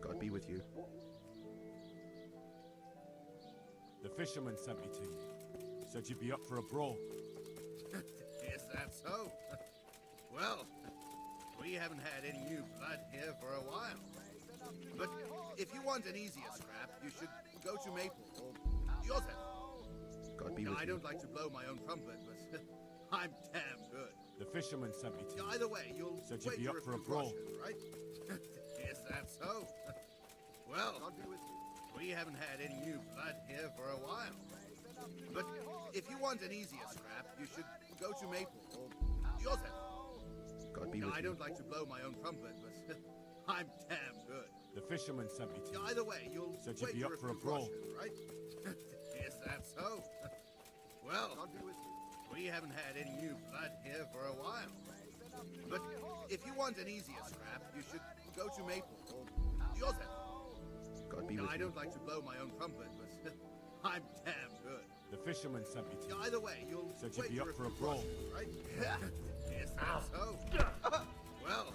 God be with you. The fisherman sent me to you. Said you'd be up for a brawl. Is that so? Well, we haven't had any new blood here for a while. But if you want an easier scrap, you should go to Maple or yourself. God be with you. I don't like to blow my own trumpet, but I'm damn good. The fisherman sent me to you. Either way, you'll Said you'd wait be up for a brawl. right? Is that so? Well, we haven't had any new blood here for a while. But if you want an easier scrap, you should go to Maple or yourself. God be with I you. don't like to blow my own trumpet, but I'm damn good. The fisherman sent me to you. Either way, you'll Said you'd wait be up for a brawl. right? Is that so? Well, we haven't had any new blood here for a while. But if you want an easier scrap, you should go to Maple or yourself. God be with I you. don't like to blow my own trumpet, but I'm damn good. The fisherman sent me to you. Either way, you'll Said you'd wait be up for a brawl. right? Is that so? Well,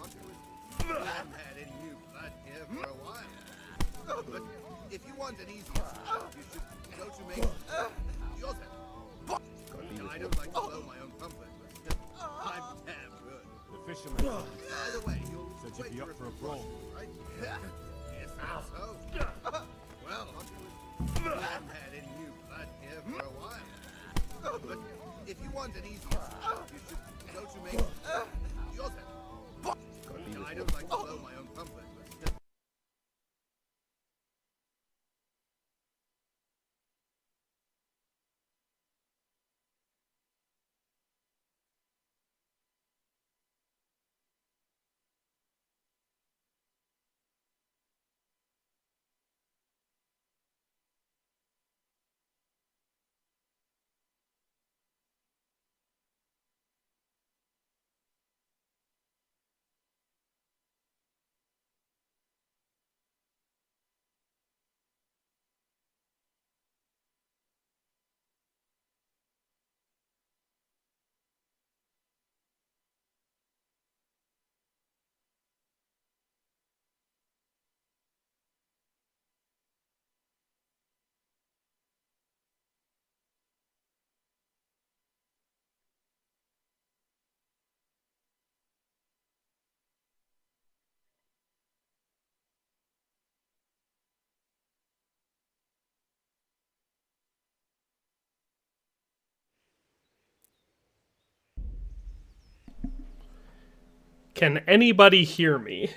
we haven't had any new blood here for a while. But if you want an easier scrap, you should go to Maple or yourself. God be with I you. don't like to blow my own trumpet, but I'm damn good. The fisherman sent me to you. Either way, you'll Said you'd wait be up for a brawl. right? Is that so? Well, we haven't had any new blood here for a while. But if you want an easier scrap, you should go to Maple or yourself. God be with I you. don't like to blow my own trumpet, but Can anybody hear me?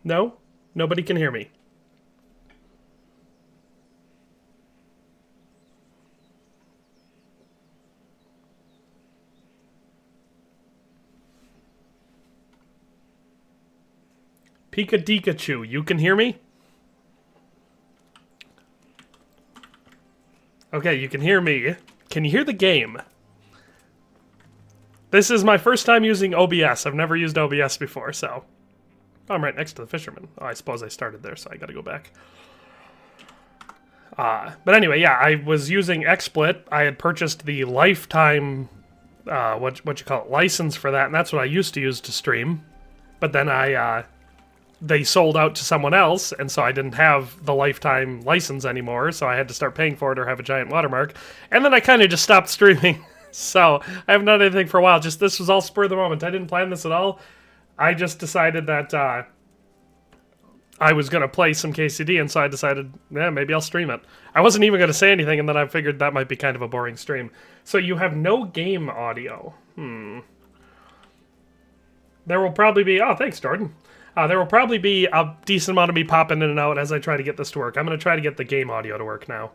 No? Nobody can hear me. Pikachu, you can hear me? Okay, you can hear me. Can you hear the game? This is my first time using OBS. I've never used OBS before, so... Oh, I'm right next to the fisherman. Oh, I suppose I started there, so I gotta go back. But anyway, yeah, I was using XSplit. I had purchased the lifetime, what you call it, license for that, and that's what I used to use to stream. But then they sold out to someone else, and so I didn't have the lifetime license anymore, so I had to start paying for it or have a giant watermark. And then I kind of just stopped streaming. So I haven't done anything for a while. Just this was all spur of the moment. I didn't plan this at all. I just decided that I was going to play some KCD, and so I decided, yeah, maybe I'll stream it. I wasn't even going to say anything, and then I figured that might be kind of a boring stream. So you have no game audio. There will probably be... Oh, thanks, Jordan. There will probably be a decent amount of me popping in and out as I try to get this to work. I'm going to try to get the game audio to work now.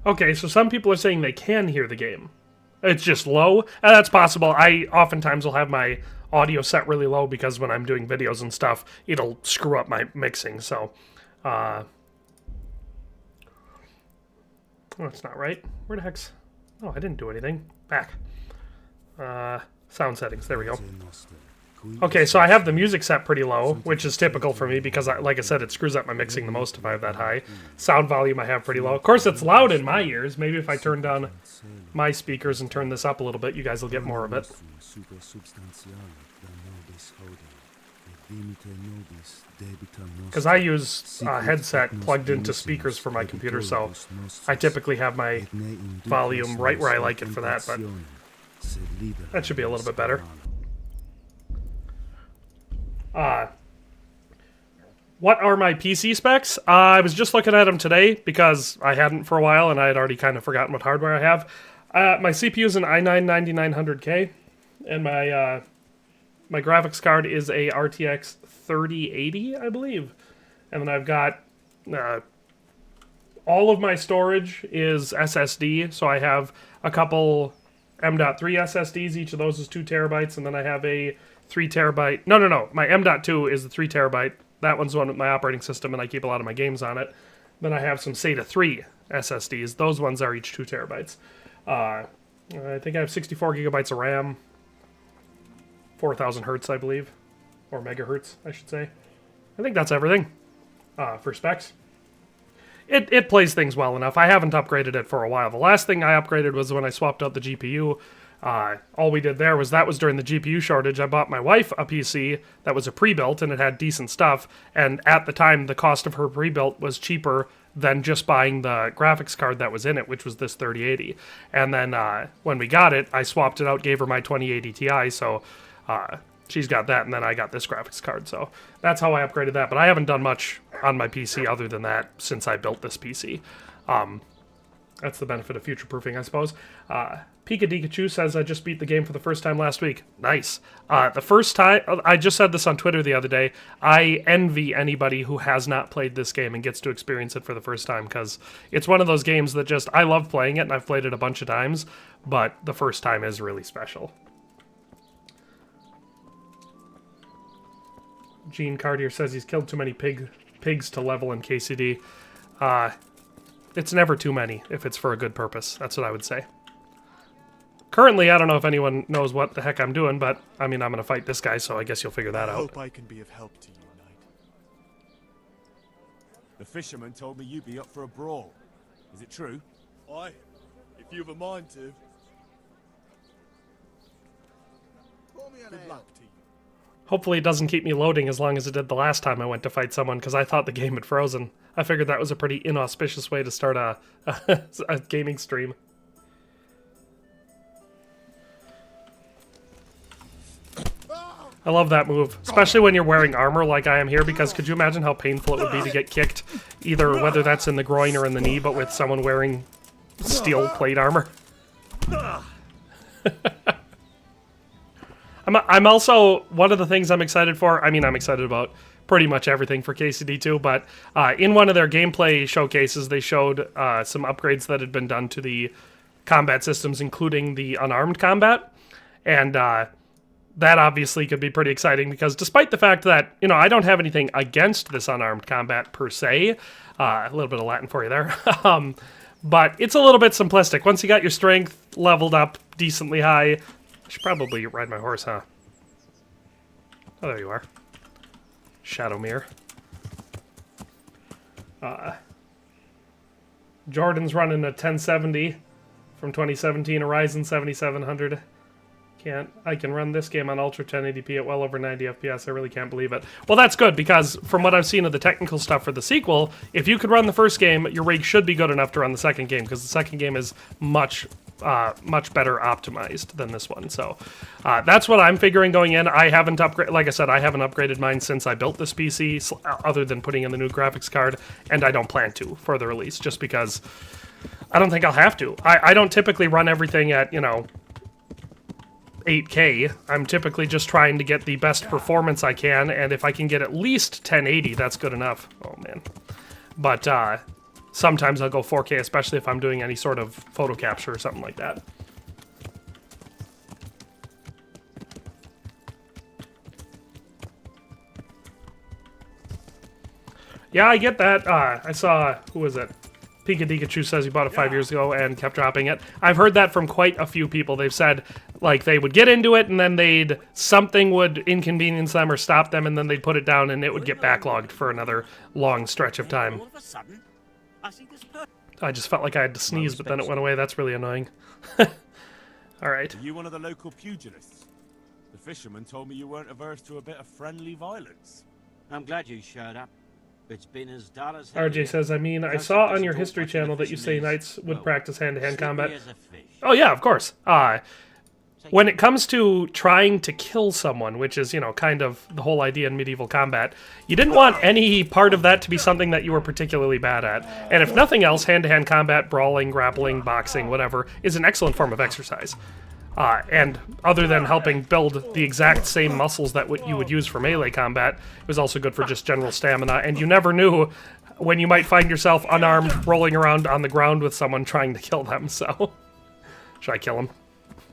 Okay, so some people are saying they can hear the game. It's just low. And that's possible. I oftentimes will have my audio set really low because when I'm doing videos and stuff, it'll screw up my mixing. So, oh, that's not right. Where the heck's... Oh, I didn't do anything. Back. Sound settings. There we go. Okay, so I have the music set pretty low, which is typical for me because, like I said, it screws up my mixing the most if I have that high. Sound volume I have pretty low. Of course, it's loud in my ears. Maybe if I turn down my speakers and turn this up a little bit, you guys will get more of it. Because I use a headset plugged into speakers for my computer, so I typically have my volume right where I like it for that, but that should be a little bit better. What are my PC specs? I was just looking at them today because I hadn't for a while and I had already kind of forgotten what hardware I have. My CPU is an i9-9900K and my graphics card is a RTX 3080, I believe. And then I've got all of my storage is SSD, so I have a couple M.3 SSDs. Each of those is 2 terabytes, and then I have a 3 terabyte. No. My M.2 is the 3 terabyte. That one's the one with my operating system, and I keep a lot of my games on it. Then I have some SATA 3 SSDs. Those ones are each 2 terabytes. I think I have 64 gigabytes of RAM. 4,000 hertz, I believe. Or megahertz, I should say. I think that's everything for specs. It plays things well enough. I haven't upgraded it for a while. The last thing I upgraded was when I swapped out the GPU. All we did there was that was during the GPU shortage. I bought my wife a PC that was a pre-built and it had decent stuff. And at the time, the cost of her pre-built was cheaper than just buying the graphics card that was in it, which was this 3080. And then when we got it, I swapped it out, gave her my 2080 Ti. So she's got that, and then I got this graphics card. So that's how I upgraded that. But I haven't done much on my PC other than that since I built this PC. That's the benefit of future-proofing, I suppose. Pika Dikachu says, I just beat the game for the first time last week. Nice. The first time, I just said this on Twitter the other day, I envy anybody who has not played this game and gets to experience it for the first time, because it's one of those games that just, I love playing it, and I've played it a bunch of times, but the first time is really special. Gene Cartier says he's killed too many pigs to level in KCD. It's never too many if it's for a good purpose. That's what I would say. Currently, I don't know if anyone knows what the heck I'm doing, but, I mean, I'm going to fight this guy, so I guess you'll figure that out. I hope I can be of help to you, Knight. The fisherman told me you'd be up for a brawl. Is it true? Aye, if you've a mind to. Good luck to you. Hopefully it doesn't keep me loading as long as it did the last time I went to fight someone, because I thought the game had frozen. I figured that was a pretty inauspicious way to start a gaming stream. I love that move, especially when you're wearing armor like I am here, because could you imagine how painful it would be to get kicked, either whether that's in the groin or in the knee, but with someone wearing steel plate armor? I'm also, one of the things I'm excited for, I mean, I'm excited about pretty much everything for KCD2, but in one of their gameplay showcases, they showed some upgrades that had been done to the combat systems, including the unarmed combat, and that obviously could be pretty exciting, because despite the fact that, you know, I don't have anything against this unarmed combat per se, a little bit of Latin for you there, but it's a little bit simplistic. Once you got your strength leveled up decently high, I should probably ride my horse, huh? Oh, there you are. Shadowmere. Jordan's running a 1070 from 2017, a Ryzen 7700. I can run this game on Ultra 1080p at well over 90 FPS. I really can't believe it. Well, that's good, because from what I've seen of the technical stuff for the sequel, if you could run the first game, your rig should be good enough to run the second game, because the second game is much better optimized than this one. So that's what I'm figuring going in. I haven't upgraded, like I said, I haven't upgraded mine since I built this PC, other than putting in the new graphics card, and I don't plan to for the release, just because I don't think I'll have to. I don't typically run everything at, 8K. I'm typically just trying to get the best performance I can, and if I can get at least 1080, that's good enough. Oh, man. But sometimes I'll go 4K, especially if I'm doing any sort of photo capture or something like that. Yeah, I get that. I saw, who was it? Pikachu says he bought it 5 years ago and kept dropping it. I've heard that from quite a few people. They've said, like, they would get into it and then something would inconvenience them or stop them, and then they'd put it down and it would get backlogged for another long stretch of time. I just felt like I had to sneeze, but then it went away. That's really annoying. Alright. Are you one of the local pugilists? The fisherman told me you weren't averse to a bit of friendly violence. I'm glad you showed up. It's been as dull as RJ says, I saw on your history channel that you say knights would practice hand-to-hand combat. Oh yeah, of course. When it comes to trying to kill someone, which is, kind of the whole idea in medieval combat, you didn't want any part of that to be something that you were particularly bad at. And if nothing else, hand-to-hand combat, brawling, grappling, boxing, whatever, is an excellent form of exercise. And other than helping build the exact same muscles that you would use for melee combat, it was also good for just general stamina, and you never knew when you might find yourself unarmed, rolling around on the ground with someone trying to kill them, so... Should I kill him?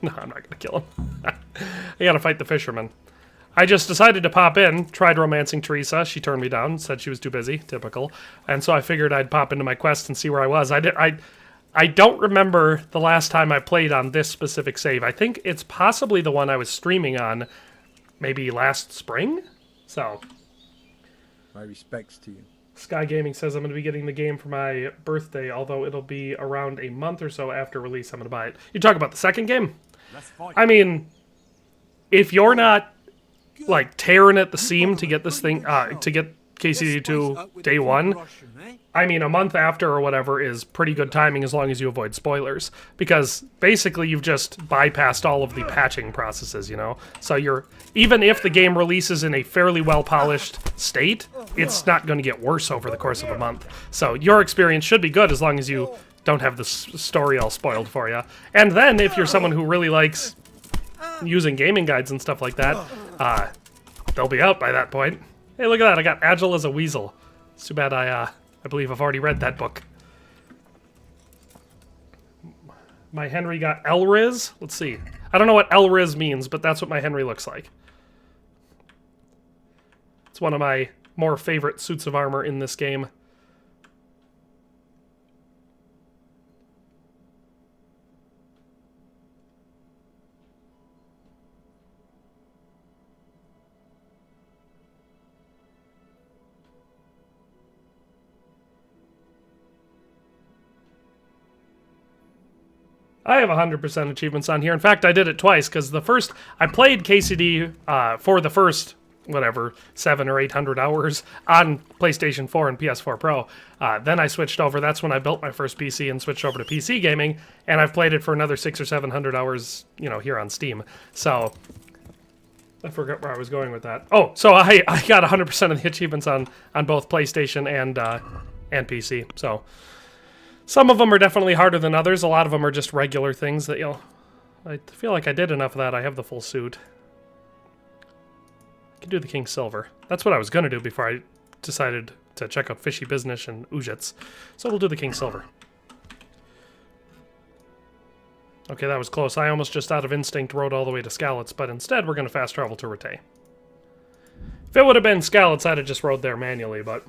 No, I'm not gonna kill him. I gotta fight the fisherman. I just decided to pop in, tried romancing Teresa, she turned me down, said she was too busy, typical, and so I figured I'd pop into my quest and see where I was. I don't remember the last time I played on this specific save. I think it's possibly the one I was streaming on maybe last spring? So. My respects to you. Sky Gaming says I'm going to be getting the game for my birthday, although it'll be around a month or so after release. I'm going to buy it. You talk about the second game? I mean, if you're not, like, tearing at the seam to get this thing, to get KCD2 day one, I mean, a month after or whatever is pretty good timing as long as you avoid spoilers. Because basically you've just bypassed all of the patching processes, So even if the game releases in a fairly well-polished state, it's not going to get worse over the course of a month. So your experience should be good as long as you don't have the story all spoiled for you. And then if you're someone who really likes using gaming guides and stuff like that, they'll be out by that point. Hey, look at that, I got Agile as a Weasel. It's too bad I believe I've already read that book. My Henry got Elriz? Let's see. I don't know what Elriz means, but that's what my Henry looks like. It's one of my more favorite suits of armor in this game. I have 100% achievements on here. In fact, I did it twice, because I played KCD for the first, 700 or 800 hours on PlayStation 4 and PS4 Pro. Then I switched over. That's when I built my first PC and switched over to PC gaming, and I've played it for another 600 or 700 hours, here on Steam. So, I forgot where I was going with that. Oh, so I got 100% of the achievements on both PlayStation and PC, so... Some of them are definitely harder than others. A lot of them are just regular things that, I feel like I did enough of that. I have the full suit. I can do the King Silver. That's what I was going to do before I decided to check out Fishy Business and Ujits. So we'll do the King Silver. Okay, that was close. I almost just out of instinct rode all the way to Skalitz, but instead we're going to fast travel to Rete. If it would have been Skalitz, I'd have just rode there manually, but...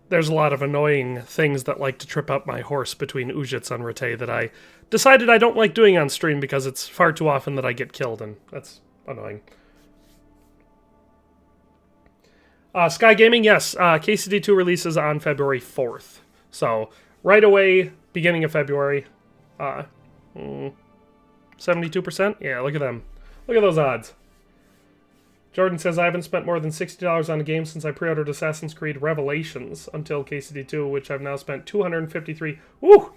there's a lot of annoying things that like to trip up my horse between Ujits and Rete that I decided I don't like doing on stream because it's far too often that I get killed, and that's annoying. Sky Gaming, yes. KCD2 releases on February 4th. So, right away, beginning of February. 72%? Yeah, look at them. Look at those odds. Jordan says, I haven't spent more than $60 on a game since I pre-ordered Assassin's Creed Revelations until KCD2, which I've now spent $253. Woo!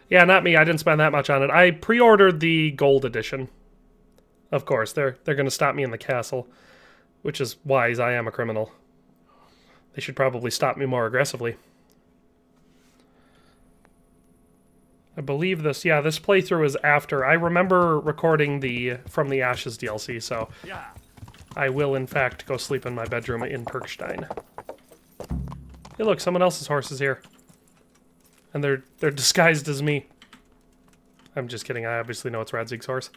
Yeah, not me. I didn't spend that much on it. I pre-ordered the Gold Edition. Of course, they're going to stop me in the castle, which is wise. I am a criminal. They should probably stop me more aggressively. I believe this, yeah, this playthrough is after. I remember recording the From the Ashes DLC, so I will, in fact, go sleep in my bedroom in Perkstein. Hey, look, someone else's horse is here. And they're disguised as me. I'm just kidding, I obviously know it's Radzig's horse.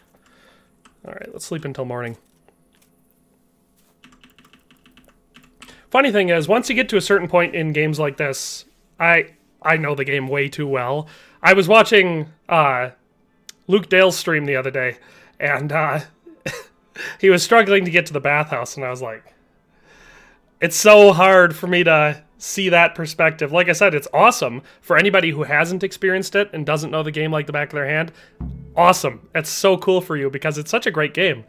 Alright, let's sleep until morning. Funny thing is, once you get to a certain point in games like this, I know the game way too well. I was watching Luke Dale's stream the other day, and he was struggling to get to the bathhouse, and I was like, it's so hard for me to see that perspective. Like I said, it's awesome for anybody who hasn't experienced it and doesn't know the game like the back of their hand. Awesome. It's so cool for you because it's such a great game,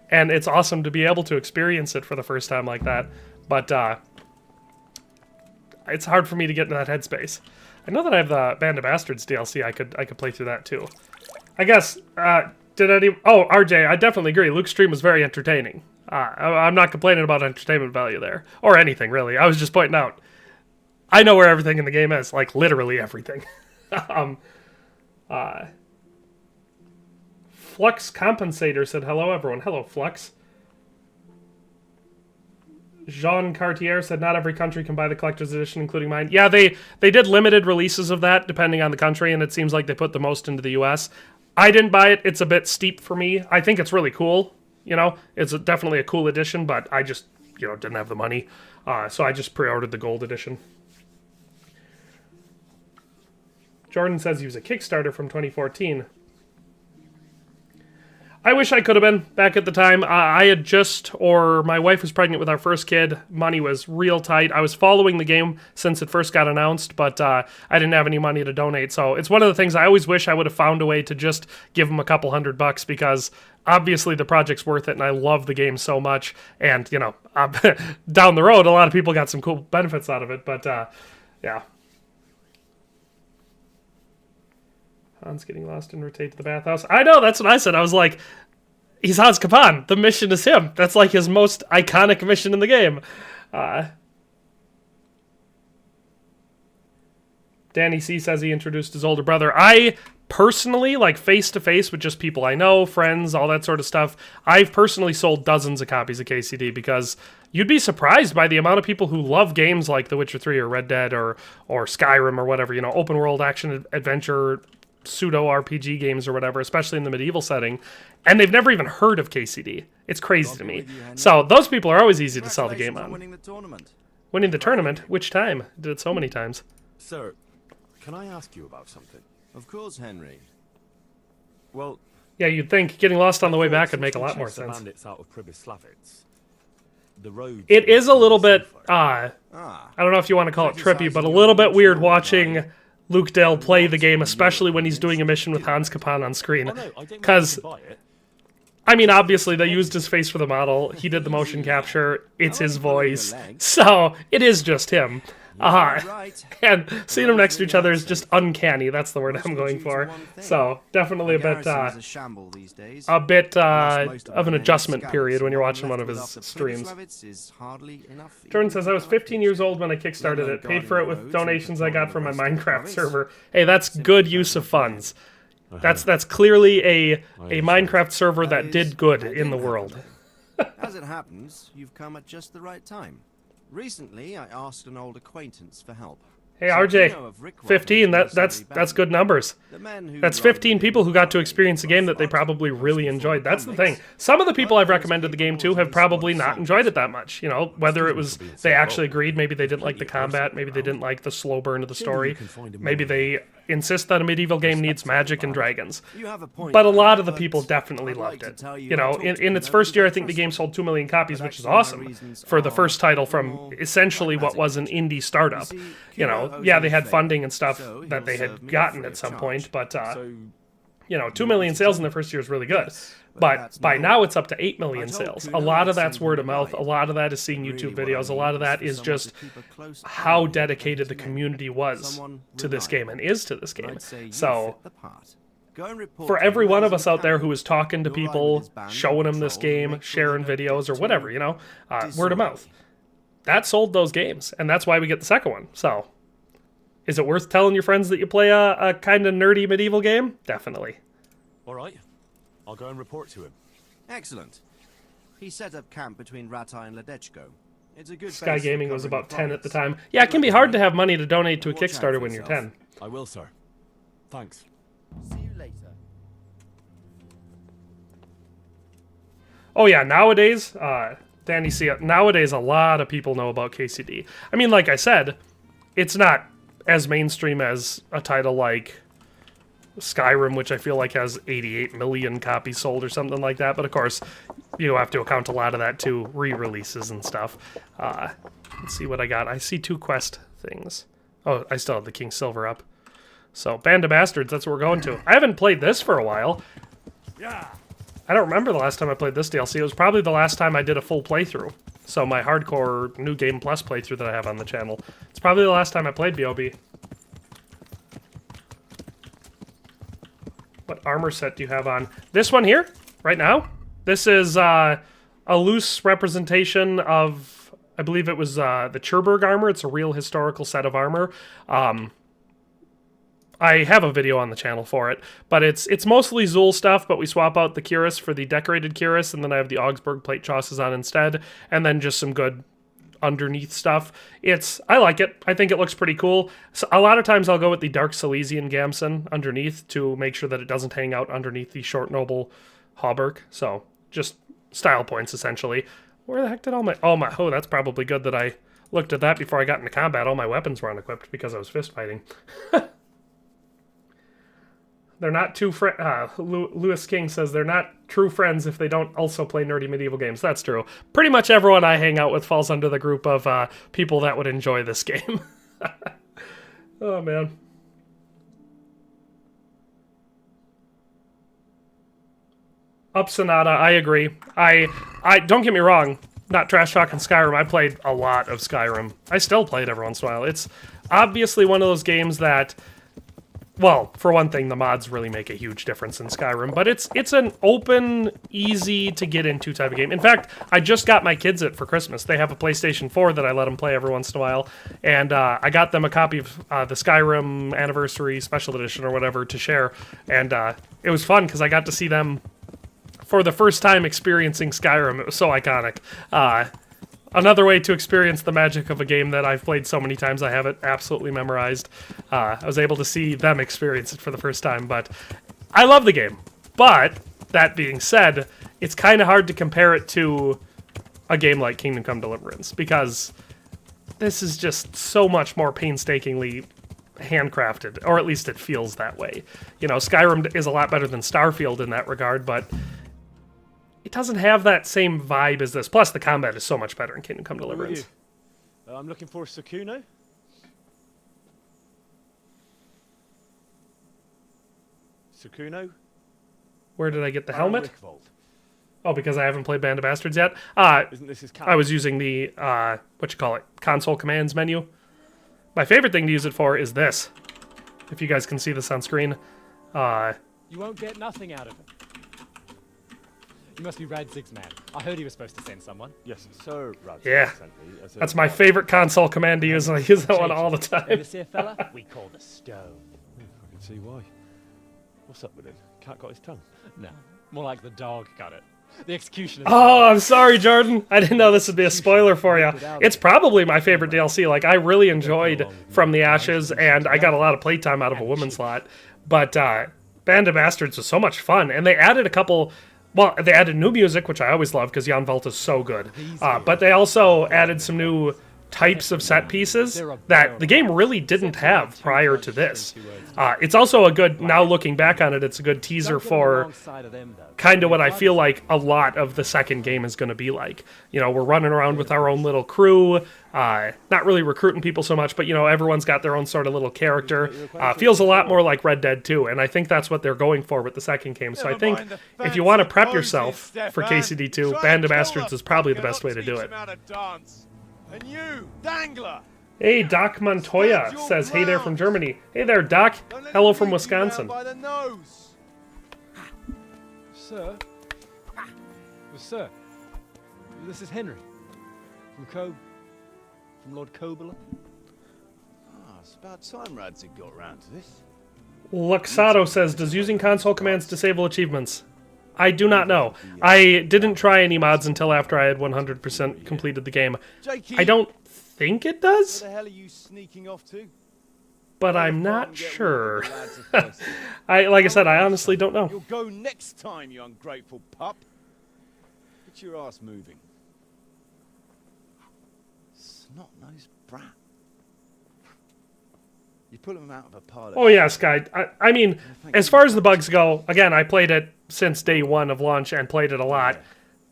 and it's awesome to be able to experience it for the first time like that. But it's hard for me to get into that headspace. I know that I have the Band of Bastards DLC. I could play through that too. I guess, did any... Oh, RJ, I definitely agree. Luke's stream was very entertaining. I'm not complaining about entertainment value there. Or anything, really. I was just pointing out. I know where everything in the game is. Like, literally everything. Flux Compensator said, hello, everyone. Hello, Flux. Jean Cartier said, not every country can buy the collector's edition, including mine. Yeah, they did limited releases of that, depending on the country, and it seems like they put the most into the US. I didn't buy it. It's a bit steep for me. I think it's really cool, you know? It's definitely a cool edition, but I just, you know, didn't have the money. So I just pre-ordered the gold edition. Jordan says he was a Kickstarter from 2014. I wish I could have been back at the time. I had just, or my wife was pregnant with our first kid. Money was real tight. I was following the game since it first got announced, but I didn't have any money to donate. So it's one of the things I always wish I would have found a way to just give them a couple $100 because obviously the project's worth it and I love the game so much. And, you know, down the road, a lot of people got some cool benefits out of it, but yeah. Hans getting lost and rotate to the bathhouse. I know, that's what I said. I was like, he's Hans Kapan. The mission is him. That's like his most iconic mission in the game. Danny C says he introduced his older brother. I personally, like face-to-face with just people I know, friends, all that sort of stuff, I've personally sold dozens of copies of KCD because you'd be surprised by the amount of people who love games like The Witcher 3 or Red Dead or Skyrim or whatever, you know, open world action adventure pseudo RPG games or whatever, especially in the medieval setting, and they've never even heard of KCD. It's crazy to me. So those people are always easy to sell the game on. Winning the tournament. Winning the tournament? Which time? Did it so many times. Sir, can I ask you about something? Of course, Henry. Well, yeah, you'd think getting lost on the way back would make a lot more sense. Bandits out of Pribyslavitz. The road. It is a little bit, I don't know if you want to call it trippy, but a little bit weird watching Luke Dale play the game, especially when he's doing a mission with Hans Kapan on screen. Because, I mean, obviously, they used his face for the model. He did the motion capture. It's his voice. So, it is just him. And seeing them next to each other is just uncanny. That's the word I'm going for. So, definitely a bit of an adjustment period when you're watching one of his streams. Jordan says, I was 15 years old when I kickstarted it. Paid for it with donations I got from my Minecraft server. Hey, that's good use of funds. That's clearly a Minecraft server that did good in the world. As it happens, you've come at just the right time. Recently, I asked an old acquaintance for help. Hey, So RJ, Kino of Rickrock 15. was That's recently good numbers. The men who That's rode 15 with people who got to him experience a game that they probably really enjoyed. That's the thing. Some of the people I've recommended the game to have probably not enjoyed it that much. You know, whether it was they actually agreed, maybe they didn't like the combat, maybe they didn't like the slow burn of the story, maybe they insist that a medieval game needs magic and dragons. You have a point, But a lot of the but people definitely I'd like loved to it. tell You know, I talked to in its nobody first year, I but think the game trust sold 2 million copies, But which is actually my awesome reasons for the are first title from more essentially what was an indie startup. see, You Kino know, owes yeah, me they a had favor, funding and stuff so that they he'll had serve me gotten free at of some charge. point, but So, you know, 2 million sales in the first year is really good. Yes, but But that's by not now all. it's up to 8 million I told sales. A Kuno lot of I'd that's send word him of a mouth. guide. A lot of that is seeing Really YouTube what I videos. A lot of need that for is someone just to keep a close how eye on dedicated the men. community was Someone to this reliable. game and is to this game. I'd say you So fit the part. Go and report for to every one of whoever's us in out there camp. who is talking to You'll ride with people, his band showing them this patrol and game, make sure sharing they don't videos or get whatever, too you know, word of mouth. disorderly. That sold those games, and that's why we get the second one. So, is it worth telling your friends that you play a kind of nerdy medieval game? Definitely. all right. I'll go and report to him. Excellent. He set up camp between Ratai and Ledechko. It's a good Sky base for Gaming was covering about the 10 at the province. time. Yeah, it can be Good hard luck, to mate. have money to donate to a Watch out Kickstarter for when you're yourself. 10. I will, sir. Thanks. See you later. Oh yeah, nowadays, Danny, see, nowadays a lot of people know about KCD. I mean, like I said, it's not as mainstream as a title like Skyrim, which I feel like has 88 million copies sold or something like that. But of course, you have to account a lot of that to re-releases and stuff. Let's see what I got. I see 2 quest things. Oh, I still have the King Silver up. So, Band of Bastards, that's what we're going to. I haven't played this for a while. Yeah. I don't remember the last time I played this DLC. It was probably the last time I did a full playthrough. So my hardcore New Game Plus playthrough that I have on the channel. It's probably the last time I played BOB. What armor set do you have on? This one here, right now. This is a loose representation of, I believe it was the Cherburg armor. It's a real historical set of armor. I have a video on the channel for it, but it's mostly Zool stuff, but we swap out the cuirass for the decorated cuirass, and then I have the Augsburg plate chausses on instead, and then just some good underneath stuff. I like it. I think it looks pretty cool. So a lot of times I'll go with the Dark Silesian gamson underneath to make sure that it doesn't hang out underneath the short noble hauberk. So just style points, essentially. Where the heck did oh, that's probably good that I looked at that before I got into combat. All my weapons were unequipped because I was fist fighting. They're not two Lewis King says they're not true friends if they don't also play nerdy medieval games. That's true. Pretty much everyone I hang out with falls under the group of people that would enjoy this game. Oh, man. Up Sonata, I agree. I don't get me wrong, not trash talking Skyrim. I played a lot of Skyrim. I still play it every once in a while. It's obviously one of those games that, well, for one thing, the mods really make a huge difference in Skyrim, but it's an open, easy to get into type of game. In fact, I just got my kids it for Christmas. They have a PlayStation 4 that I let them play every once in a while, and I got them a copy of the Skyrim Anniversary Special Edition or whatever to share, and it was fun because I got to see them for the first time experiencing Skyrim. It was so iconic. Another way to experience the magic of a game that I've played so many times, I have it absolutely memorized. I was able to see them experience it for the first time, but I love the game. But, that being said, it's kind of hard to compare it to a game like Kingdom Come Deliverance, because this is just so much more painstakingly handcrafted, or at least it feels that way. You know, Skyrim is a lot better than Starfield in that regard, but it doesn't have that same vibe as this. Plus, the combat is so much better in Kingdom Come Who are Deliverance. you? I'm looking for Sakuno. Sakuno? Where did I get the Baron helmet? Rickvold. Oh, because I haven't played Band of Bastards yet? Isn't this his I was using the, console commands menu. My favorite thing to use it for is this. If you guys can see this on screen. You won't get nothing out of him. You must be Radzig's man. I heard he was supposed to send someone. Yes, Sir Radzig Yeah. sent me as a- That's my favorite console command to use, and I use that one all the And time. this here fella, we call the stone. I can see why. What's up with him? Cat got his tongue. No, more like the dog got it. The executioner. Oh, I'm sorry, Jordan. I didn't know this would be a spoiler for you. It's probably my favorite DLC. Like, I really enjoyed From the Ashes, and I got a lot of playtime out of a woman's lot. But Band of Bastards was so much fun, and they added a couple... Well, they added new music, which I always love, because Jan Volt is so good. But they also added some new types of set pieces that the game really didn't have prior to this. It's also a good, now looking back on it, it's a good teaser for kind of what I feel like a lot of the second game is going to be like. You know, we're running around with our own little crew, not really recruiting people so much, but, you know, everyone's got their own sort of little character. Feels a lot more like Red Dead 2, and I think that's what they're going for with the second game. So I think if you want to prep yourself for KCD2, Band of Bastards is probably the best way to do it. And you, Dangler! Hey, Doc Montoya says, hey there from Germany. Hey there, Doc. Hello from Wisconsin. By the nose. Sir? Well, sir, this is Henry. From Lord Kobler. It's about time Rads had got round to this. Luxado says, does using console commands disable achievements? I do not know. I didn't try any mods until after I had 100% completed the game. I don't think it does, Where the hell are you sneaking off to? but I'm not sure. Like I said, I honestly don't know. You'll go next time, you ungrateful pup. Get your ass moving. Snot-nosed brat. You pull him out of a pile of... Oh yeah, Sky. I mean, as far as the bugs go, again, I played it since day one of launch and played it a lot.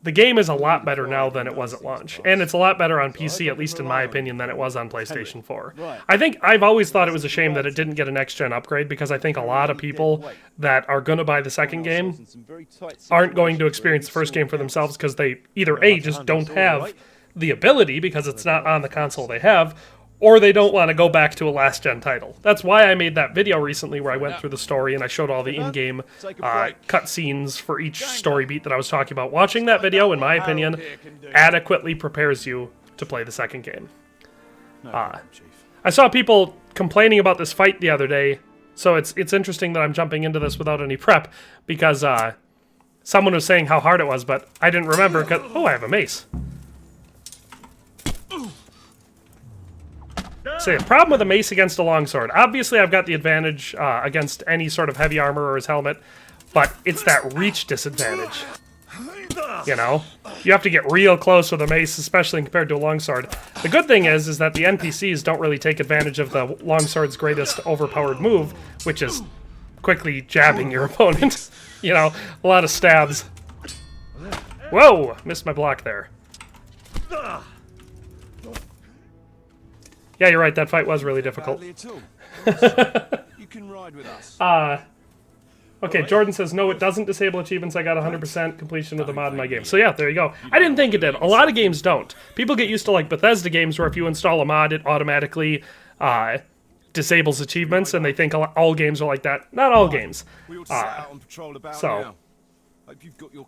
The game is a lot better now than it was at launch, and it's a lot better on PC, at least in my opinion, than it was on PlayStation 4. I've always thought it was a shame that it didn't get a next-gen upgrade, because I think a lot of people that are going to buy the second game aren't going to experience the first game for themselves, because they either A, just don't have the ability, because it's not on the console they have, or they don't want to go back to a last-gen title. That's why I made that video recently where I went through the story and I showed all the in-game cutscenes for each story beat that I was talking about. Watching that video, in my opinion, adequately prepares you to play the second game. I saw people complaining about this fight the other day, so it's interesting that I'm jumping into this without any prep, because someone was saying how hard it was, but I didn't remember, because... Oh, I have a mace. So the problem with a mace against a longsword, obviously I've got the advantage against any sort of heavy armor or his helmet, but it's that reach disadvantage. You know? You have to get real close with a mace, especially compared to a longsword. The good thing is that the NPCs don't really take advantage of the longsword's greatest overpowered move, which is quickly jabbing your opponent. You know, a lot of stabs. Whoa! Missed my block there. Yeah, you're right, that fight was really difficult. You can ride with us. Okay, Jordan says, no, it doesn't disable achievements. I got 100% completion of the mod in my game. So yeah, there you go. I didn't think it did. A lot of games don't. People get used to, like, Bethesda games where if you install a mod, it automatically disables achievements, and they think all games are like that. Not all games. So,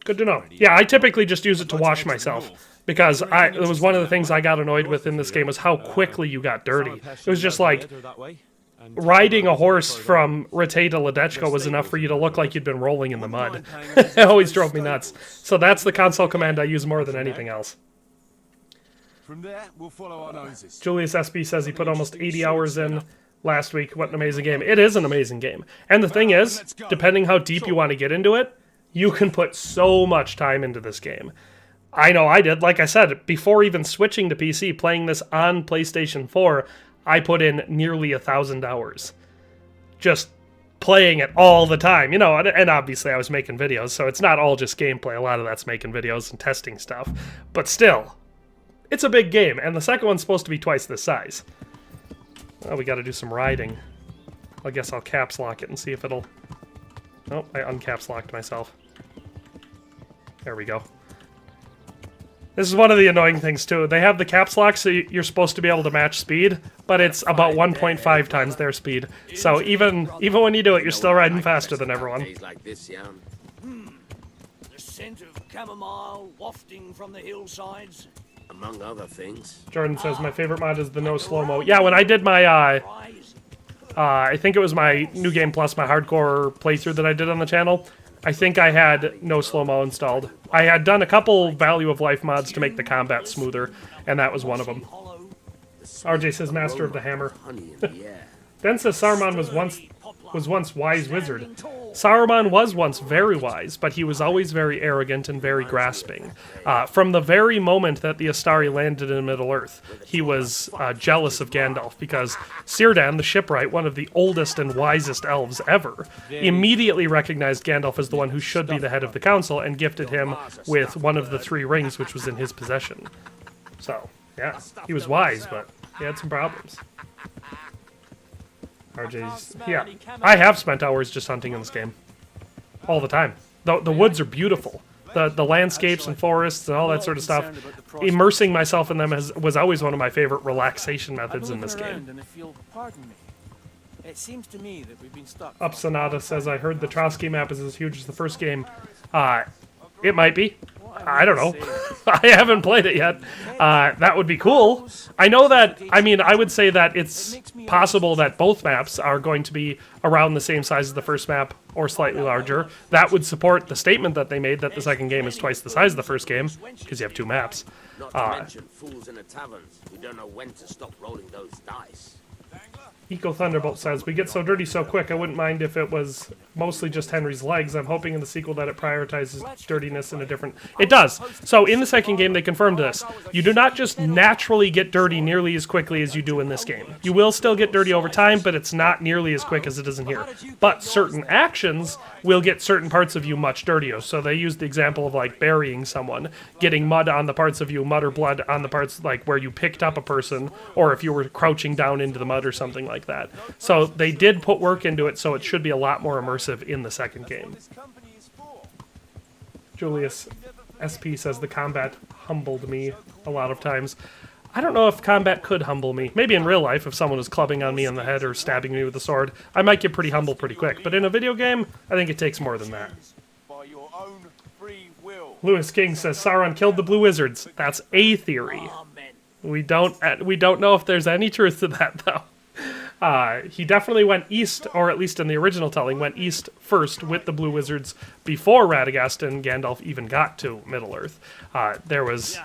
good to know. Yeah, I typically just use it to wash myself. Because it was one of the things I got annoyed with in this game was how quickly you got dirty. It was just like, riding a horse from Rattay to Ledechko was enough for you to look like you'd been rolling in the mud. It always drove me nuts. So that's the console command I use more than anything else. From there, we'll follow our noses. Julius SB says he put almost 80 hours in last week. What an amazing game. It is an amazing game. And the thing is, depending how deep you want to get into it, you can put so much time into this game. I know I did. Like I said, before even switching to PC, playing this on PlayStation 4, I put in nearly 1,000 hours. Just playing it all the time. You know, and obviously I was making videos, so it's not all just gameplay. A lot of that's making videos and testing stuff. But still, it's a big game, and the second one's supposed to be twice this size. Well, we gotta do some riding. I guess I'll caps lock it and see if it'll... Oh, I uncaps locked myself. There we go. This is one of the annoying things, too. They have the caps lock, so you're supposed to be able to match speed, but it's about 1.5 times their speed. So even when you do it, you're still riding faster than everyone. The scent of chamomile wafting from the hillsides, among other things. Jordan says, my favorite mod is the no slow-mo. Yeah, when I did my, I think it was my New Game Plus, my hardcore playthrough that I did on the channel, I think I had no slow-mo installed. I had done a couple value of life mods to make the combat smoother, and that was one of them. RJ says Master of the Hammer. Ben says Saruman was once wise wizard. Saruman was once very wise, but he was always very arrogant and very grasping. From the very moment that the Astari landed in Middle-earth, he was jealous of Gandalf, because Círdan, the shipwright, one of the oldest and wisest elves ever, immediately recognized Gandalf as the one who should be the head of the council and gifted him with one of the 3 rings which was in his possession. So, yeah, he was wise, but he had some problems. RJ's... Yeah, I have spent hours just hunting in this game. All the time. The woods are beautiful. The landscapes and forests and all that sort of stuff. Immersing myself in them was always one of my favorite relaxation methods in this game. It seems to me that we've been stuck. Up Sonata says, I heard the Trotsky map is as huge as the first game. It might be. I don't know. I haven't played it yet. That would be cool. I know that, I mean, I would say that it's possible that both maps are going to be around the same size as the first map or slightly larger. That would support the statement that they made that the second game is twice the size of the first game, because you have 2 maps. Not to mention fools in the taverns who don't know when to stop rolling those dice. Eco Thunderbolt says, we get so dirty so quick, I wouldn't mind if it was mostly just Henry's legs. I'm hoping in the sequel that it prioritizes dirtiness in a different... It does. So in the second game, they confirmed this. You do not just naturally get dirty nearly as quickly as you do in this game. You will still get dirty over time, but it's not nearly as quick as it is in here. But certain actions will get certain parts of you much dirtier. So they used the example of, like, burying someone, getting mud on the parts of you, mud or blood on the parts, like, where you picked up a person, or if you were crouching down into the mud or something like that. So they did put work into it, so it should be a lot more immersive in the second game. Julius SP says the combat humbled me a lot of times. I don't know if combat could humble me. Maybe in real life, if someone was clubbing on me in the head or stabbing me with a sword, I might get pretty humble pretty quick. But in a video game, I think it takes more than that. Lewis King says Sauron killed the Blue Wizards. That's a theory. We don't know if there's any truth to that, though. He definitely went east, or at least in the original telling, went east first with the Blue Wizards before Radagast and Gandalf even got to Middle-earth. There was,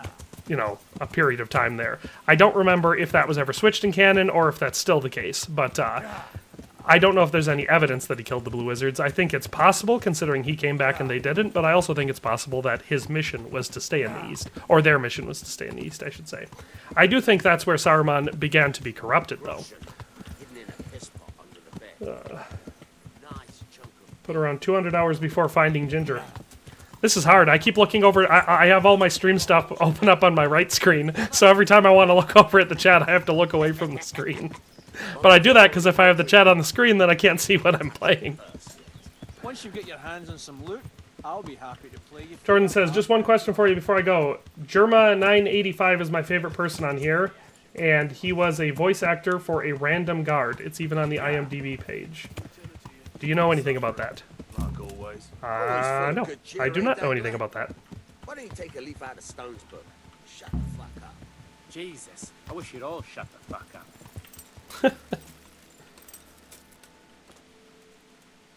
you know, a period of time there. I don't remember if that was ever switched in canon or if that's still the case, but I don't know if there's any evidence that he killed the Blue Wizards. I think it's possible, considering he came back and they didn't, but I also think it's possible that his mission was to stay in the east, or their mission was to stay in the east, I should say. I do think that's where Saruman began to be corrupted, though. Put around 200 hours before finding Ginger. This is hard. I keep looking over. I have all my stream stuff open up on my right screen, so every time I want to look over at the chat, I have to look away from the screen. But I do that because if I have the chat on the screen, then I can't see what I'm playing. Once you get your hands on some loot, I'll be happy to play you. Jordan says, just one question for you before I go. Jerma985 is my favorite person on here, and he was a voice actor for a random guard. It's even on the IMDb page. Do you know anything about that? No, I do not know anything about that. Why don't you take a leaf out of Stone's book? Shut the fuck up. Jesus, I wish you'd all shut the fuck up.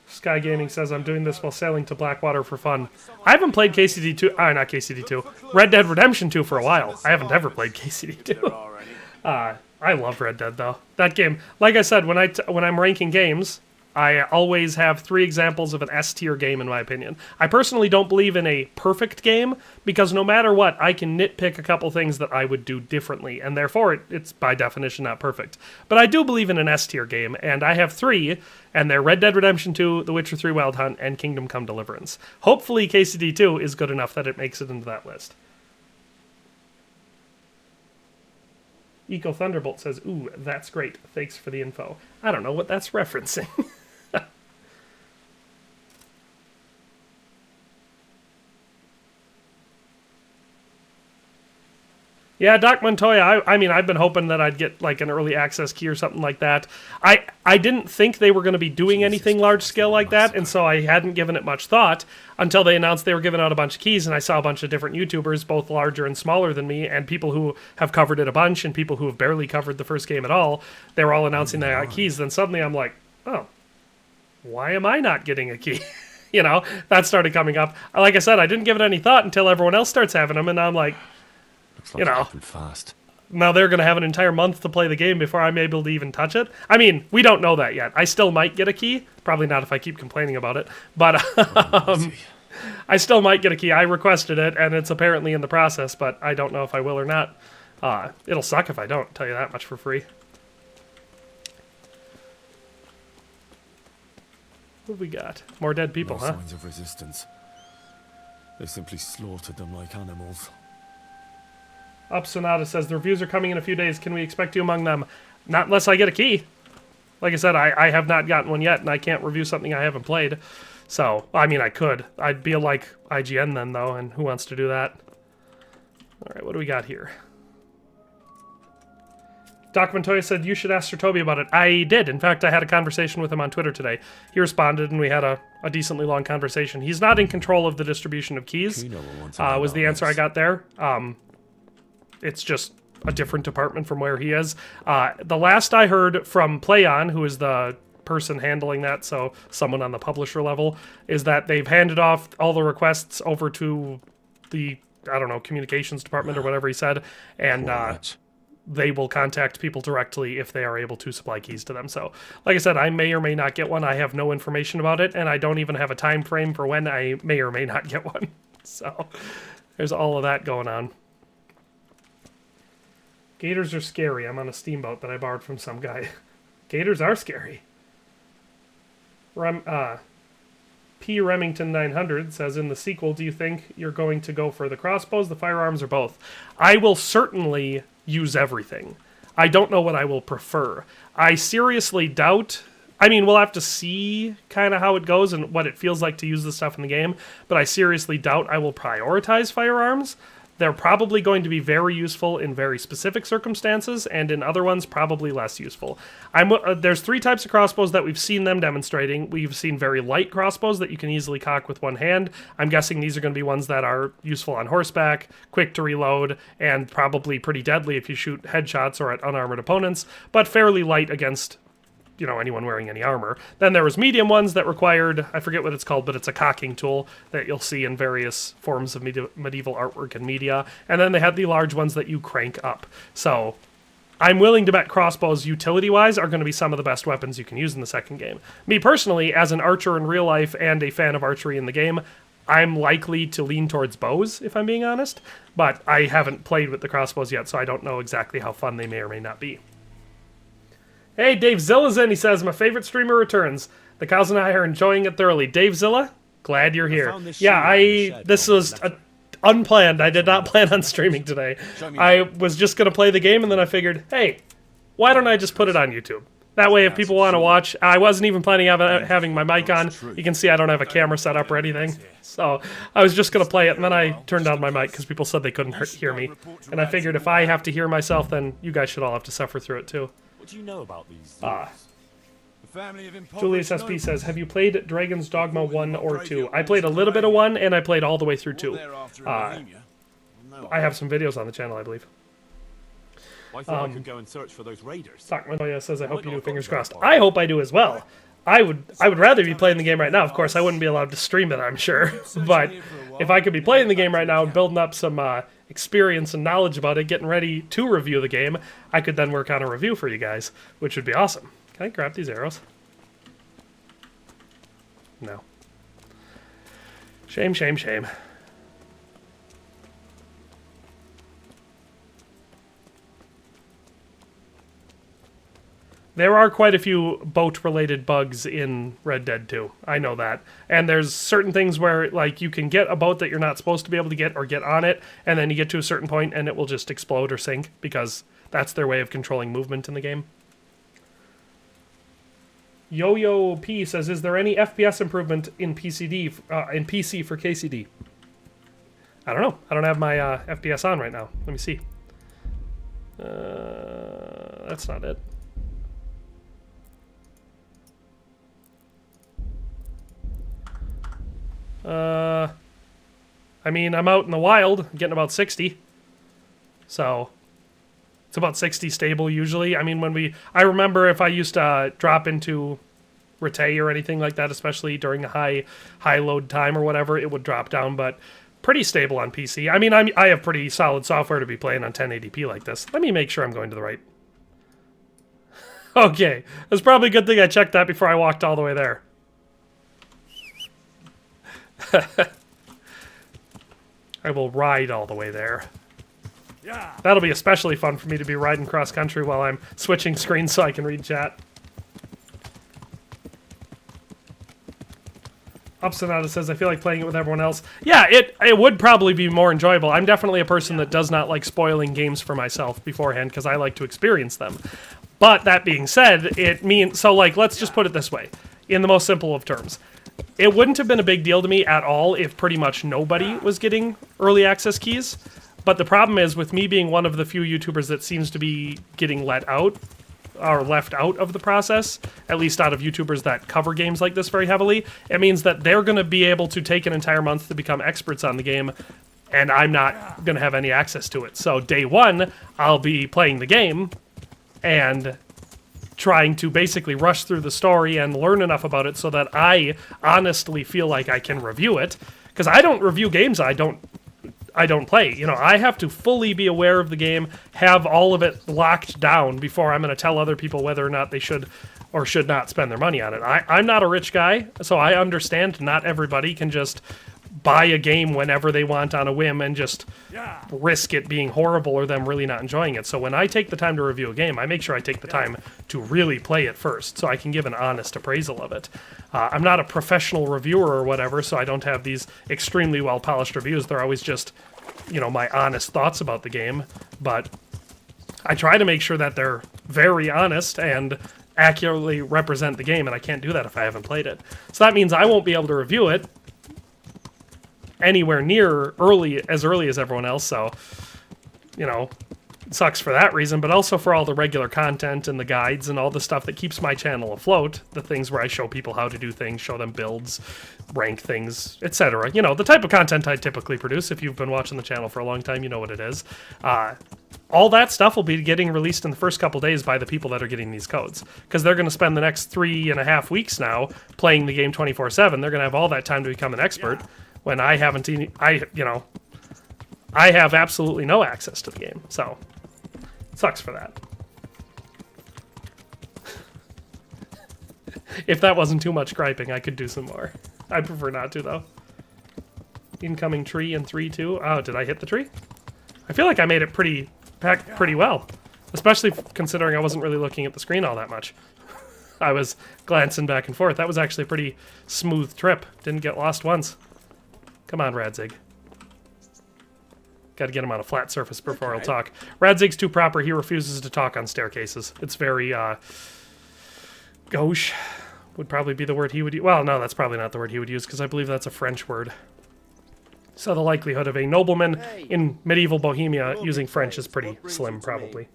Sky Gaming says, I'm doing this while sailing to Blackwater for fun. I haven't played KCD2, not KCD2, Red Dead Redemption 2 for a while. I haven't ever played KCD2. I love Red Dead, though. That game, like I said, when I'm ranking games, I always have 3 examples of an S-tier game, in my opinion. I personally don't believe in a perfect game, because no matter what, I can nitpick a couple things that I would do differently, and therefore it's by definition not perfect. But I do believe in an S-tier game, and I have 3, and they're Red Dead Redemption 2, The Witcher 3 Wild Hunt, and Kingdom Come Deliverance. Hopefully KCD 2 is good enough that it makes it into that list. Eco Thunderbolt says, ooh, that's great. Thanks for the info. I don't know what that's referencing. Yeah, Doc Montoya, I mean, I've been hoping that I'd get, like, an early access key or something like that. I didn't think they were going to be doing anything large-scale like that, and so I hadn't given it much thought until they announced they were giving out a bunch of keys, and I saw a bunch of different YouTubers, both larger and smaller than me, and people who have covered it a bunch, and people who have barely covered the first game at all. They were all announcing they got keys. Then suddenly I'm like, oh, why am I not getting a key? You know, that started coming up. Like I said, I didn't give it any thought until everyone else starts having them, and I'm like, you know, fast. now they're going to have an entire month to play the game before I'm able to even touch it. I mean, we don't know that yet. I still might get a key. Probably not if I keep complaining about it. But I still might get a key. I requested it, and it's apparently in the process, but I don't know if I will or not. It'll suck if I don't, tell you that much for free. What have we got? More dead people, huh? Signs of resistance. They simply slaughtered them like animals. Up Sonata says, the reviews are coming in a few days. Can we expect you among them? Not unless I get a key. Like I said, I have not gotten one yet, and I can't review something I haven't played. So, I mean, I could. I'd be like IGN then, though, and who wants to do that? Alright, what do we got here? Doc Montoya said, you should ask Sir Toby about it. I did. In fact, I had a conversation with him on Twitter today. He responded, and we had a decently long conversation. He's not in control of the distribution of keys, was the answer I got there. It's just a different department from where he is. The last I heard from PlayOn, who is the person handling that, so someone on the publisher level, is that they've handed off all the requests over to the, I don't know, communications department or whatever he said, and they will contact people directly if they are able to supply keys to them. So, like I said, I may or may not get one. I have no information about it, and I don't even have a time frame for when I may or may not get one. So, there's all of that going on. Gators are scary. I'm on a steamboat that I borrowed from some guy. Gators are scary. P. Remington 900 says, in the sequel, do you think you're going to go for the crossbows, the firearms, or both? I will certainly use everything. I don't know what I will prefer. I seriously doubt... I mean, we'll have to see kind of how it goes and what it feels like to use the stuff in the game, but I seriously doubt I will prioritize firearms. They're probably going to be very useful in very specific circumstances, and in other ones, probably less useful. There's 3 types of crossbows that we've seen them demonstrating. We've seen very light crossbows that you can easily cock with one hand. I'm guessing these are going to be ones that are useful on horseback, quick to reload, and probably pretty deadly if you shoot headshots or at unarmored opponents, but fairly light against, you know, anyone wearing any armor. Then there was medium ones that required, I forget what it's called, but it's a cocking tool that you'll see in various forms of medieval artwork and media. And then they had the large ones that you crank up. So I'm willing to bet crossbows, utility-wise, are going to be some of the best weapons you can use in the second game. Me personally, as an archer in real life and a fan of archery in the game, I'm likely to lean towards bows, if I'm being honest. But I haven't played with the crossbows yet, so I don't know exactly how fun they may or may not be. Hey, Dave Zilla's in. He says, my favorite streamer returns. The cows and I are enjoying it thoroughly. Dave Zilla, glad you're here. Yeah, this was unplanned. I did not plan on streaming today. I was just going to play the game, and then I figured, hey, why don't I just put it on YouTube? That way, if people want to watch, I wasn't even planning on having my mic on. You can see I don't have a camera set up or anything. So I was just going to play it, and then I turned on my mic because people said they couldn't hear me. And I figured if I have to hear myself, then you guys should all have to suffer through it too. What do you know about these? Julius SP says, have you played Dragon's Dogma 1 or 2? I played a little bit of 1, and I played all the way through 2. I have some videos on the channel, I believe. I thought I could go and search for those raiders. Doc Montoya says, I hope you do, fingers crossed. I hope I do as well. I would rather be playing the game right now. Of course, I wouldn't be allowed to stream it, I'm sure. But if I could be playing the game right now and building up some experience and knowledge about it, getting ready to review the game, I could then work on a review for you guys, which would be awesome. Can I grab these arrows? No. Shame, shame, shame. There are quite a few boat-related bugs in Red Dead 2. I know that. And there's certain things where, like, you can get a boat that you're not supposed to be able to get or get on it, and then you get to a certain point and it will just explode or sink, because that's their way of controlling movement in the game. Yo-Yo P says, is there any FPS improvement in PC for KCD? I don't know. I don't have my FPS on right now. Let me see. That's not it. I mean, I'm out in the wild, getting about 60. So, it's about 60 stable usually. I mean, I remember if I used to drop into rete or anything like that, especially during a high load time or whatever, it would drop down, but pretty stable on PC. I mean, I have pretty solid software to be playing on 1080p like this. Let me make sure I'm going to the right. Okay, it's probably a good thing I checked that before I walked all the way there. I will ride all the way there. Yeah. That'll be especially fun for me to be riding cross country while I'm switching screens so I can read chat. Upsonata says, I feel like playing it with everyone else. Yeah, it would probably be more enjoyable. I'm definitely a person that does not like spoiling games for myself beforehand because I like to experience them. But that being said, it means... So, like, let's just put it this way. In the most simple of terms. It wouldn't have been a big deal to me at all if pretty much nobody was getting early access keys. But the problem is, with me being one of the few YouTubers that seems to be getting let out, or left out of the process, at least out of YouTubers that cover games like this very heavily, it means that they're going to be able to take an entire month to become experts on the game, and I'm not going to have any access to it. So day one, I'll be playing the game, and trying to basically rush through the story and learn enough about it so that I honestly feel like I can review it. Because I don't review games I don't play. You know, I have to fully be aware of the game, have all of it locked down before I'm going to tell other people whether or not they should or should not spend their money on it. I'm not a rich guy, so I understand not everybody can just buy a game whenever they want on a whim and just risk it being horrible or them really not enjoying it. So when I take the time to review a game, I make sure I take the time to really play it first so I can give an honest appraisal of it. I'm not a professional reviewer or whatever, so I don't have these extremely well-polished reviews. They're always just, you know, my honest thoughts about the game. But I try to make sure that they're very honest and accurately represent the game, and I can't do that if I haven't played it. So that means I won't be able to review it anywhere near early as everyone else, so, you know, it sucks for that reason, but also for all the regular content and the guides and all the stuff that keeps my channel afloat, the things where I show people how to do things, show them builds, rank things, etc. You know, the type of content I typically produce. If you've been watching the channel for a long time, you know what it is. All that stuff will be getting released in the first couple days by the people that are getting these codes, because they're going to spend the next 3.5 weeks now playing the game 24/7. They're going to have all that time to become an expert. When I haven't, I have absolutely no access to the game, so it sucks for that. If that wasn't too much griping, I could do some more. I prefer not to, though. Incoming tree in 3-2. Oh, did I hit the tree? I feel like I made it pretty well, especially considering I wasn't really looking at the screen all that much. I was glancing back and forth. That was actually a pretty smooth trip. Didn't get lost once. Come on, Radzig. Gotta get him on a flat surface before he'll talk. Radzig's too proper. He refuses to talk on staircases. It's very, gauche would probably be the word he would use. Well, no, that's probably not the word he would use, because I believe that's a French word. So the likelihood of a nobleman in medieval Bohemia using French is pretty slim, probably.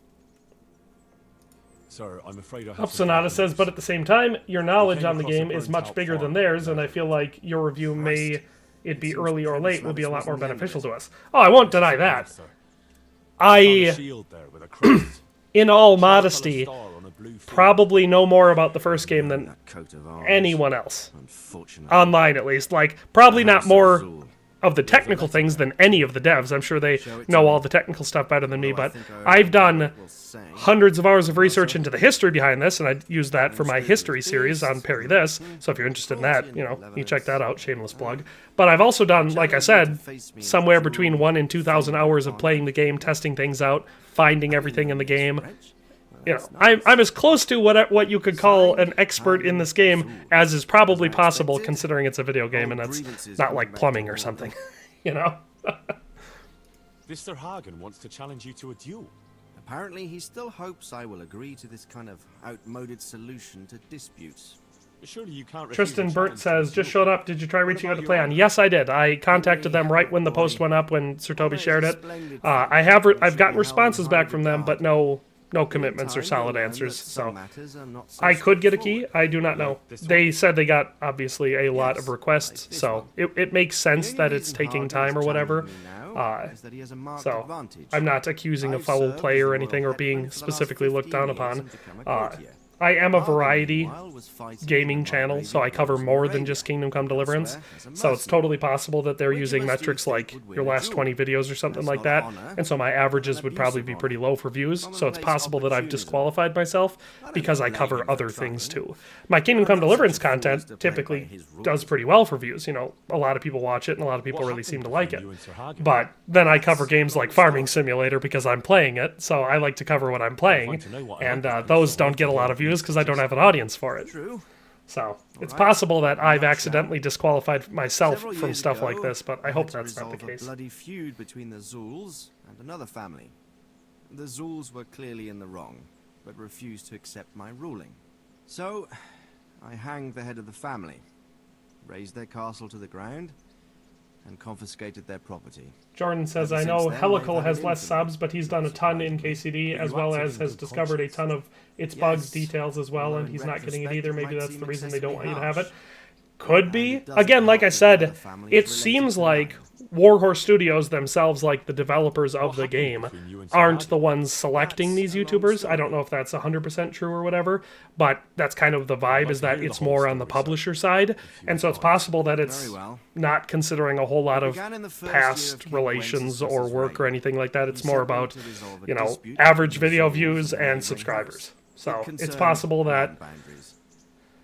Sir, I'm afraid I have Sonata says, but at the same time, your knowledge on the game is much bigger than theirs, and I feel like your review may... it be early or late will be a lot more beneficial to us. Oh, I won't deny that. In all modesty, probably know more about the first game than anyone else. Online, at least. Like, probably not more of the technical things than any of the devs. I'm sure they know all the technical stuff better than me, but I've done hundreds of hours of research into the history behind this, and I use that for my history series on Parry This, so if you're interested in that, you know, you check that out, shameless plug. But I've also done, like I said, somewhere between 1,000 and 2,000 hours of playing the game, testing things out, finding everything in the game. You know, I'm as close to what you could call an expert in this game as is probably possible, considering it's a video game and that's not like plumbing or something, you know? Mr. Hagen wants to challenge you to a duel. Apparently, he still hopes I will agree to this kind of outmoded solution to disputes. Surely you can't. Tristan Burt says, just showed up. Did you try reaching out to Play On? Yes, I did. I contacted them right when the post went up, when Sir Toby shared it. I've gotten responses back from them, but no commitments or solid answers, so I could get a key. I do not know. They said they got, obviously, a lot of requests, so it makes sense that it's taking time or whatever. So I'm not accusing of foul play or anything or being specifically looked down upon. I am a Arthur, variety meanwhile, was fighting gaming with the channel, so I barbarian cover lords of more than Arabia. just Kingdom Come Deliverance. Elsewhere, as a So it's mercenary. totally possible that they're When using US metrics Steel like would win your a last duel. 20 videos or something That's like not that, honor, and so my averages an would abuse probably of be honor. pretty low for views, so it's Commonplace possible that I've opportunism. disqualified myself I don't because I blame him cover for other trying. things too. My Kingdom I'm Come not Deliverance such a fool as content to play by typically his rules. does pretty well for views. You know, a lot of people watch it and a lot of people What really happened seem to like it. between you and Sir Hagen? But then I cover games like Farming Simulator because I'm playing it, so I like to cover what I'm playing, want to know what and happened those before don't get a lot of you views because I don't have an audience for it. True. So it's right. possible that I've Nutshell. accidentally disqualified myself Several from years stuff ago, like this, but I we hope had to that's not the resolve case. A bloody feud between the Zuls and another family. The Zuls were clearly in the wrong, but refused to accept my ruling. So, I hanged the head of the family, razed their castle to the ground, and confiscated their property. Jordan says, Ever I know since then, Helical they've has had less infamy. subs, but he's done a ton in KCD, as well as has discovered a ton of its bugs, Yes, details as well, although and in he's not getting it retrospect, either. it Maybe might that's seem the reason they don't want you to have excessively it. Could And be. it doesn't Again, like I help that the other said, family it is seems related to like mine. Warhorse Studios themselves, like the developers of What the happened game, between you and Sir aren't Hagen? the ones selecting That's these a long YouTubers. I don't story. know if that's 100% true or whatever, but that's kind of the vibe, like is to that hear the it's whole more on the story, sir, publisher side, you and so it's advise. possible that it's Very well. not considering a whole lot It of began in the first year of past King relations or Wenceslas's work or reign. anything like that. It's He more set out about, to resolve a you know, dispute average between the video Zuls views the and neighboring subscribers. hosts. So It it's concerned possible that, land boundaries.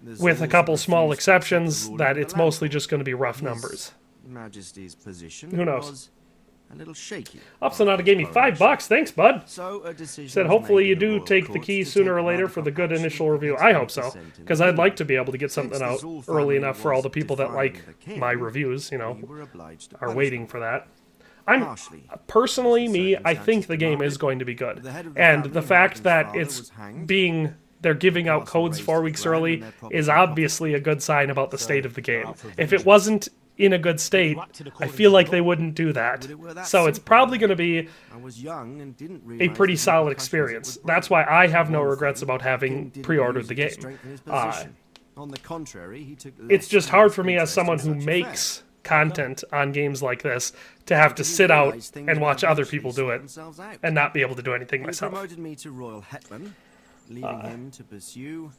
The with a Zuls couple small refused to accept the exceptions, ruling that of the it's mostly land just going to be rough His numbers. Majesty's position Who knows? was a little shaky. Upsonaut gave me $5. Thanks, bud. So a decision Said, was hopefully made you in the do royal take the courts key to sooner take or later for the radical good action initial review. against I the hope so, dissent in the because I'd kingdom. like to be able to get Since something the out Zul early family enough for all the was people that defying like the king, my reviews, you know, we were obliged to are punish waiting them. for that. I'm Harshly. personally, As the me, I think circumstances the game is demanded, going to be good. the head of the And family, the fact Hagen's that father, it's was hanged, being, they're giving out castle codes razed 4 to the weeks ground, early and their property is confiscated. obviously a good sign about the state of the game. out for If it vengeance. wasn't in a good state, acted I according feel to like law. they wouldn't do that. But it were that So it's simple. probably going to be I was young and didn't a realize pretty the solid repercussions it experience. would bring. That's why I have no One regrets thing, about the king having didn't pre-ordered use the it to game. strengthen his Uh, position. On the contrary, he took It's less just and hard less for me as interest someone in who such makes affairs. content on games like this to have to He sit out realized things and would watch other eventually people do sort it themselves out. and not be able to do anything He myself. promoted me to royal hetman, leaving him to pursue.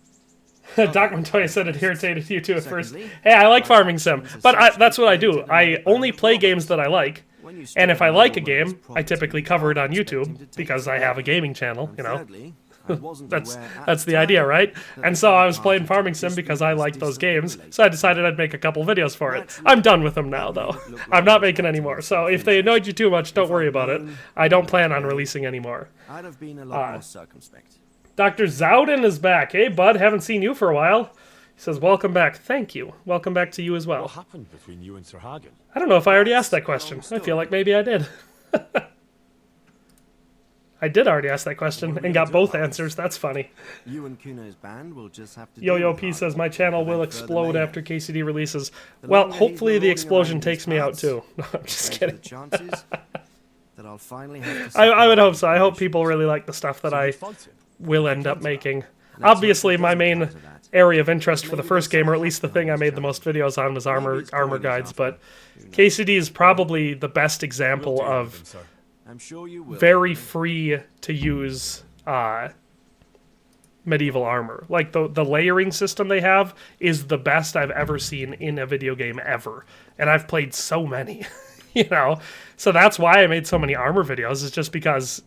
Doc Montoya said it irritated you too at first. Secondly, Hey, I like by Farming Sim, actions but that's what I do. associated I with only the play Roberts. games that I like, When you and if I strip like a away all game, one's I property typically cover it on without expecting YouTube to take because it I have a away. gaming channel, And you know. thirdly, I wasn't That's aware at that's the time idea, right? that And the so I third was playing party to Farming the Sim dispute because I was like those distantly games, related so I to decided me. I'd make a couple videos for it. Naturally, I'm done with them now, that though. made it look like I'm not I was making acting any more, with so if self-interest. they annoyed you too much, don't If worry I'd about it. known I don't what plan on today, releasing anymore. I'd have been a lot more circumspect. Dr. Zowden is back. Hey, bud, haven't seen you for a while. He says, welcome back. Thank you. Welcome back to you as well. What happened between you and Sir Hagen? I don't know if I already asked that question. I feel like maybe I did. I did already ask that question and got both answers. That's funny. You and Kuno's band will just have to Yo-Yo deal with P Harden says, my to channel will prevent further explode mayhem. after KCD releases. The Well, longer he's hopefully the marauding explosion around these takes me out parts, too. No, I'm just greater kidding. the chances that I'll finally have to I would support hope so. I hope operations. people really like the stuff that So I you're fighting? will end up making. Let's hope Obviously, it my doesn't main come to that. area of interest for the Maybe first there's game, or at some least the hack thing I behind made this the most challenge. videos on, was Maybe armor it's spoilers guides. after. But Who knows? KCD is probably the best example We'll deal with of him, sir. I'm sure you will. very Henry. free to use medieval armor. Like the layering system they have is the best I've ever seen in a video game ever. And I've played so many, you know. So that's why I made so many armor videos, is just because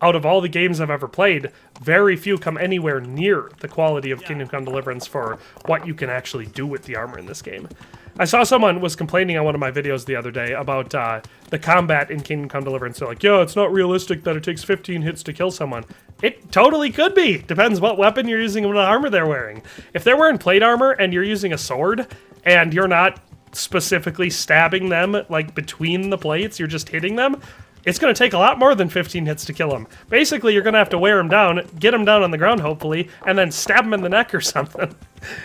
out of all the games I've ever played, very few come anywhere near the quality of Kingdom Come Deliverance for what you can actually do with the armor in this game. I saw someone was complaining on one of my videos the other day about the combat in Kingdom Come Deliverance. They're like, yo, it's not realistic that it takes 15 hits to kill someone. It totally could be. Depends what weapon you're using and what armor they're wearing. If they're wearing plate armor and you're using a sword and you're not specifically stabbing them like between the plates, you're just hitting them, it's going to take a lot more than 15 hits to kill them. Basically, you're going to have to wear them down, get them down on the ground, hopefully, and then stab them in the neck or something.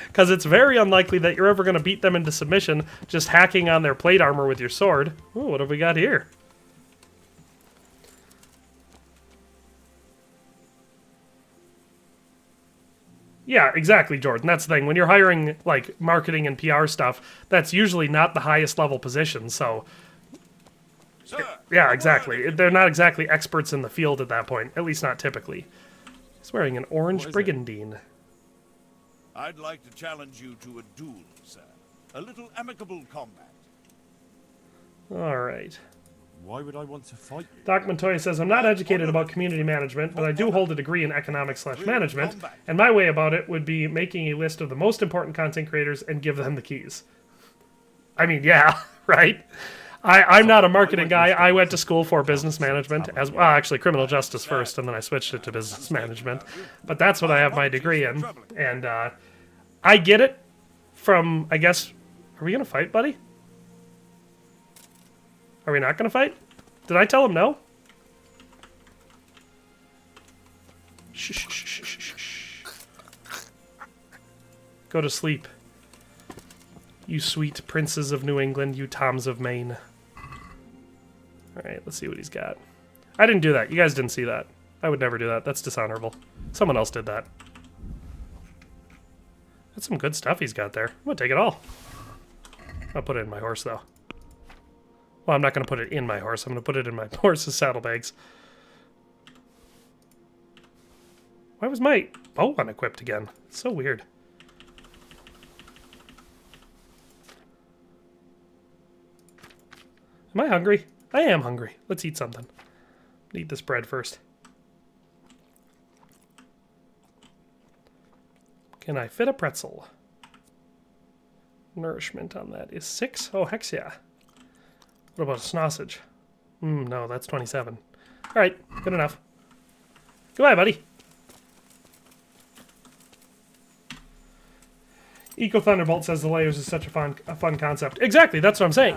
Because it's very unlikely that you're ever going to beat them into submission just hacking on their plate armor with your sword. Ooh, what have we got here? Yeah, exactly, Jordan. That's the thing. When you're hiring, like, marketing and PR stuff, that's usually not the highest level position, so... Yeah, exactly. They're not exactly experts in the field at that point, at least not typically. He's wearing an orange brigandine. I'd like to challenge you to a duel, sir. A little amicable combat. All right. Why would I want to fight you? Doc Montoya says, I'm not educated about community management, but I do hold a degree in economics/management, and my way about it would be making a list of the most important content creators and give them the keys. I mean, yeah, right? I'm not a marketing guy. I went to school for business management, as well, actually criminal justice first, and then I switched it to business management. But that's what I have my degree in, and I get it from, I guess, are we going to fight, buddy? Are we not going to fight? Did I tell him no? Shh, shh, shh, shh, shh. Go to sleep. You sweet princes of New England, you Toms of Maine. Alright, let's see what he's got. I didn't do that. You guys didn't see that. I would never do that. That's dishonorable. Someone else did that. That's some good stuff he's got there. I'm going to take it all. I'll put it in my horse, though. Well, I'm not going to put it in my horse. I'm going to put it in my horse's saddlebags. Why was my bow unequipped again? It's so weird. Am I hungry? I am hungry. Let's eat something. Eat this bread first. Can I fit a pretzel? Nourishment on that is 6. Oh, hex yeah. What about a sausage? No, that's 27. Alright, good enough. Goodbye, buddy. Eco Thunderbolt says the layers is such a fun concept. Exactly, that's what I'm saying.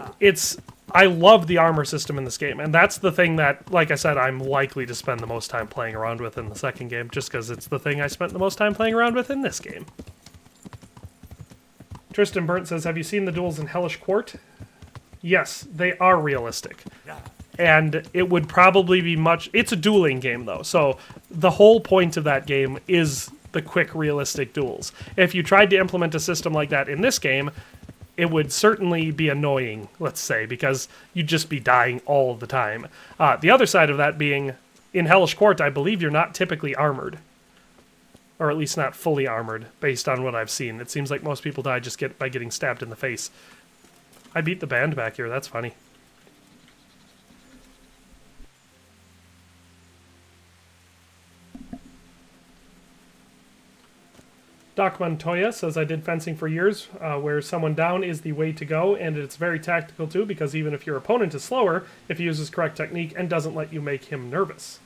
I love the armor system in this game, and that's the thing that, like I said, I'm likely to spend the most time playing around with in the second game, just because it's the thing I spent the most time playing around with in this game. Tristan Burnt says, have you seen the duels in Hellish Court? Yes, they are realistic. And it would probably be much... It's a dueling game, though, so the whole point of that game is the quick, realistic duels. If you tried to implement a system like that in this game, it would certainly be annoying, let's say, because you'd just be dying all the time. The other side of that being, in Hellish Court, I believe you're not typically armored. Or at least not fully armored, based on what I've seen. It seems like most people die just by getting stabbed in the face. I beat the band back here, that's funny. Doc Montoya says, I did fencing for years, where someone down is the way to go, and it's very tactical too, because even if your opponent is slower, if he uses correct technique and doesn't let you make him nervous.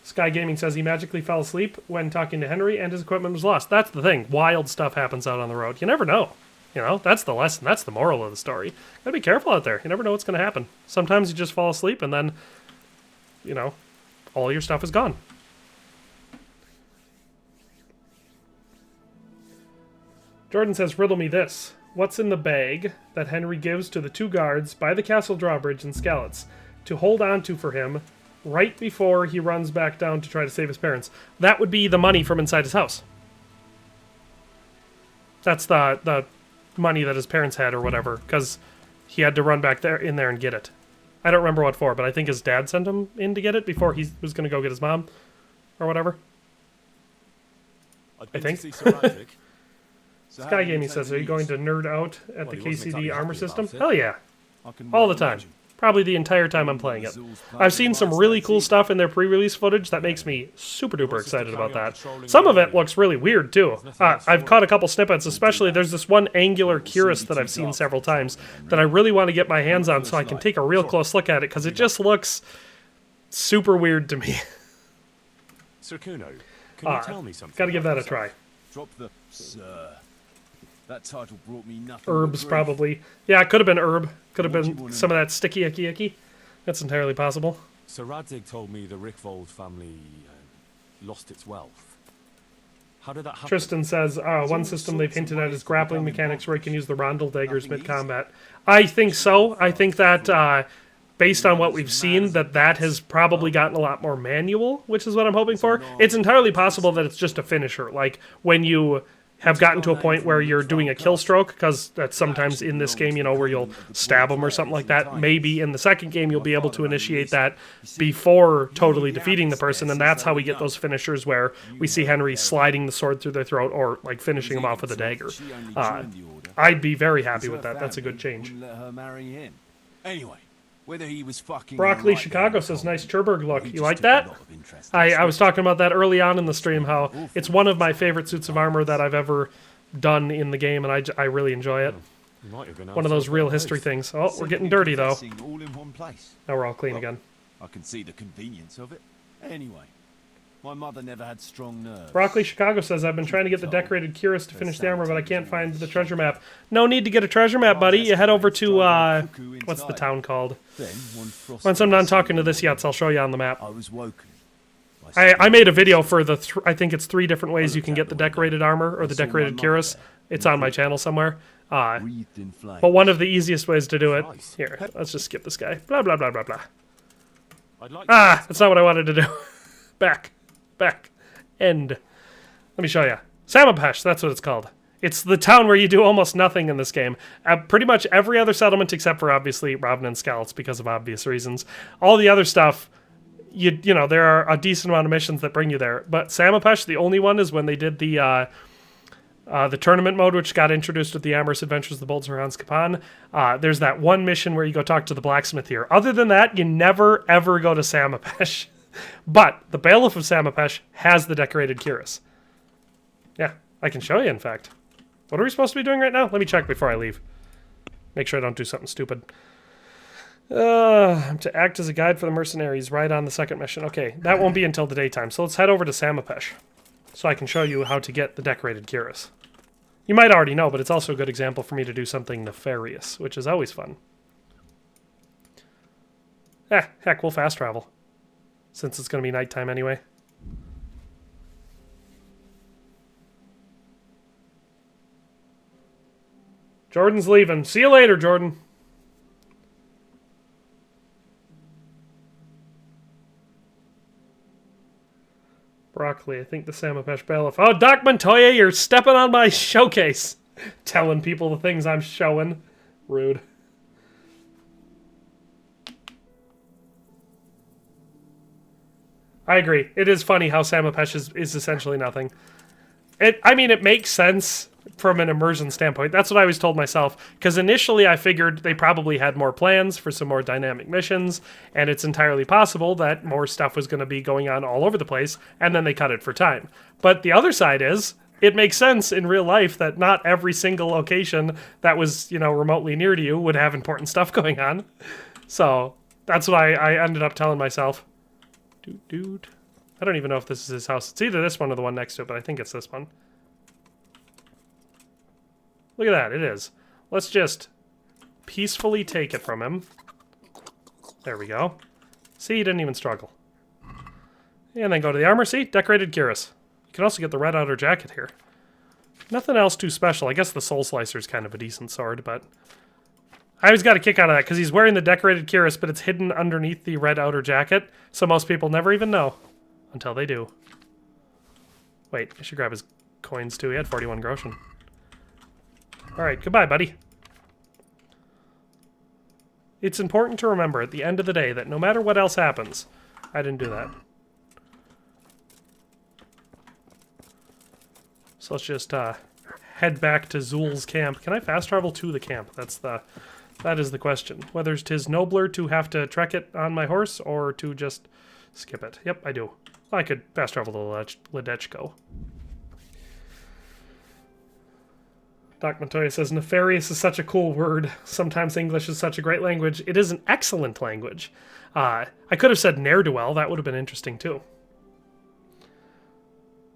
Sky Gaming says he magically fell asleep when talking to Henry, and his equipment was lost. That's the thing. Wild stuff happens out on the road. You never know. You know, that's the lesson. That's the moral of the story. Gotta be careful out there. You never know what's going to happen. Sometimes you just fall asleep and then, you know, all your stuff is gone. Jordan says, riddle me this. What's in the bag that Henry gives to the 2 guards by the castle drawbridge in Skalitz to hold on to for him right before he runs back down to try to save his parents? That would be the money from inside his house. That's the money that his parents had or whatever, because he had to run back in there and get it. I don't remember what for, but I think his dad sent him in to get it before he was going to go get his mom or whatever. I think. Sky Gaming says, are you going to nerd out at the KCD armor system? Hell yeah. All the time. Probably the entire time I'm playing it. I've seen some really cool stuff in their pre-release footage that makes me super duper excited about that. Some of it looks really weird too. I've caught a couple snippets, especially there's this one angular cuirass that I've seen several times that I really want to get my hands on so I can take a real close look at it, because it just looks super weird to me. Sir Kuno, can you tell me something? Gotta give that a try. Drop the sir. That title brought me nothing. Herbs, probably. Yeah, it could have been herb. Could have been some of that sticky icky. That's entirely possible. Sir Radzig told me the Rickvold family lost its wealth. How did that happen? Tristan says, one system they've hinted at is grappling mechanics where you can use the rondel daggers mid-combat. I think so. I think that, based on what we've seen, that has probably gotten a lot more manual, which is what I'm hoping for. It's entirely possible that it's just a finisher. Like, when you have gotten to a point where you're doing a kill stroke, because that's sometimes in this game, you know, where you'll stab them or something like that. Maybe in the second game you'll be able to initiate that before totally defeating the person, and that's how we get those finishers where we see Henry sliding the sword through their throat or like finishing them off with a dagger. I'd be very happy with that. That's a good change. Anyway, whether he was fucking Broccoli Chicago says, nice Cherberg look. You like that? I was talking about that early on in the stream, how it's one of my favorite suits of armor that I've ever done in the game, and I really enjoy it. One of those real history things. Oh, we're getting dirty, though. Now we're all clean again. I can see the convenience of it. Anyway, my mother never had strong nerves. Broccoli Chicago says, I've been trying to get the decorated cuirass to finish the armor, but I can't find the treasure map. No need to get a treasure map, buddy. You head over to, what's the town called? Once I'm done talking to this Yetz, I'll show you on the map. I was woken. I made a video for the, I think it's 3 different ways you can get the decorated armor, or the decorated cuirass. It's on my channel somewhere. But one of the easiest ways to do it, here, let's just skip this guy. Blah, blah, blah, blah, blah. That's not what I wanted to do. Back. End. Let me show you. Samapesh, that's what it's called. It's the town where you do almost nothing in this game. Pretty much every other settlement, except for obviously Robin and Scouts, because of obvious reasons. All the other stuff, you know, there are a decent amount of missions that bring you there. But Samapesh, the only one is when they did the tournament mode, which got introduced with the Amorous Adventures of the Bold Sir Hans Kapan. There's that one mission where you go talk to the blacksmith here. Other than that, you never, ever go to Samapesh. But the Bailiff of Samapesh has the decorated cuirass. Yeah, I can show you, in fact. What are we supposed to be doing right now? Let me check before I leave. Make sure I don't do something stupid. To act as a guide for the mercenaries right on the second mission. Okay, that won't be until the daytime. So let's head over to Samapesh, so I can show you how to get the decorated cuirass. You might already know, but it's also a good example for me to do something nefarious, which is always fun. Heck, we'll fast travel, since it's going to be nighttime anyway. Jordan's leaving. See you later, Jordan. Broccoli, I think the Samapesh Bailiff. Oh, Doc Montoya, you're stepping on my showcase. Telling people the things I'm showing. Rude. I agree. It is funny how Samapesh is essentially nothing. I mean, it makes sense from an immersion standpoint. That's what I always told myself. Because initially I figured they probably had more plans for some more dynamic missions, and it's entirely possible that more stuff was going to be going on all over the place, and then they cut it for time. But the other side is, it makes sense in real life that not every single location that was, you know, remotely near to you would have important stuff going on. So that's what I ended up telling myself. Dude. I don't even know if this is his house. It's either this one or the one next to it, but I think it's this one. Look at that, it is. Let's just peacefully take it from him. There we go. See, he didn't even struggle. And then go to the armor. See, decorated cuirass. You can also get the red outer jacket here. Nothing else too special. I guess the soul slicer is kind of a decent sword, but I always got a kick out of that because he's wearing the decorated cuirass, but it's hidden underneath the red outer jacket, so most people never even know until they do. Wait, I should grab his coins too. He had 41 groschen. Alright, goodbye, buddy. It's important to remember at the end of the day that no matter what else happens, I didn't do that. So let's just head back to Zul's camp. Can I fast travel to the camp? That is the question. Whether 'tis nobler to have to trek it on my horse or to just skip it. Yep, I do. I could fast travel to Ledechko. Doc Montoya says, nefarious is such a cool word. Sometimes English is such a great language. It is an excellent language. I could have said ne'er-do-well. That would have been interesting, too.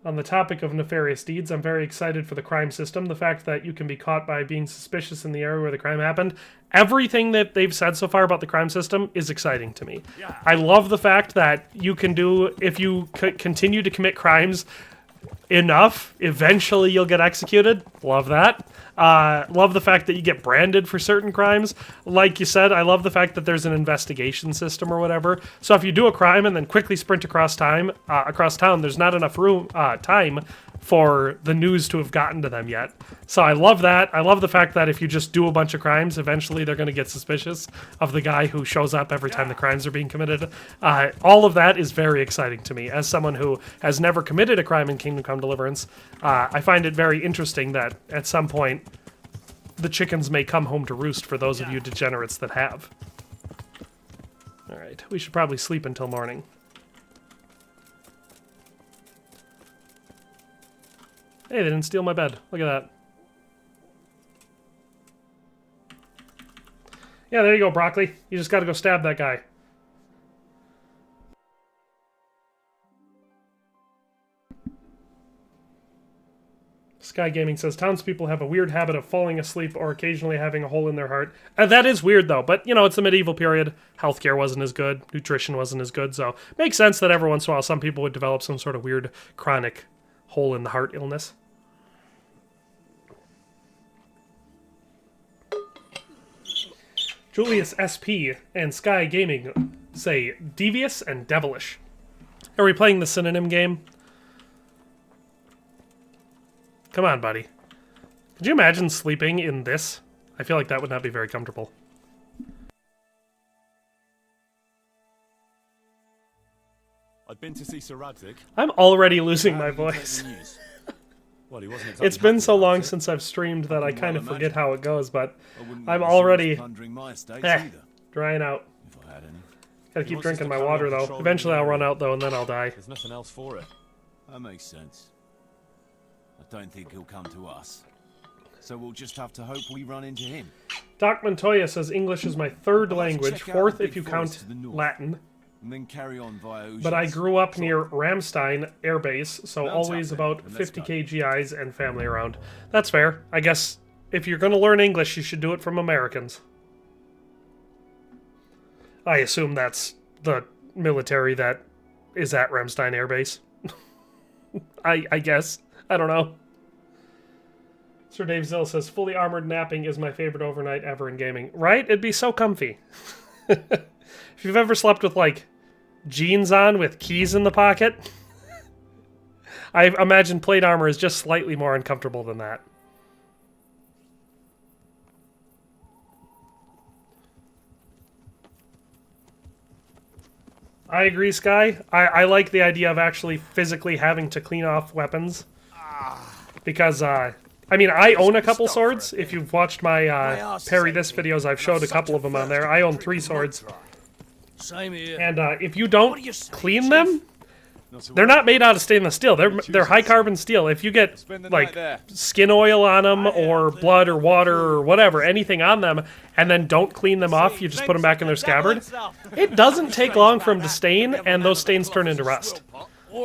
On the topic of nefarious deeds, I'm very excited for the crime system. The fact that you can be caught by being suspicious in the area where the crime happened. Everything that they've said so far about the crime system is exciting to me. Yeah. I love the fact that you can do, if you continue to commit crimes enough, eventually you'll get executed. Love that. Love the fact that you get branded for certain crimes. Like you said, I love the fact that there's an investigation system or whatever. So if you do a crime and then quickly sprint across town, there's not enough time for the news to have gotten to them yet. So I love that. I love the fact that if you just do a bunch of crimes, eventually they're going to get suspicious of the guy who shows up every time the crimes are being committed. All of that is very exciting to me. As someone who has never committed a crime in Kingdom Come Deliverance, I find it very interesting that at some point the chickens may come home to roost for those of you degenerates that have. Alright, we should probably sleep until morning. Hey, they didn't steal my bed. Look at that. Yeah, there you go, Broccoli. You just gotta go stab that guy. Sky Gaming says, townspeople have a weird habit of falling asleep or occasionally having a hole in their heart. That is weird, though. But, you know, it's the medieval period. Healthcare wasn't as good. Nutrition wasn't as good. So it makes sense that every once in a while some people would develop some sort of weird chronic hole in the heart illness. Julius SP and Sky Gaming say devious and devilish. Are we playing the synonym game? Come on, buddy. Could you imagine sleeping in this? I feel like that would not be very comfortable. I'd been to see Sir Radzig. I'm already losing my voice. Well, he wasn't exactly It's been so happy long about it. since I've streamed that I kind of forget how it goes, but wouldn't I'm want the already plundering my estates either, drying out. if I had any. Gotta He keep wants us drinking to my carry water, on though. patrolling Eventually the I'll run area. out, though, and then I'll die. There's nothing else for it. That makes sense. I don't think he'll come to us. So we'll just have to hope we run into him. Doc Montoya says English is my third I'd like to language, check out fourth the if you big count forest to the north. Latin. And then carry on via But I Ujaz. grew up near Ramstein Air Base, so Mount always up then, about and let's 50k GIs and family around. That's fair. I guess if you're going to learn English, you should do it from Americans. I assume that's the military that is at Ramstein Air Base. I guess. I don't know. Sir Dave Zill says, fully armored napping is my favorite overnight ever in gaming. Right? It'd be so comfy. If you've ever slept with, like, jeans on with keys in the pocket, I imagine plate armor is just slightly more uncomfortable than that. I agree, Sky. I like the idea of actually physically having to clean off weapons. Because, I mean, I own a couple swords. If you've watched my Parry This videos, I've showed a couple of them on there. I own 3 swords. Same here. And if you don't clean them, they're not made out of stainless steel. They're high carbon steel. If you get like skin oil on them or blood or water or whatever, anything on them, and then don't clean them off, you just put them back in their scabbard, it doesn't take long for them to stain, and those stains turn into rust.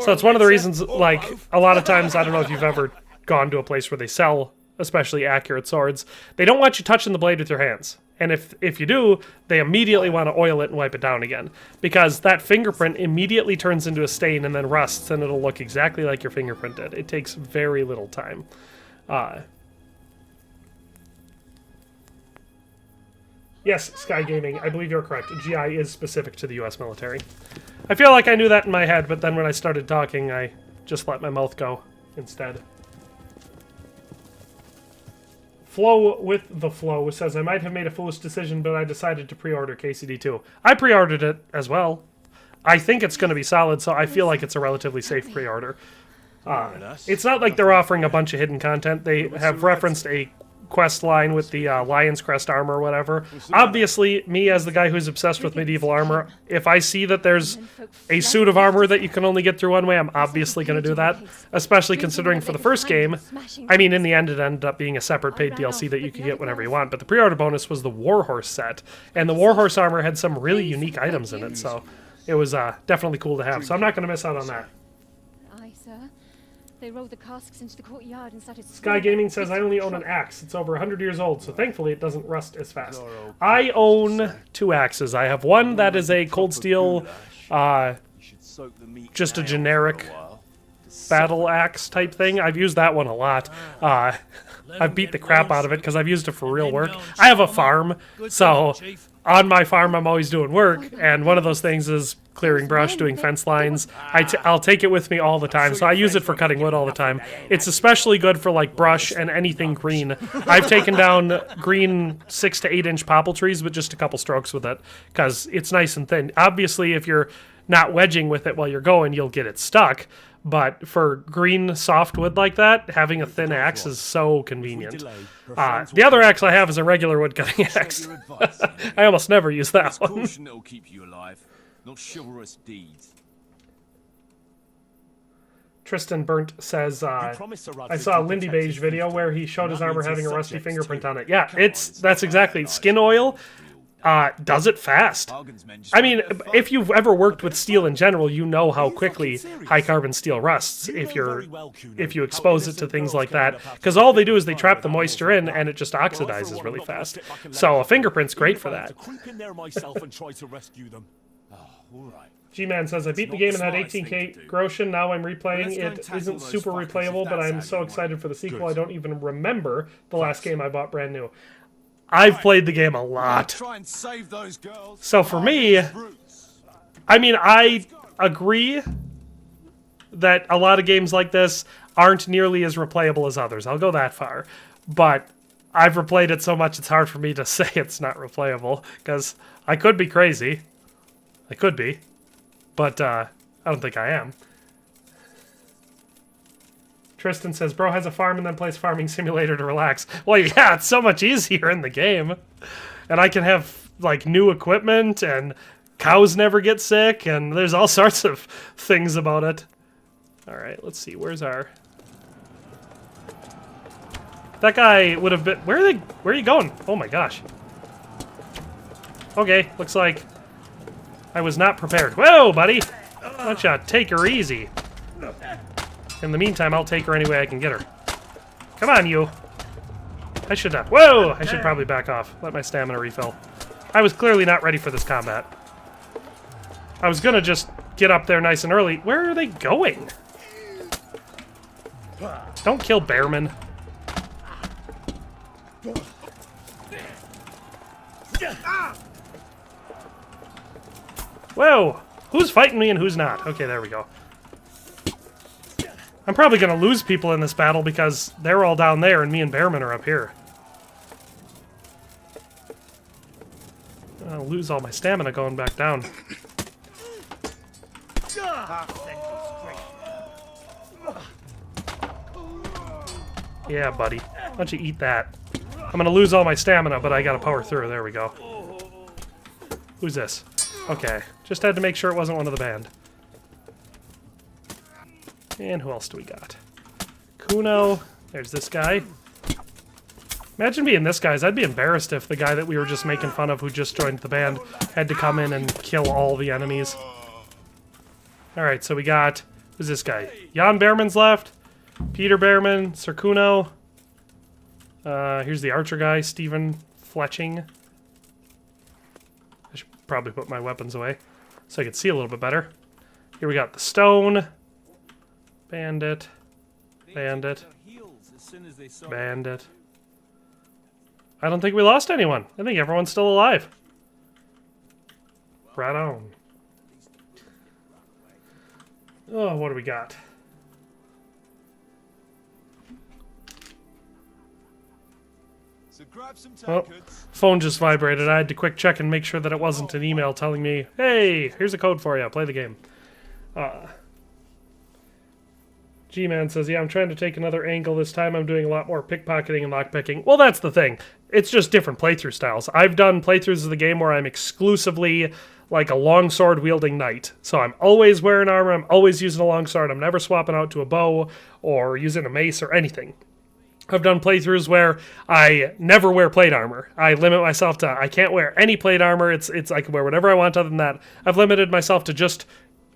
So it's one of the reasons, like, a lot of times, I don't know if you've ever gone to a place where they sell especially accurate swords, they don't want you touching the blade with your hands. And if you do, they immediately want to oil it and wipe it down again. Because that fingerprint immediately turns into a stain and then rusts, and it'll look exactly like your fingerprint did. It takes very little time. Yes, Sky Gaming, I believe you're correct. GI is specific to the US military. I feel like I knew that in my head, but then when I started talking, I just let my mouth go instead. Flow with the Flow says, I might have made a foolish decision, but I decided to pre-order KCD2. I pre-ordered it as well. I think it's going to be solid, so I feel like it's a relatively safe pre-order. It's not like they're offering a bunch of hidden content. They have referenced a quest line with the Lion's Crest armor or whatever. Obviously, me as the guy who's obsessed with medieval armor, if I see that there's a suit of armor that you can only get through one way, I'm obviously going to do that. Especially considering for the first game, I mean, in the end, it ended up being a separate paid DLC that you could get whenever you want, but the pre-order bonus was the Warhorse set, and the Warhorse armor had some really unique items in it, so it was definitely cool to have, so I'm not going to miss out on that. Aye, sir. They rolled the casks into the courtyard and started... Sky Gaming says, I only own an axe. It's over 100 years old, so thankfully it doesn't rust as fast. I own 2 axes. I have one that is a cold steel, just a generic battle axe type thing. I've used that one a lot. I've beat the crap out of it because I've used it for real work. I have a farm, so on my farm I'm always doing work, and one of those things is clearing brush, doing fence lines. I'll take it with me all the time, so I use it for cutting wood all the time. It's especially good for like brush and anything green. I've taken down green 6 to 8 inch popple trees with just a couple strokes with it because it's nice and thin. Obviously, if you're not wedging with it while you're going, you'll get it stuck. But for green soft wood like that, having a thin axe is so convenient. The other axe I have is a regular wood cutting axe. I almost never use that one. Caution that'll keep you alive, not chivalrous deeds. Tristan Burnt says, I saw a Lindy Beige video where he showed his armor having a rusty fingerprint on it. Yeah, that's exactly. Skin oil does it fast. I mean, if you've ever worked with steel in general, you know how quickly high carbon steel rusts if you expose it to things like that. Because all they do is they trap the moisture in and it just oxidizes really fast. So a fingerprint's great for that. G-Man says, I beat the game and had 18k Groshen, now I'm replaying. It isn't super replayable, but I'm so excited for the sequel I don't even remember the last game I bought brand new. I've played the game a lot. So for me, I mean, I agree that a lot of games like this aren't nearly as replayable as others. I'll go that far. But I've replayed it so much it's hard for me to say it's not replayable, because I could be crazy. I could be. But I don't think I am. Tristan says, bro has a farm and then plays Farming Simulator to relax. Well, yeah, it's so much easier in the game. And I can have, like, new equipment, and cows never get sick, and there's all sorts of things about it. Alright, let's see, where's our... That guy would have been... Where are you going? Oh my gosh. Okay, looks like I was not prepared. Whoa, buddy! Why don't you take her easy? In the meantime, I'll take her any way I can get her. Come on, you. I should not. Whoa! I should probably back off. Let my stamina refill. I was clearly not ready for this combat. I was gonna just get up there nice and early. Where are they going? Don't kill Bearman. Whoa! Who's fighting me and who's not? Okay, there we go. I'm probably going to lose people in this battle because they're all down there and me and Bearman are up here. I'll lose all my stamina going back down. Yeah, buddy. Why don't you eat that? I'm going to lose all my stamina, but I got to power through. There we go. Who's this? Okay. Just had to make sure it wasn't one of the band. And who else do we got? Kuno. There's this guy. Imagine being this guy's. I'd be embarrassed if the guy that we were just making fun of who just joined the band had to come in and kill all the enemies. Alright, so we got... Who's this guy? Jan Bearman's left. Peter Bearman. Sir Kuno. Here's the archer guy, Stephen Fletching. I should probably put my weapons away so I can see a little bit better. Here we got the stone. Bandit. Bandit. Bandit. I don't think we lost anyone. I think everyone's still alive. Right on. Oh, what do we got? Oh, phone just vibrated. I had to quick check and make sure that it wasn't an email telling me, hey, here's a code for you. Play the game. G-Man says, yeah, I'm trying to take another angle this time. I'm doing a lot more pickpocketing and lockpicking. Well, that's the thing. It's just different playthrough styles. I've done playthroughs of the game where I'm exclusively like a longsword-wielding knight. So I'm always wearing armor. I'm always using a longsword. I'm never swapping out to a bow or using a mace or anything. I've done playthroughs where I never wear plate armor. I limit myself to, I can't wear any plate armor. It's I can wear whatever I want other than that. I've limited myself to just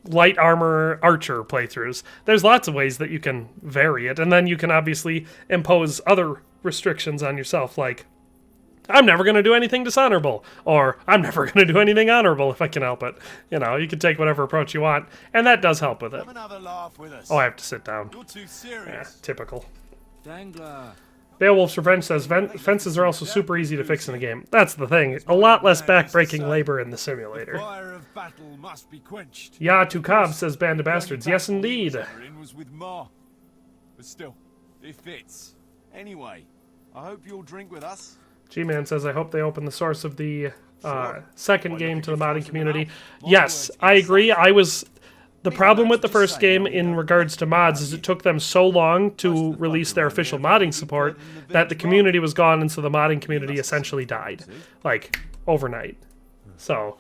light armor archer playthroughs. There's lots of ways that you can vary it, and then you can obviously impose other restrictions on yourself, like I'm never going to do anything dishonorable, or I'm never going to do anything honorable if I can help it. You know, you can take whatever approach you want, and that does help with it. Have another laugh with us. Oh, I have to sit down. You're too serious. Typical. Dangler. Beowulf's Revenge says, fences are also super easy to fix in the game. That's the thing. A lot less back-breaking labor in the simulator. Fire of battle must be quenched. Ya to Cobb says, Band of Bastards. Yes, indeed. Was with Ma. But still, it fits. Anyway, I hope you'll drink with us. G-Man says, I hope they open the source of the second game to the modding community. Yes, I agree. The problem with the first game in regards to mods is it took them so long to release their official modding support that the community was gone, and so the modding community essentially died, like, overnight. So,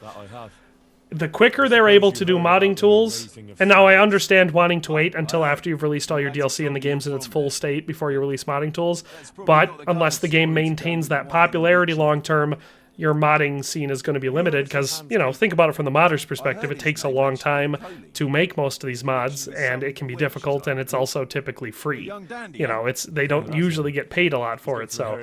the quicker they're able to do modding tools, and now I understand wanting to wait until after you've released all your DLC and the game's in its full state before you release modding tools, but unless the game maintains that popularity long-term, your modding scene is going to be limited because, you know, think about it from the modder's perspective. It takes a long time to make most of these mods, and it can be difficult, and it's also typically free. You know, they don't usually get paid a lot for it, so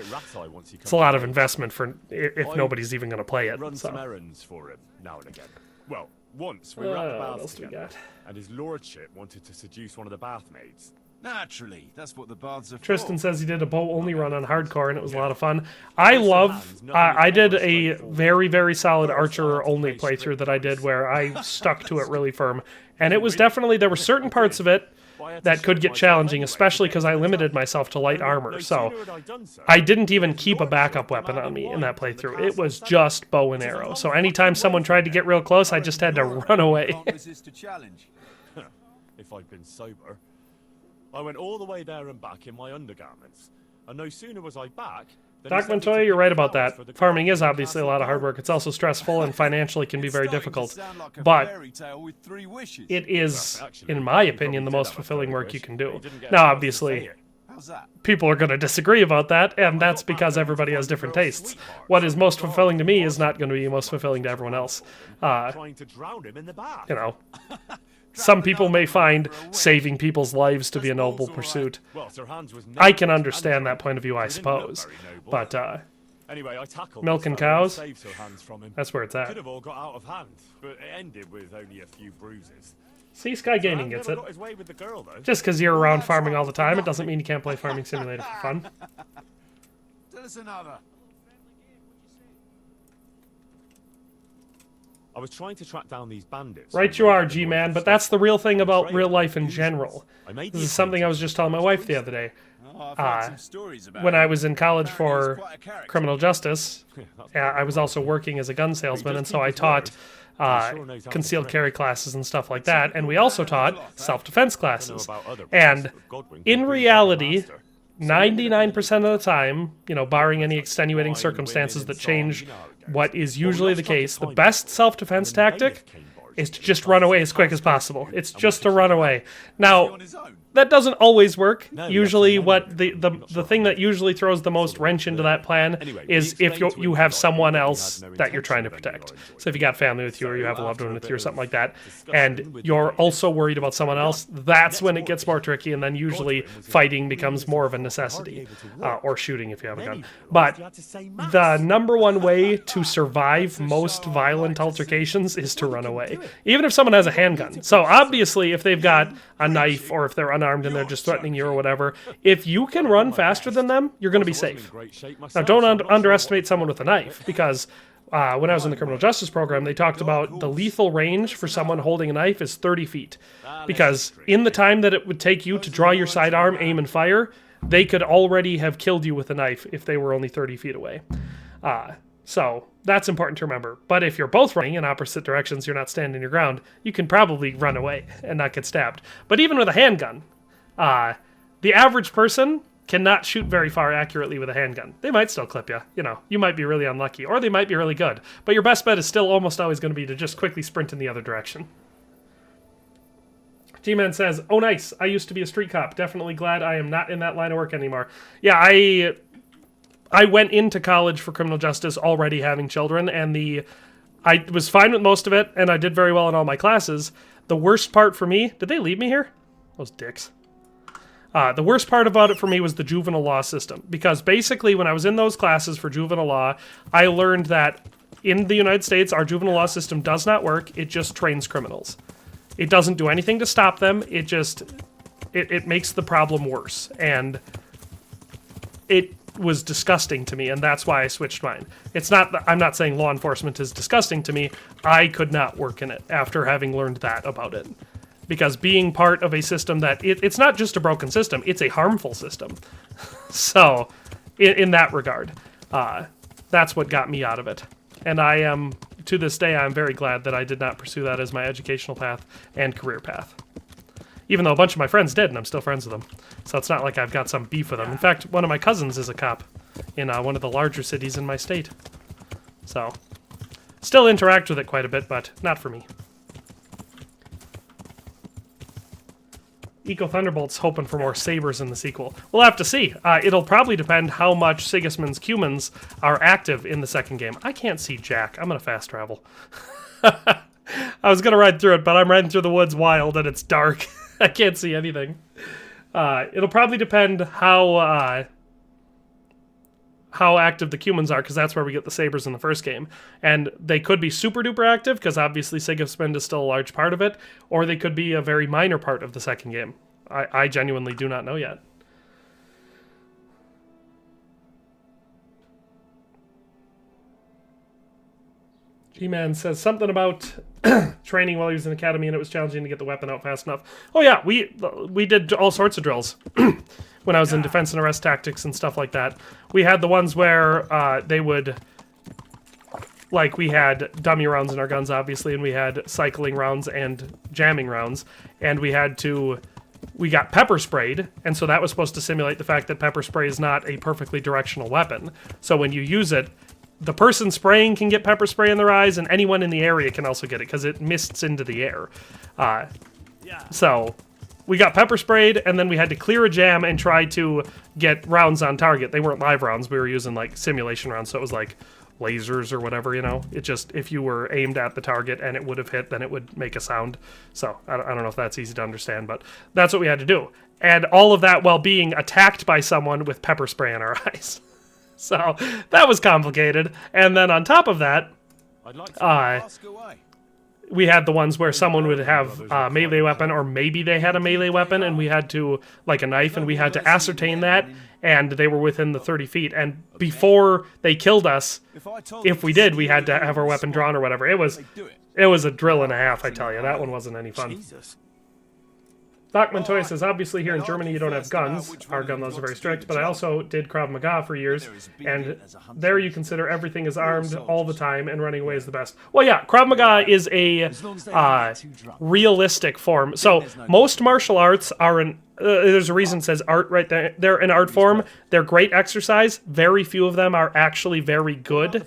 it's a lot of investment for if nobody's even going to play it. Run some errands for him now and again. Well, once we were at the baths together, and his lordship wanted to seduce one of the bath maids. Naturally, that's what the baths are for. Tristan says he did a bow-only run on hardcore, and it was a lot of fun. I did a very, very solid archer-only playthrough that I did where I stuck to it really firm. And it was definitely, there were certain parts of it that could get challenging, especially because I limited myself to light armor. So I didn't even keep a backup weapon on me in that playthrough. It was just bow and arrow. So anytime someone tried to get real close, I just had to run away. If I'd been sober. I went all the way there and back in my undergarments, and no sooner was I back than Doc Montoya, you're right about that. Farming is obviously a lot of hard work. It's also stressful and financially can be very difficult. But it is, in my opinion, the most fulfilling work you can do. Now, obviously, people are going to disagree about that, and that's because everybody has different tastes. What is most fulfilling to me is not going to be most fulfilling to everyone else. You know. Some people may find saving people's lives to be a noble pursuit. I can understand that point of view, I suppose. But, milk and cows, that's where it's at. Could have all got out of hand, but it ended with only a few bruises. See, Sky Gaming gets it. Just because you're around farming all the time, it doesn't mean you can't play Farming Simulator for fun. Tell us another. I was trying to track down these bandits. Right you are, G-Man, but that's the real thing about real life in general. This is something I was just telling my wife the other day. When I was in college for criminal justice, I was also working as a gun salesman, and so I taught concealed carry classes and stuff like that, and we also taught self-defense classes. And in reality, 99% of the time, you know, barring any extenuating circumstances that change what is usually the case, the best self-defense tactic is to just run away as quick as possible. It's just to run away. Now, that doesn't always work. Usually what the thing that usually throws the most wrench into that plan is if you have someone else that you're trying to protect. So if you got family with you or you have a loved one with you or something like that, and you're also worried about someone else, that's when it gets more tricky, and then usually fighting becomes more of a necessity, or shooting if you have a gun. But the number one way to survive most violent altercations is to run away, even if someone has a handgun. So obviously if they've got a knife or if they're unarmed and they're just threatening you or whatever, if you can run faster than them, you're going to be safe. Now, don't underestimate someone with a knife, because when I was in the criminal justice program, they talked about the lethal range for someone holding a knife is 30 feet. Because in the time that it would take you to draw your sidearm, aim, and fire, they could already have killed you with a knife if they were only 30 feet away. So that's important to remember. But if you're both running in opposite directions, you're not standing your ground, you can probably run away and not get stabbed. But even with a handgun, the average person cannot shoot very far accurately with a handgun. They might still clip you. You know, you might be really unlucky, or they might be really good. But your best bet is still almost always going to be to just quickly sprint in the other direction. G-Man says, oh nice, I used to be a street cop. Definitely glad I am not in that line of work anymore. Yeah, I went into college for criminal justice already having children, and I was fine with most of it, and I did very well in all my classes. The worst part for me... Did they leave me here? Those dicks. The worst part about it for me was the juvenile law system, because basically when I was in those classes for juvenile law, I learned that in the United States, our juvenile law system does not work. It just trains criminals. It doesn't do anything to stop them. It just, it makes the problem worse. And it was disgusting to me, and that's why I switched mine. It's not that I'm not saying law enforcement is disgusting to me. I could not work in it after having learned that about it. Because being part of a system that, it's not just a broken system, it's a harmful system. So, in that regard, that's what got me out of it. And I am, to this day, I'm very glad that I did not pursue that as my educational path and career path. Even though a bunch of my friends did, and I'm still friends with them. So it's not like I've got some beef with them. In fact, one of my cousins is a cop in one of the larger cities in my state. So, still interact with it quite a bit, but not for me. Eco Thunderbolt's hoping for more sabers in the sequel. We'll have to see. It'll probably depend how much Sigismund's Cumans are active in the second game. I can't see Jack. I'm gonna fast travel. I was gonna ride through it, but I'm riding through the woods wild and it's dark. I can't see anything. It'll probably depend how active the Cumans are, because that's where we get the sabers in the first game. And they could be super duper active, because obviously Sigismund is still a large part of it, or they could be a very minor part of the second game. I genuinely do not know yet. G-Man says something about training while he was in academy and it was challenging to get the weapon out fast enough. Oh yeah, we did all sorts of drills. When I was in defense and arrest tactics and stuff like that. We had the ones where they would, like, we had dummy rounds in our guns, obviously, and we had cycling rounds and jamming rounds, and we got pepper sprayed, and so that was supposed to simulate the fact that pepper spray is not a perfectly directional weapon. So when you use it, the person spraying can get pepper spray in their eyes, and anyone in the area can also get it, because it mists into the air. So we got pepper sprayed, and then we had to clear a jam and try to get rounds on target. They weren't live rounds. We were using, like, simulation rounds, so it was like lasers or whatever, you know? It just, if you were aimed at the target and it would have hit, then it would make a sound. So, I don't know if that's easy to understand, but that's what we had to do. And all of that while being attacked by someone with pepper spray in our eyes. So, that was complicated. And then on top of that, we had the ones where someone would have a melee weapon, or maybe they had a melee weapon, and we had to, like a knife, and we had to ascertain that, and they were within the 30 feet. And before they killed us, if we did, we had to have our weapon drawn or whatever. It was a drill and a half, I tell you. That one wasn't any fun. Doc Montoya says, obviously here in Germany you don't have guns. Our gun laws are very strict, but I also did Krav Maga for years, and there you consider everything is armed all the time, and running away is the best. Well, yeah, Krav Maga is a realistic form. So most martial arts are there's a reason it says art right there. They're an art form. They're great exercise. Very few of them are actually very good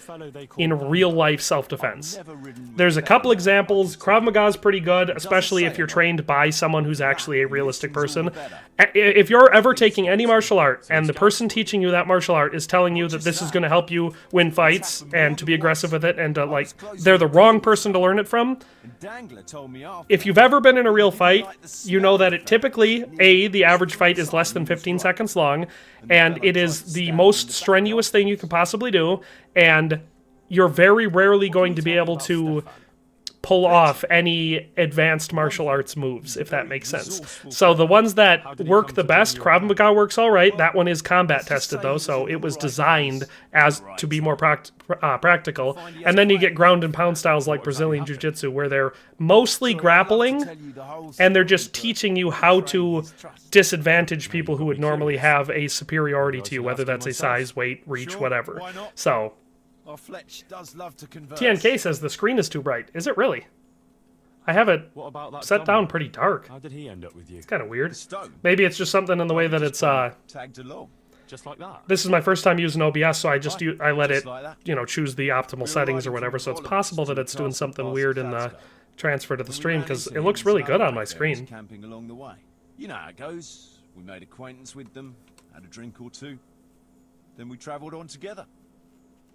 in real-life self-defense. There's a couple examples. Krav Maga is pretty good, especially if you're trained by someone who's actually a realistic person. If you're ever taking any martial art, and the person teaching you that martial art is telling you that this is going to help you win fights, and to be aggressive with it, and to, like, they're the wrong person to learn it from. If you've ever been in a real fight, you know that it typically, the average fight is less than 15 seconds long, and it is the most strenuous thing you can possibly do, and you're very rarely going to be able to pull off any advanced martial arts moves, if that makes sense. So the ones that work the best, Krav Maga works all right. That one is combat tested, though, so it was designed as to be more practical. And then you get ground and pound styles like Brazilian Jiu-Jitsu, where they're mostly grappling, and they're just teaching you how to disadvantage people who would normally have a superiority to you, whether that's a size, weight, reach, whatever. So TNK says the screen is too bright. Is it really? I have it set down pretty dark. How did he end up with you? It's kind of weird. Maybe it's just something in the way that it's tagged along, just like that. This is my first time using OBS, so I let it, choose the optimal settings or whatever. So it's possible that it's doing something weird in the transfer to the stream, because it looks really good on my screen. Camping along the way. You know how it goes. We made acquaintance with them, had a drink or two, then we travelled on together.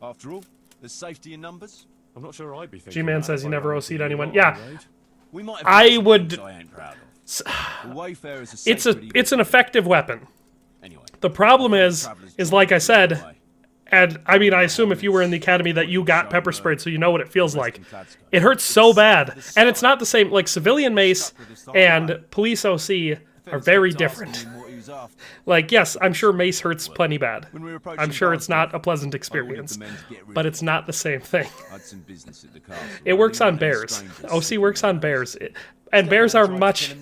After all, there's safety in numbers. I'm not sure I'd be thinking. G-Man says he never OC'd anyone. Yeah, I would. The Wayfarers are it's an effective weapon. Anyway, The problem is like I said, and I mean, I assume if you were in the academy that you got pepper sprayed, so you know what it feels like. It hurts so bad, and it's not the same. Like civilian mace and police OC are very different. Like, yes, I'm sure mace hurts plenty bad. I'm sure it's not a pleasant experience, but it's not the same thing. It works on bears. OC works on bears, and bears are much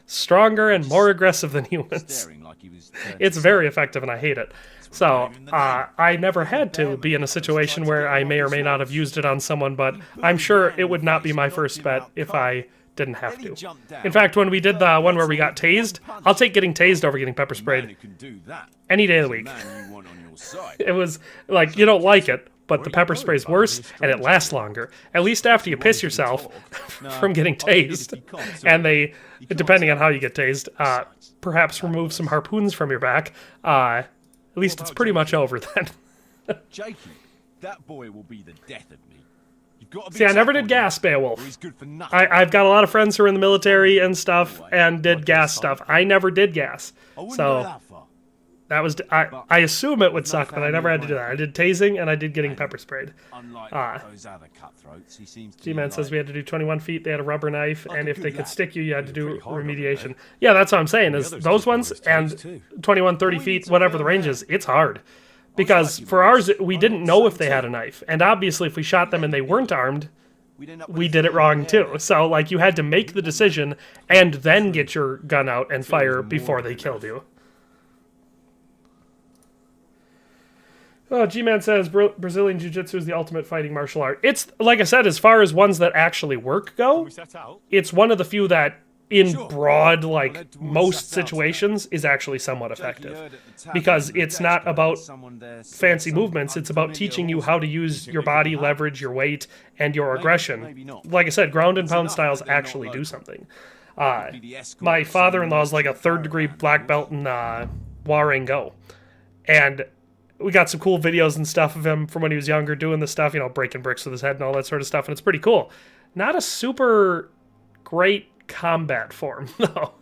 stronger and more aggressive than humans. It's very effective, and I hate it. So, I never had to be in a situation where I may or may not have used it on someone, but I'm sure it would not be my first bet if I didn't have to. In fact, when we did the one where we got tased, I'll take getting tased over getting pepper sprayed any day of the week. It was like, you don't like it, but the pepper spray's worse, and it lasts longer. At least after you piss yourself from getting tased, and they, depending on how you get tased, perhaps remove some harpoons from your back, at least it's pretty much over then. Jakey, that boy will be the death of me. You've got to be See, I never did gas, Beowulf. I've got a lot of friends who are in the military and stuff, and did gas stuff. I never did gas. So, that was, I assume it would suck, but I never had to do that. I did tasing, and I did getting pepper sprayed. G-Man says we had to do 21 feet, they had a rubber knife, and if they could stick you, you had to do remediation. Yeah, that's what I'm saying, is those ones, and 21, 30 feet, whatever the range is, it's hard. Because for ours, we didn't know if they had a knife. And obviously, if we shot them and they weren't armed, we did it wrong too. So, like, you had to make the decision and then get your gun out and fire before they killed you. Oh, G-Man says Brazilian Jiu-Jitsu is the ultimate fighting martial art. It's, like I said, as far as ones that actually work go, it's one of the few that, in broad, like, most situations, is actually somewhat effective. Because it's not about fancy movements, it's about teaching you how to use your body, leverage, your weight, and your aggression. Like I said, ground and pound styles actually do something. My father-in-law is like a third-degree black belt in Warango. And we got some cool videos and stuff of him from when he was younger doing this stuff, you know, breaking bricks with his head and all that sort of stuff, and it's pretty cool. Not a super great combat form, though.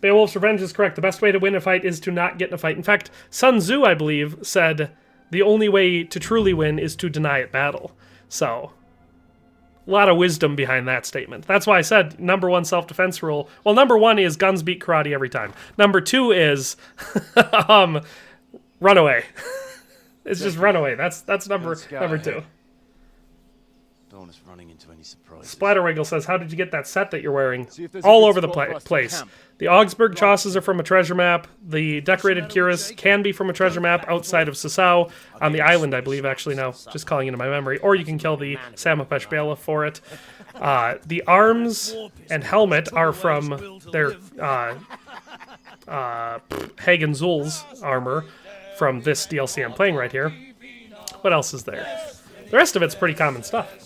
Beowulf's Revenge is correct. The best way to win a fight is to not get in a fight. In fact, Sun Tzu, I believe, said the only way to truly win is to deny it battle. So, a lot of wisdom behind that statement. That's why I said number one self-defense rule. Well, number one is guns beat karate every time. Number two is run away. It's just run away. That's number two. Don't want us running into any surprises. Splatterwiggle says, how did you get that set that you're wearing? All over the place. The Augsburg chasses are from a treasure map. The decorated cuirass can be from a treasure map outside of Sasau, on the island, I believe, actually, now. Just calling into my memory. Or you can kill the Samapesh Bailiff for it. The arms and helmet are from their Hagen Zul's armor from this DLC I'm playing right here. What else is there? The rest of it's pretty common stuff.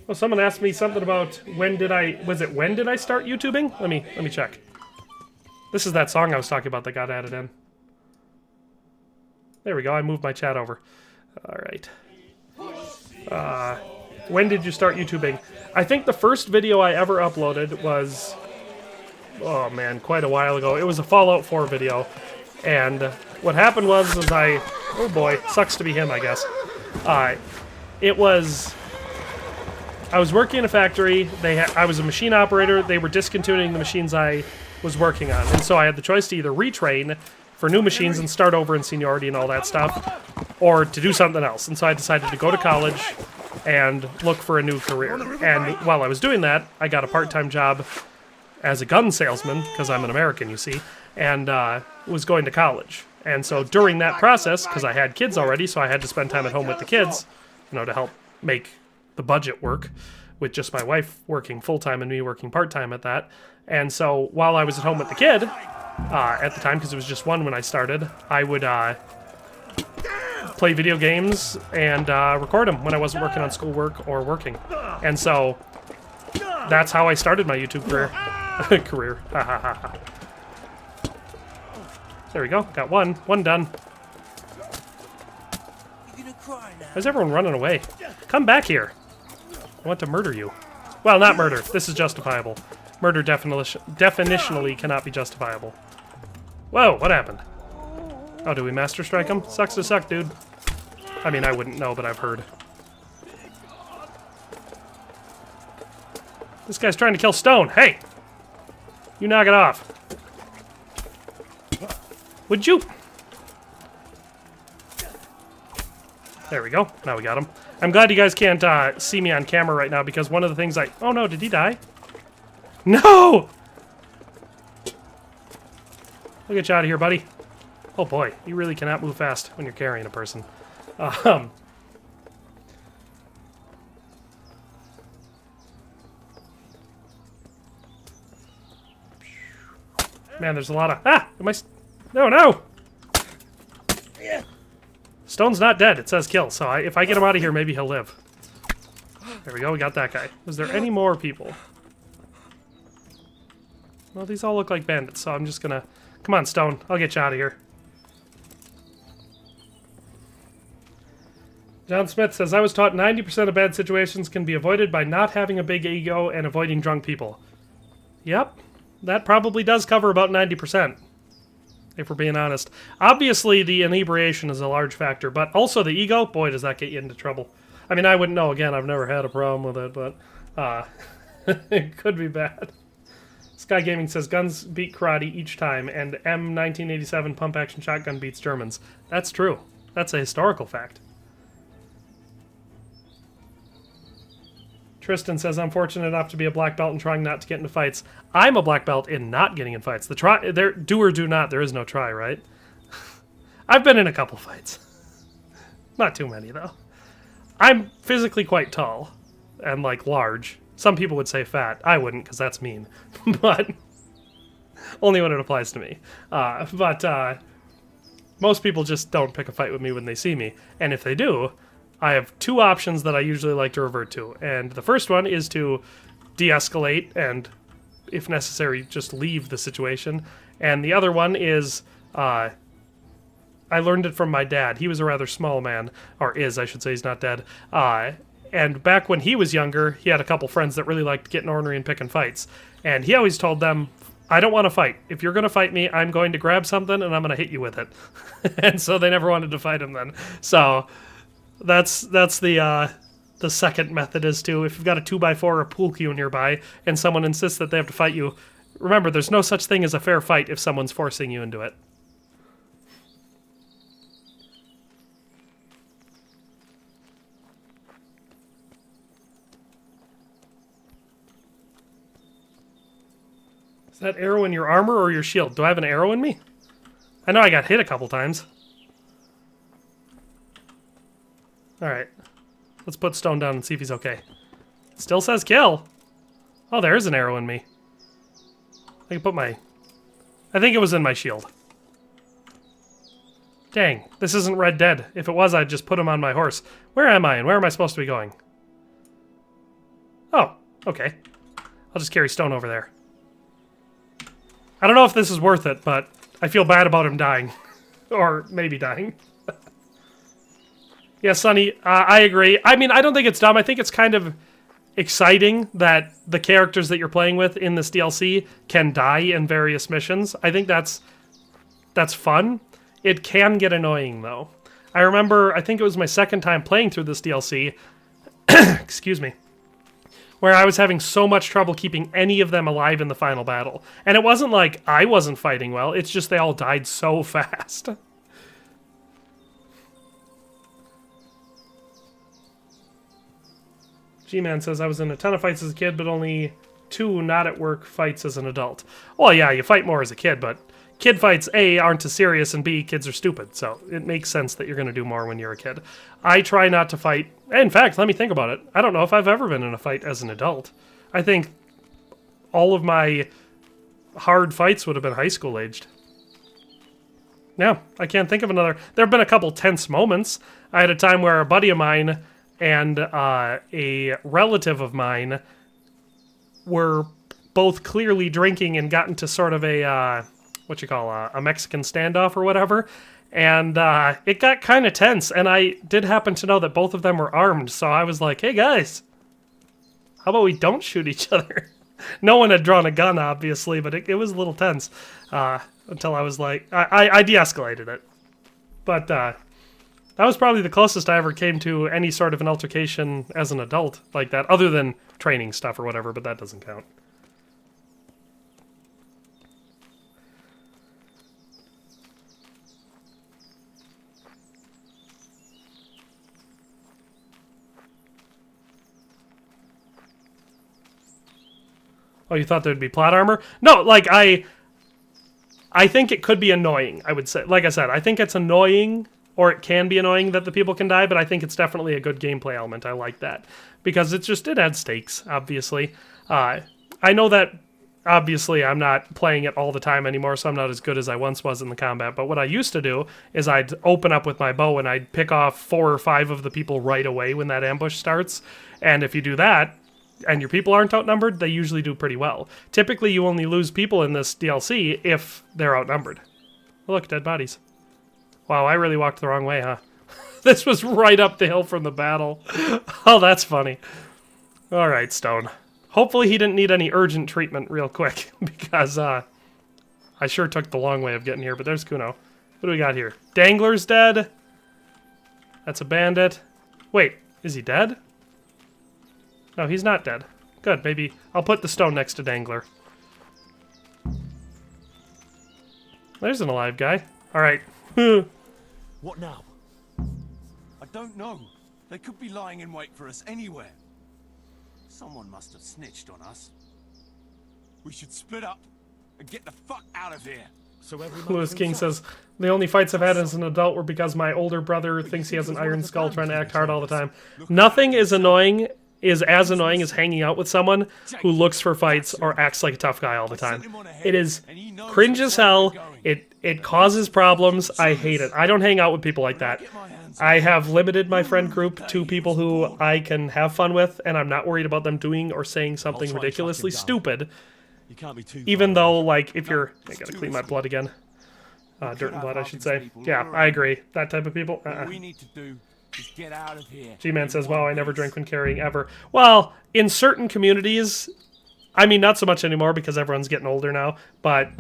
Well, someone asked me something about when did I start YouTubing? Let me check. This is that song I was talking about that got added in. There we go, I moved my chat over. Alright. When did you start YouTubing? I think the first video I ever uploaded was, oh man, quite a while ago. It was a Fallout 4 video. And what happened was oh boy, sucks to be him, I guess. I was working in a factory. I was a machine operator. They were discontinuing the machines I was working on. And so I had the choice to either retrain for new machines and start over in seniority and all that stuff, or to do something else. And so I decided to go to college and look for a new career. And while I was doing that, I got a part-time job as a gun salesman, because I'm an American, you see, and was going to college. And so during that process, because I had kids already, so I had to spend time at home with the kids, you know, to help make the budget work, with just my wife working full-time and me working part-time at that. And so while I was at home with the kid, at the time, because it was just one when I started, I would play video games and record them when I wasn't working on schoolwork or working. And so that's how I started my YouTube career. There we go. Got one done. Why's everyone running away? Come back here. I want to murder you. Well, not murder. This is justifiable. Murder definitionally cannot be justifiable. Whoa, what happened? Oh, do we master strike him? Sucks to suck, dude. I mean, I wouldn't know, but I've heard. This guy's trying to kill Stone. Hey! You knock it off. Would you? There we go. Now we got him. I'm glad you guys can't see me on camera right now because one of the things I... Oh no, did he die? No! We'll get you out of here, buddy. Oh boy, you really cannot move fast when you're carrying a person. Man, there's a lot of... Ah! Am I... No, no! Stone's not dead. It says kill. So if I get him out of here, maybe he'll live. There we go. We got that guy. Was there any more people? Well, these all look like bandits, so I'm just gonna... Come on, Stone. I'll get you out of here. John Smith says, I was taught 90% of bad situations can be avoided by not having a big ego and avoiding drunk people. Yep. That probably does cover about 90%. If we're being honest. Obviously, the inebriation is a large factor, but also the ego, boy, does that get you into trouble. I mean, I wouldn't know. Again, I've never had a problem with it, but it could be bad. Sky Gaming says, guns beat karate each time, and M1987 pump-action shotgun beats Germans. That's true. That's a historical fact. Tristan says, I'm fortunate enough to be a black belt and trying not to get into fights. I'm a black belt in not getting in fights. The try, there, do or do not, there is no try, right? I've been in a couple fights. Not too many, though. I'm physically quite tall and, like, large. Some people would say fat. I wouldn't, because that's mean. But only when it applies to me. Most people just don't pick a fight with me when they see me. And if they do... I have two options that I usually like to revert to, and the first one is to de-escalate and, if necessary, just leave the situation, and the other one is, I learned it from my dad. He was a rather small man, or is, I should say, he's not dead, and back when he was younger, he had a couple friends that really liked getting ornery and picking fights, and he always told them, I don't want to fight. If you're going to fight me, I'm going to grab something and I'm going to hit you with it. And so they never wanted to fight him then. So... That's the second method is to, if you've got a 2x4 or a pool cue nearby and someone insists that they have to fight you, remember, there's no such thing as a fair fight if someone's forcing you into it. Is that arrow in your armor or your shield? Do I have an arrow in me? I know I got hit a couple times. Alright. Let's put Stone down and see if he's okay. Still says kill. Oh, there's an arrow in me. I can put my... I think it was in my shield. Dang, this isn't Red Dead. If it was, I'd just put him on my horse. Where am I and where am I supposed to be going? Oh, okay. I'll just carry Stone over there. I don't know if this is worth it, but I feel bad about him dying. Or maybe dying. Yeah, Sonny, I agree. I mean, I don't think it's dumb. I think it's kind of exciting that the characters that you're playing with in this DLC can die in various missions. I think that's fun. It can get annoying, though. I remember, I think it was my second time playing through this DLC, excuse me, where I was having so much trouble keeping any of them alive in the final battle. And it wasn't like I wasn't fighting well, it's just they all died so fast. G-Man says, I was in a ton of fights as a kid, but only 2 not at work fights as an adult. Well, yeah, you fight more as a kid, but kid fights, A, aren't as serious, and B, kids are stupid, so it makes sense that you're going to do more when you're a kid. I try not to fight... In fact, let me think about it. I don't know if I've ever been in a fight as an adult. I think all of my hard fights would have been high school aged. Yeah, I can't think of another... There have been a couple tense moments. I had a time where a buddy of mine... and a relative of mine were both clearly drinking and got into sort of a, a Mexican standoff or whatever. And it got kind of tense, and I did happen to know that both of them were armed, so I was like, hey guys, how about we don't shoot each other? No one had drawn a gun, obviously, but it was a little tense until I was like, I de-escalated it. But that was probably the closest I ever came to any sort of an altercation as an adult like that, other than training stuff or whatever, but that doesn't count. Oh, you thought there'd be plot armor? No, like, I think it could be annoying, I would say. Like I said, I think it's annoying, or it can be annoying that the people can die, but I think it's definitely a good gameplay element. I like that. Because it adds stakes, obviously. I know that, obviously, I'm not playing it all the time anymore, so I'm not as good as I once was in the combat, but what I used to do is I'd open up with my bow and I'd pick off 4 or 5 of the people right away when that ambush starts, and if you do that, and your people aren't outnumbered, they usually do pretty well. Typically, you only lose people in this DLC if they're outnumbered. Oh, look, dead bodies. Wow, I really walked the wrong way, huh? This was right up the hill from the battle. Oh, that's funny. All right, Stone. Hopefully he didn't need any urgent treatment real quick, because I sure took the long way of getting here, but there's Kuno. What do we got here? Dangler's dead. That's a bandit. Wait, is he dead? No, he's not dead. Good, maybe I'll put the stone next to Dangler. There's an alive guy. Alright. What now? I don't know. They could be lying in wait for us anywhere. Someone must have snitched on us. We should split up and get the fuck out of here. So Lewis King says, the only fights I've had as an adult were because my older brother thinks he has an iron skull trying to act hard all the time. Nothing is as annoying as hanging out with someone who looks for fights or acts like a tough guy all the time. It is cringe as hell. It causes problems. I hate it. I don't hang out with people like that. I have limited my friend group to people who I can have fun with, and I'm not worried about them doing or saying something ridiculously stupid. Even though, like, if you're... I gotta clean my blood again. Dirt and blood, I should say. Yeah, I agree. That type of people. All we need to do is get out of here. G-Man says, wow, I never drink when carrying ever. Well, in certain communities, I mean, not so much anymore because everyone's getting older now, but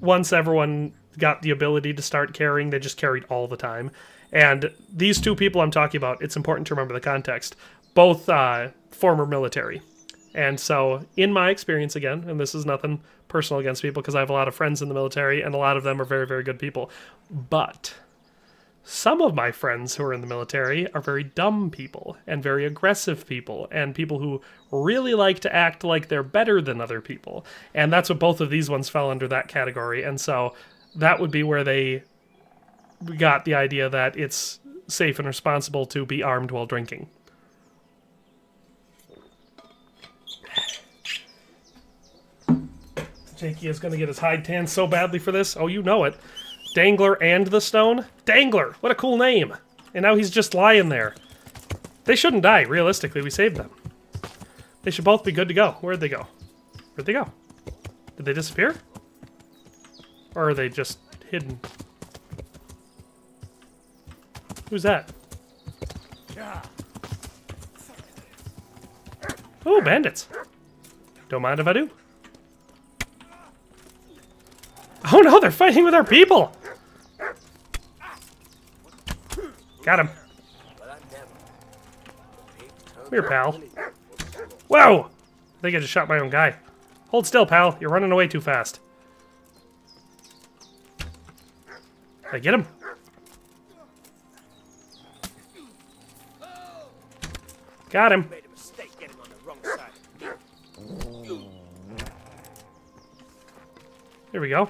once everyone got the ability to start carrying, they just carried all the time. And these two people I'm talking about, it's important to remember the context, both former military. And so, in my experience again, and this is nothing personal against people because I have a lot of friends in the military, and a lot of them are very, very good people. But some of my friends who are in the military are very dumb people, and very aggressive people, and people who really like to act like they're better than other people. And that's what both of these ones fell under that category. And so, that would be where they got the idea that it's safe and responsible to be armed while drinking. Jakey is going to get his hide tan so badly for this. Oh, you know it. Dangler and the Stone? Dangler! What a cool name! And now he's just lying there. They shouldn't die, realistically. We saved them. They should both be good to go. Where'd they go? Where'd they go? Did they disappear? Or are they just hidden? Who's that? Oh, bandits. Don't mind if I do. Oh no, they're fighting with our people! Got him. Come here, pal. Whoa! I think I just shot my own guy. Hold still, pal. You're running away too fast. Did I get him? Got him. Made a mistake getting on the wrong side. Here we go.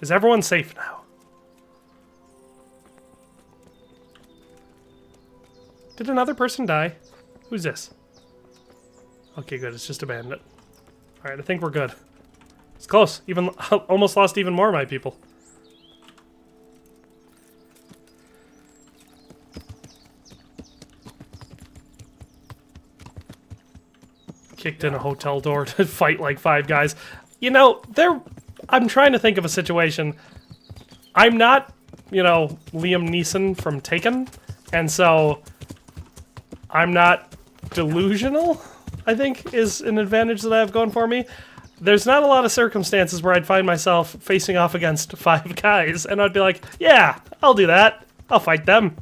Is everyone safe now? Did another person die? Who's this? Okay, good. It's just a bandit. Alright, I think we're good. It's close. Even almost lost even more of my people. Kicked in a hotel door to fight like 5 guys. You know, I'm trying to think of a situation. I'm not you know, Liam Neeson from Taken, and so I'm not delusional, I think, is an advantage that I have going for me. There's not a lot of circumstances where I'd find myself facing off against 5 guys, and I'd be like, yeah, I'll do that. I'll fight them.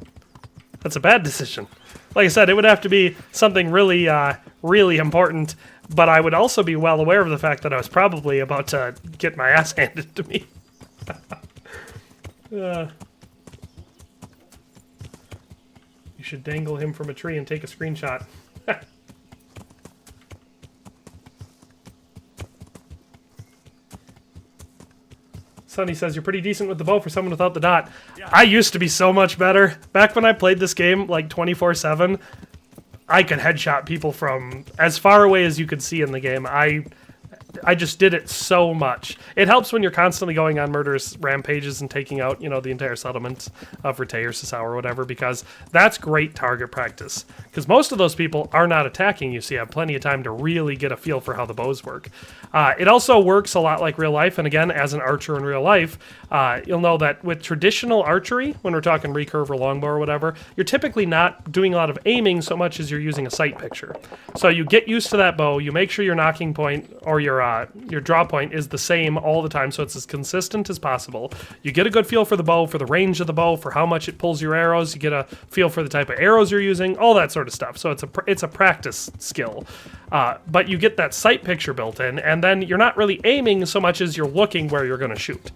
That's a bad decision. Like I said, it would have to be something really, really important, but I would also be well aware of the fact that I was probably about to get my ass handed to me. You should dangle him from a tree and take a screenshot. Sonny says, you're pretty decent with the bow for someone without the dot. Yeah. I used to be so much better. Back when I played this game, like, 24/7, I could headshot people from as far away as you could see in the game. I just did it so much. It helps when you're constantly going on murderous rampages and taking out, you know, the entire settlement of Rete or Sasau or whatever, because that's great target practice. Because most of those people are not attacking you, so you have plenty of time to really get a feel for how the bows work. It also works a lot like real life, and again, as an archer in real life, you'll know that with traditional archery, when we're talking recurve or longbow or whatever, you're typically not doing a lot of aiming so much as you're using a sight picture. So you get used to that bow, you make sure your knocking point or your draw point is the same all the time, so it's as consistent as possible. You get a good feel for the bow, for the range of the bow, for how much it pulls your arrows. You get a feel for the type of arrows you're using, all that sort of stuff. So it's a practice skill. But you get that sight picture built in, and then you're not really aiming so much as you're looking where you're going to shoot,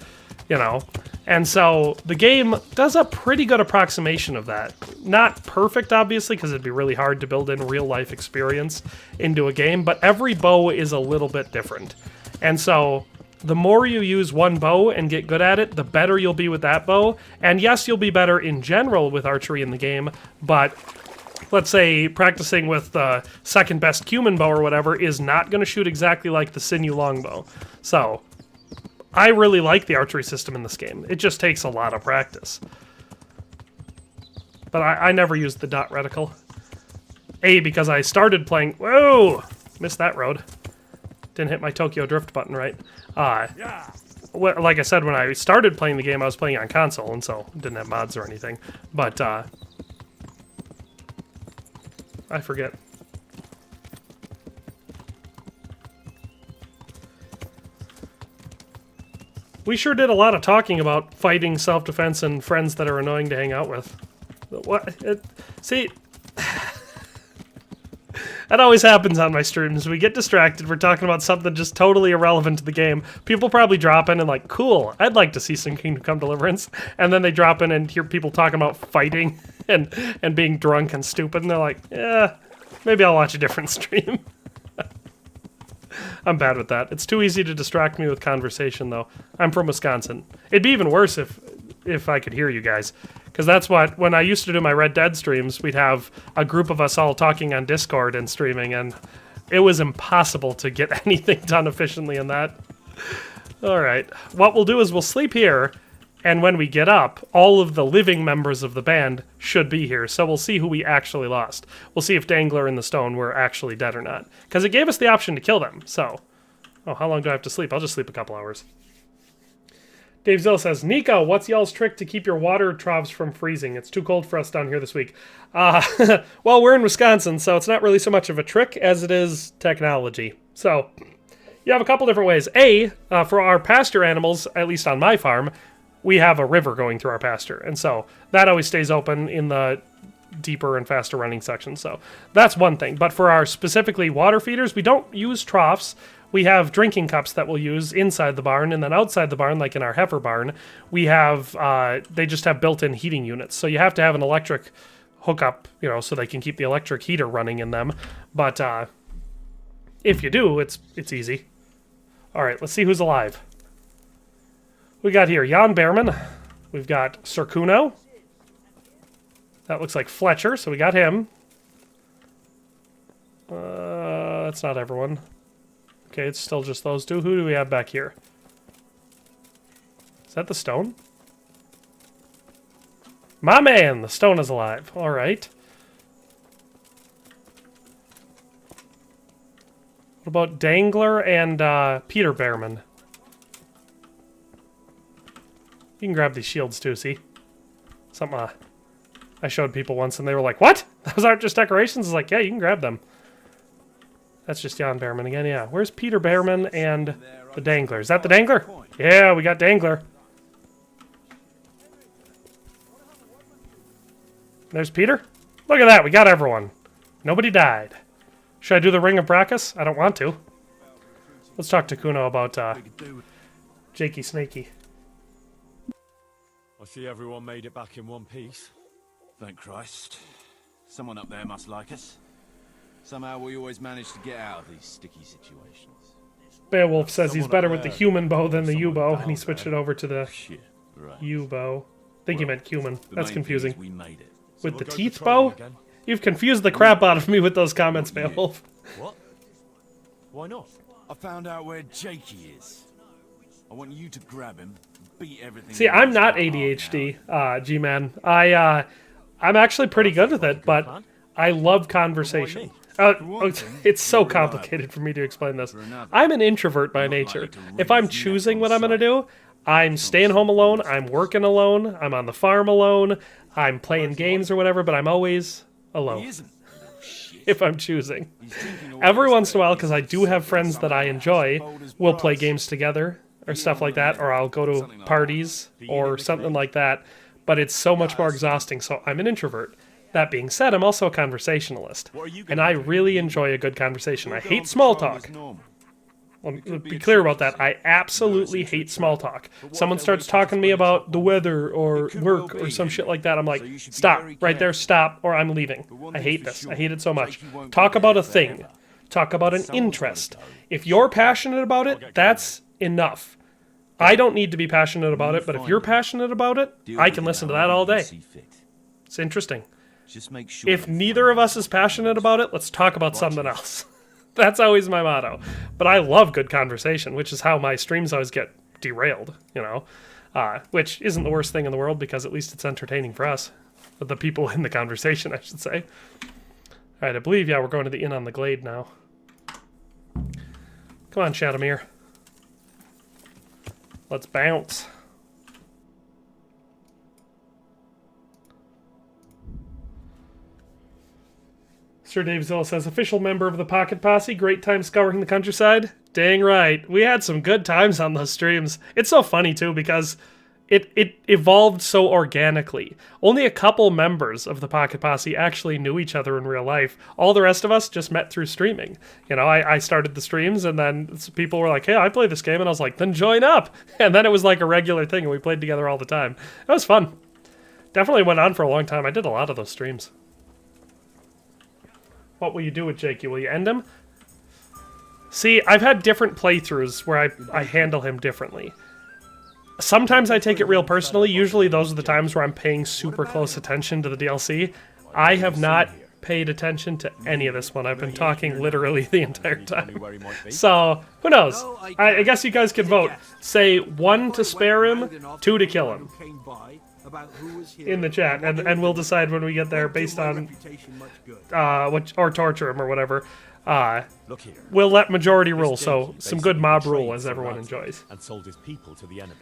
you know? And so the game does a pretty good approximation of that. Not perfect, obviously, because it'd be really hard to build in real-life experience into a game, but every bow is a little bit different. And so the more you use one bow and get good at it, the better you'll be with that bow. And yes, you'll be better in general with archery in the game, but let's say practicing with the second best cumin bow or whatever is not going to shoot exactly like the sinew longbow. So I really like the archery system in this game. It just takes a lot of practice. But I never used the dot reticle. Because I started playing... Whoa! Missed that road. Didn't hit my Tokyo Drift button right. Like I said, when I started playing the game, I was playing on console, and so didn't have mods or anything. But, I forget. We sure did a lot of talking about fighting, self-defense, and friends that are annoying to hang out with. See... That always happens on my streams. We get distracted. We're talking about something just totally irrelevant to the game. People probably drop in and like, cool, I'd like to see some Kingdom Come Deliverance. And then they drop in and hear people talking about fighting and being drunk and stupid. And they're like, yeah, maybe I'll watch a different stream. I'm bad with that. It's too easy to distract me with conversation, though. I'm from Wisconsin. It'd be even worse if I could hear you guys. Because that's what, when I used to do my Red Dead streams, we'd have a group of us all talking on Discord and streaming, and it was impossible to get anything done efficiently in that. Alright, what we'll do is we'll sleep here, and when we get up, all of the living members of the band should be here, so we'll see who we actually lost. We'll see if Dangler and the Stone were actually dead or not. Because it gave us the option to kill them, so... Oh, how long do I have to sleep? I'll just sleep a couple hours. Dave Zill says, Nico, what's y'all's trick to keep your water troughs from freezing? It's too cold for us down here this week. Well, we're in Wisconsin, so it's not really so much of a trick as it is technology. So, you have a couple different ways. For our pasture animals, at least on my farm, we have a river going through our pasture. And so, that always stays open in the deeper and faster running sections. So, that's one thing. But for our specifically water feeders, we don't use troughs. We have drinking cups that we'll use inside the barn, and then outside the barn, like in our heifer barn, we have, they just have built-in heating units. So you have to have an electric hookup, you know, so they can keep the electric heater running in them. But if you do, it's easy. All right, let's see who's alive. We got here Jan Behrman. We've got Sir Kuno. That looks like Fletcher, so we got him. That's not everyone. Okay, it's still just those two. Who do we have back here? Is that the Stone? My man! The Stone is alive. Alright. What about Dangler and Peter Behrman? You can grab these shields too, see? Something I showed people once, and they were like, "What? Those aren't just decorations?" It's like, yeah, you can grab them. That's just Jan Behrman again, yeah. Where's Peter Behrman and the Dangler? Is that the Dangler? Yeah, we got Dangler. There's Peter. Look at that, we got everyone. Nobody died. Should I do the Ring of Brachus? I don't want to. Let's talk to Kuno about Jakey Snakey. I see everyone made it back in one piece. Thank Christ. Someone up there must like us. Somehow we always manage to get out of these sticky situations. Beowulf says he's better with the human bow than the U-bow, and he switched it over to the U-bow. I think he meant cumin. That's confusing. We made it. With the teeth bow? You've confused the crap out of me with those comments, Beowulf. What? Why not? I found out where Jakey is. I want you to grab him, beat everything. See, I'm not ADHD, G-Man. I'm actually pretty good with it, but I love conversation. It's so complicated for me to explain this. I'm an introvert by nature. If I'm choosing what I'm going to do, I'm staying home alone, I'm working alone, I'm on the farm alone, I'm playing games or whatever, but I'm always alone. If I'm choosing. Every once in a while, because I do have friends that I enjoy, we'll play games together or stuff like that, or I'll go to parties or something like that, but it's so much more exhausting, so I'm an introvert. That being said, I'm also a conversationalist, and I really enjoy a good conversation. I hate small talk. Well, be clear about that. I absolutely hate small talk. Someone starts talking to me about the weather or work or some shit like that, I'm like, stop, right there, stop, or I'm leaving. I hate this. I hate it so much. Talk about a thing. Talk about an interest. If you're passionate about it, that's enough. I don't need to be passionate about it, but if you're passionate about it, I can listen to that all day. It's interesting. If neither of us is passionate about it, let's talk about something else. That's always my motto. But I love good conversation, which is how my streams always get derailed, you know. Which isn't the worst thing in the world, because at least it's entertaining for us. The people in the conversation, I should say. Alright, I believe, yeah, we're going to the Inn on the Glade now. Come on, Shadowmere. Let's bounce. Sir Dave Zilla says, official member of the Pocket Posse, great time scouring the countryside. Dang right. We had some good times on those streams. It's so funny, too, because it evolved so organically. Only a couple members of the Pocket Posse actually knew each other in real life. All the rest of us just met through streaming. You know, I started the streams, and then people were like, hey, I play this game, and I was like, then join up. And then it was like a regular thing, and we played together all the time. It was fun. Definitely went on for a long time. I did a lot of those streams. What will you do with Jakey? Will you end him? See, I've had different playthroughs where I handle him differently. Sometimes I take it real personally. Usually those are the times where I'm paying super close attention to the DLC. I have not paid attention to any of this one. I've been talking literally the entire time. So, who knows? I guess you guys can vote. Say 1 to spare him, 2 to kill him. In the chat, and we'll decide when we get there based on or torture him or whatever. We'll let majority rule, so some good mob rule as everyone enjoys. And sold his people to the enemy.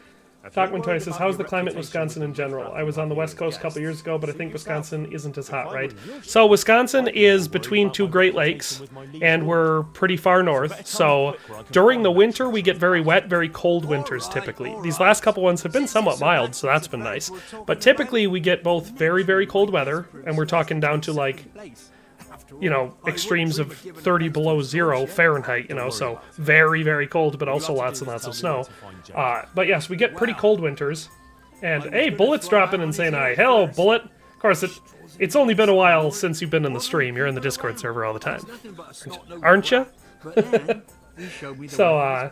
Talkman Toy says, how's the climate in Wisconsin in general? I was on the West Coast a couple years ago, but I think Wisconsin isn't as hot, right? So Wisconsin is between 2 Great Lakes, and we're pretty far north. So during the winter, we get very wet, very cold winters typically. These last couple ones have been somewhat mild, so that's been nice. But typically, we get both very, very cold weather, and we're talking down to like, you know, extremes of 30 below 0 Fahrenheit, you know, so very, very cold, but also lots and lots of snow. But yes, we get pretty cold winters. And, hey, Bullet's dropping and saying hi. Hello, Bullet. Of course, it's only been a while since you've been in the stream. You're in the Discord server all the time. Aren't you? So,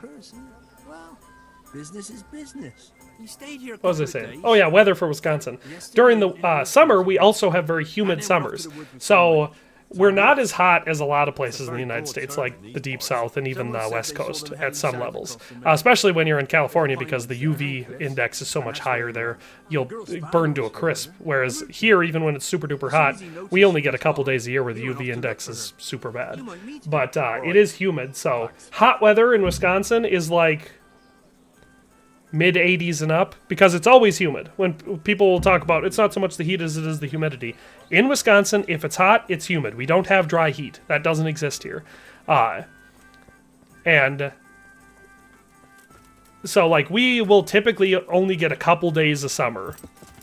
business is business. You stayed here. What was I saying? Oh yeah, weather for Wisconsin. During the summer, we also have very humid summers. So we're not as hot as a lot of places in the United States, like the Deep South and even the West Coast at some levels. Especially when you're in California, because the UV index is so much higher there, you'll burn to a crisp. Whereas here, even when it's super duper hot, we only get a couple days a year where the UV index is super bad. But it is humid, so hot weather in Wisconsin is like mid 80s and up, because it's always humid. When people will talk about, it's not so much the heat as it is the humidity. In Wisconsin, if it's hot, it's humid. We don't have dry heat. That doesn't exist here. And so, like, we will typically only get a couple days of summer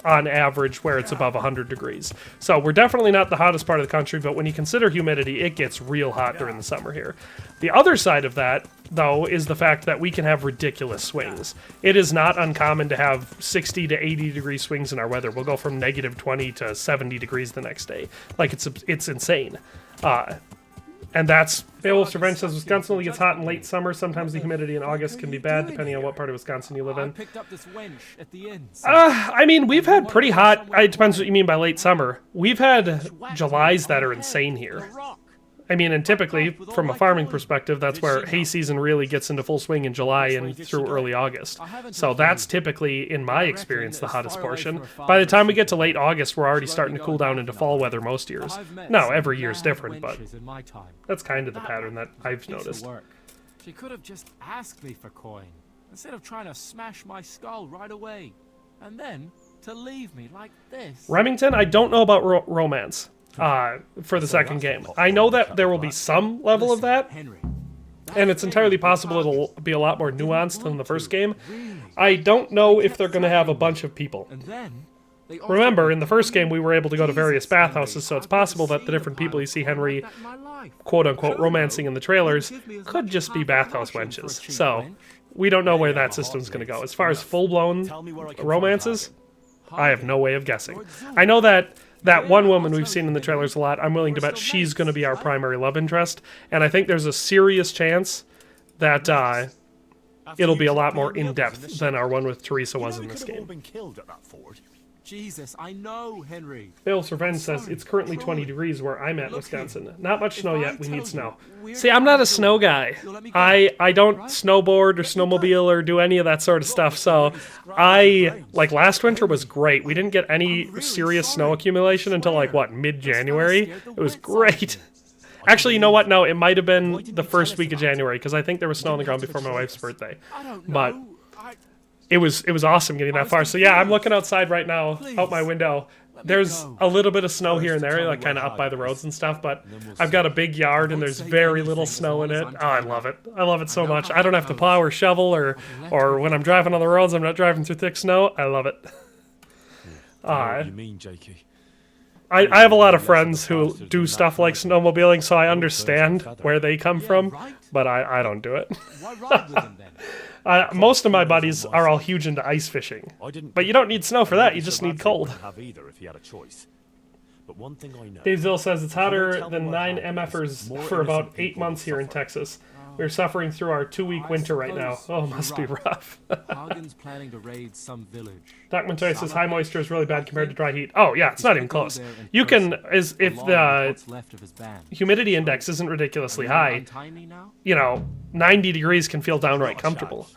on average where it's above 100 degrees. So we're definitely not the hottest part of the country, but when you consider humidity, it gets real hot during the summer here. The other side of that, though, is the fact that we can have ridiculous swings. It is not uncommon to have 60 to 80 degree swings in our weather. We'll go from negative 20 to 70 degrees the next day. Like, it's insane. And that's, Beowulf's Revenge says, Wisconsin only gets hot in late summer. Sometimes the humidity in August can be bad, depending on what part of Wisconsin you live in. I mean, we've had pretty hot, it depends what you mean by late summer. We've had Julys that are insane here. I mean, and typically, from a farming perspective, that's where hay season really gets into full swing in July and through early August. So that's typically, in my experience, the hottest portion. By the time we get to late August, we're already starting to cool down into fall weather most years. Now, every year is different, but that's kind of the pattern that I've noticed. She could have just asked me for coin, instead of trying to smash my skull right away. And then, to leave me like this. Remington, I don't know about romance. For the second game. I know that there will be some level of that, and it's entirely possible it'll be a lot more nuanced than the first game. I don't know if they're going to have a bunch of people. Remember, in the first game we were able to go to various bathhouses, so it's possible that the different people you see Henry quote-unquote romancing in the trailers could just be bathhouse wenches. So, we don't know where that system's going to go. As far as full-blown romances, I have no way of guessing. I know that one woman we've seen in the trailers a lot, I'm willing to bet she's going to be our primary love interest, and I think there's a serious chance that it'll be a lot more in-depth than our one with Teresa was in this game. Jesus, I know, Henry. Beowulf's Revenge says, it's currently 20 degrees where I'm at in Wisconsin. Not much snow yet, we need snow. See, I'm not a snow guy. I don't snowboard or snowmobile or do any of that sort of stuff, so like, last winter was great. We didn't get any serious snow accumulation until, like, what, mid-January? It was great. Actually, you know what? No, it might have been the first week of January, because I think there was snow on the ground before my wife's birthday. But it was awesome getting that far. So yeah, I'm looking outside right now, out my window. There's a little bit of snow here and there, like kind of up by the roads and stuff, but I've got a big yard and there's very little snow in it. Oh, I love it. I love it so much. I don't have to plow or shovel, or when I'm driving on the roads, I'm not driving through thick snow. I love it. You mean, Jakey? I have a lot of friends who do stuff like snowmobiling, so I understand where they come from, but I don't do it. Most of my buddies are all huge into ice fishing, but you don't need snow for that, you just need cold. Dave Zill says it's hotter than 9 MFers for about 8 months here in Texas. We're suffering through our 2-week winter right now. Oh, must be rough. Hagen's planning to raid some village. Doc Montoya says high moisture is really bad compared to dry heat. Oh yeah, it's not even close. You can, if the humidity index isn't ridiculously high, you know, 90 degrees can feel downright comfortable.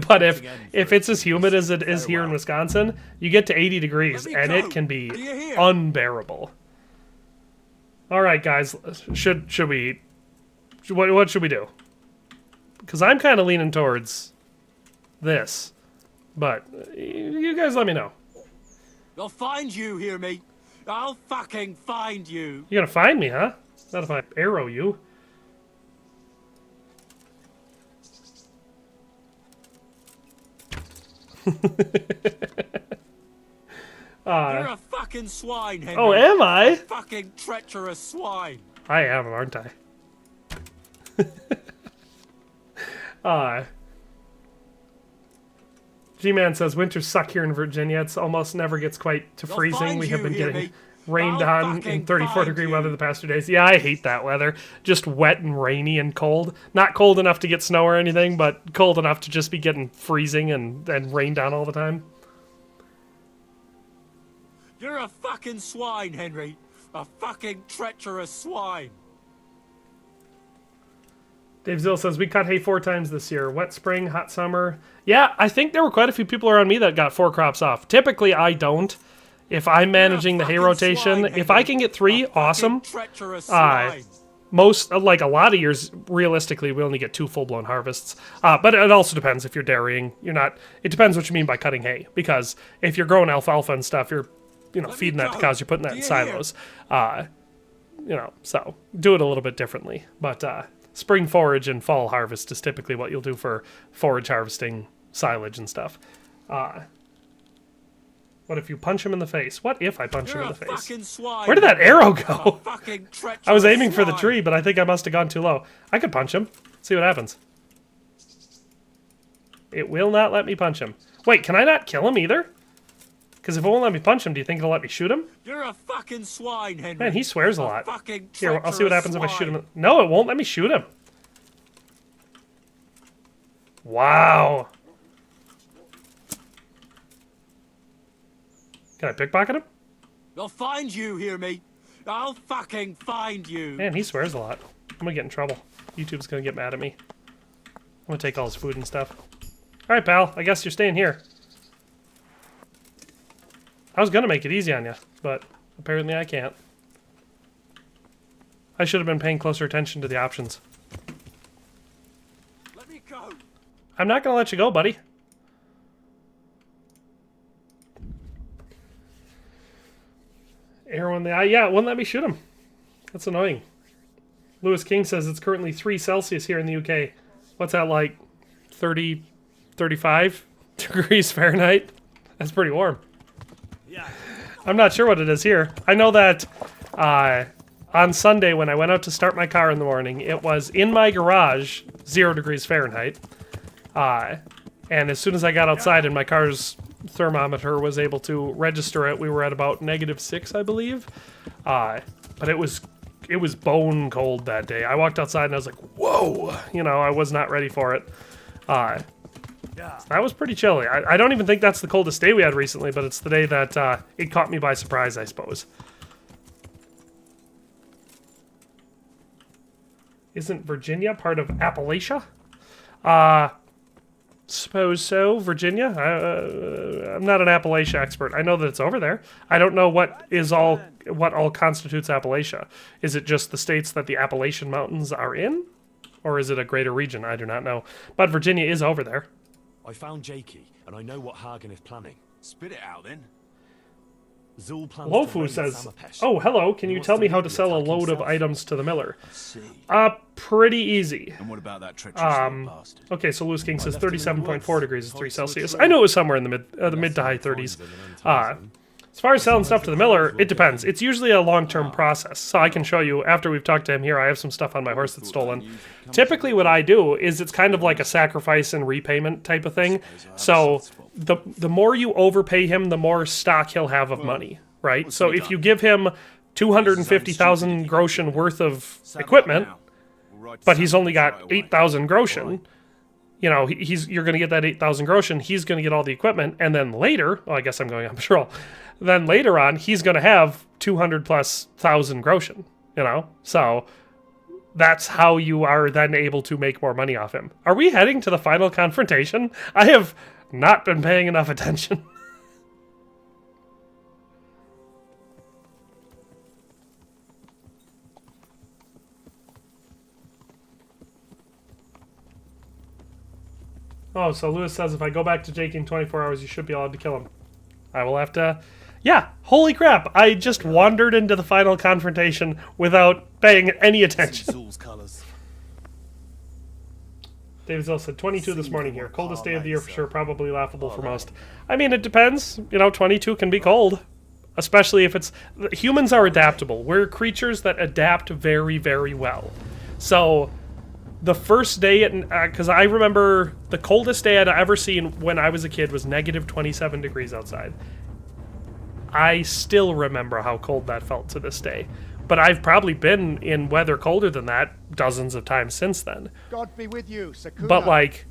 But if it's as humid as it is here in Wisconsin, you get to 80 degrees and it can be unbearable. All right, guys, should we? What should we do? Because I'm kind of leaning towards this, but you guys let me know. I'll find you, hear me? I'll fucking find you. You're gonna find me, huh? Not if I arrow you. You're a fucking swine, Henry. Oh, am I? A fucking treacherous swine. I am, aren't I? G-Man says, winters suck here in Virginia. It's almost never gets quite to freezing. We have been getting rained on in 34-degree weather the past 2 days. Yeah, I hate that weather. Just wet and rainy and cold. Not cold enough to get snow or anything, but cold enough to just be getting freezing and rained on all the time. You're a fucking swine, Henry. A fucking treacherous swine. Dave Zill says, we cut hay 4 times this year. Wet spring, hot summer. Yeah, I think there were quite a few people around me that got 4 crops off. Typically, I don't. If I'm managing the hay rotation, if I can get 3, awesome. most, like a lot of years, realistically, we only get 2 full-blown harvests. But it also depends if you're dairying. You're not. It depends what you mean by cutting hay, because if you're growing alfalfa and stuff, you're, feeding that to cows. You're putting that in silos. So do it a little bit differently. But spring forage and fall harvest is typically what you'll do for forage harvesting, silage and stuff. What if you punch him in the face? What if I punch him in the face? Where did that arrow go? I was aiming for the tree, but I think I must have gone too low. I could punch him. See what happens. It will not let me punch him. Wait, can I not kill him either? Because if it won't let me punch him, do you think it'll let me shoot him? You're a fucking swine, Henry. Man, he swears a lot. Fucking Here, I'll see what happens if I shoot him. No, it won't let me shoot him. Wow. Can I pickpocket him? I'll find you, hear me? I'll fucking find you. Man, he swears a lot. I'm gonna get in trouble. YouTube's gonna get mad at me. I'm gonna take all his food and stuff. Alright, pal. I guess you're staying here. I was gonna make it easy on you, but apparently I can't. I should have been paying closer attention to the options. Let me go. I'm not gonna let you go, buddy. Arrow in the eye. Yeah, it wouldn't let me shoot him. That's annoying. Lewis King says it's currently 3 Celsius here in the UK. What's that like? 30, 35 degrees Fahrenheit? That's pretty warm. Yeah. I'm not sure what it is here. I know that on Sunday when I went out to start my car in the morning, it was in my garage, 0 degrees Fahrenheit. And as soon as I got outside and my car's thermometer was able to register it, we were at about -6, I believe. But it was bone cold that day. I walked outside and I was like, whoa! I was not ready for it. That was pretty chilly. I don't even think that's the coldest day we had recently, but it's the day that it caught me by surprise, I suppose. Isn't Virginia part of Appalachia? Suppose so. Virginia? I'm not an Appalachia expert. I know that it's over there. I don't know what all constitutes Appalachia. Is it just the states that the Appalachian Mountains are in? Or is it a greater region? I do not know. But Virginia is over there. I found Jakey, and I know what Hagen is planning. Spit it out then. Zul plans Lofu says, oh, hello, can you tell me how to sell a load of items to the miller? Pretty easy. And what about that treacherous bastard? Okay, so Lewis King says 37.4 degrees is 3 Celsius. I know it was somewhere in the mid to high 30s. As far as selling stuff to the miller, it depends. It's usually a long-term process. So I can show you, after we've talked to him here, I have some stuff on my horse that's stolen. Typically what I do is it's kind of like a sacrifice and repayment type of thing. So the more you overpay him, the more stock he'll have of money, right? So if you give him 250,000 groschen worth of equipment, but he's only got 8,000 groschen, you're going to get that 8,000 groschen, he's going to get all the equipment, and then later, I guess I'm going up a troll, then later on, he's going to have 200,000+ groschen, So that's how you are then able to make more money off him. Are we heading to the final confrontation? I have not been paying enough attention. Oh, so Lewis says if I go back to Jake in 24 hours, you should be allowed to kill him. I will have to... Yeah, holy crap. I just wandered into the final confrontation without paying any attention. David Zill said 22 this morning here. Coldest day of the year for sure, probably laughable for most. I mean, it depends. 22 can be cold. Especially if it's... Humans are adaptable. We're creatures that adapt very, very well. So... The first day, because I remember the coldest day I'd ever seen when I was a kid was -27 degrees outside. I still remember how cold that felt to this day. But I've probably been in weather colder than that dozens of times since then. God be with you, Sakuna. But,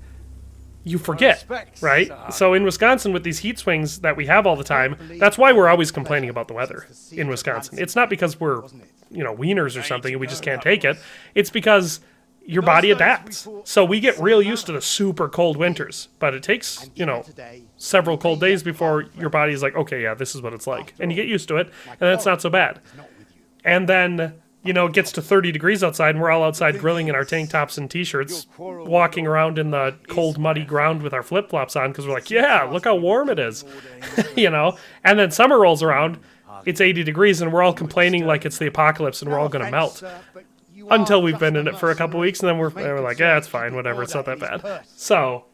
you forget, right? So in Wisconsin, with these heat swings that we have all the time, that's why we're always complaining about the weather in Wisconsin. It's not because we're, wieners or something and we just can't take it. It's because... your body adapts. So we get real used to the super cold winters, but it takes, several cold days before your body's like, okay, yeah, this is what it's like. And you get used to it, and then it's not so bad. And then you know, it gets to 30 degrees outside and we're all outside grilling in our tank tops and t-shirts, walking around in the cold, muddy ground with our flip-flops on because we're like, yeah, look how warm it is, you know? And then summer rolls around, it's 80 degrees and we're all complaining like it's the apocalypse and we're all going to melt. Until we've been in it for a couple weeks and then we're like, yeah, it's fine, whatever, it's not that bad. So,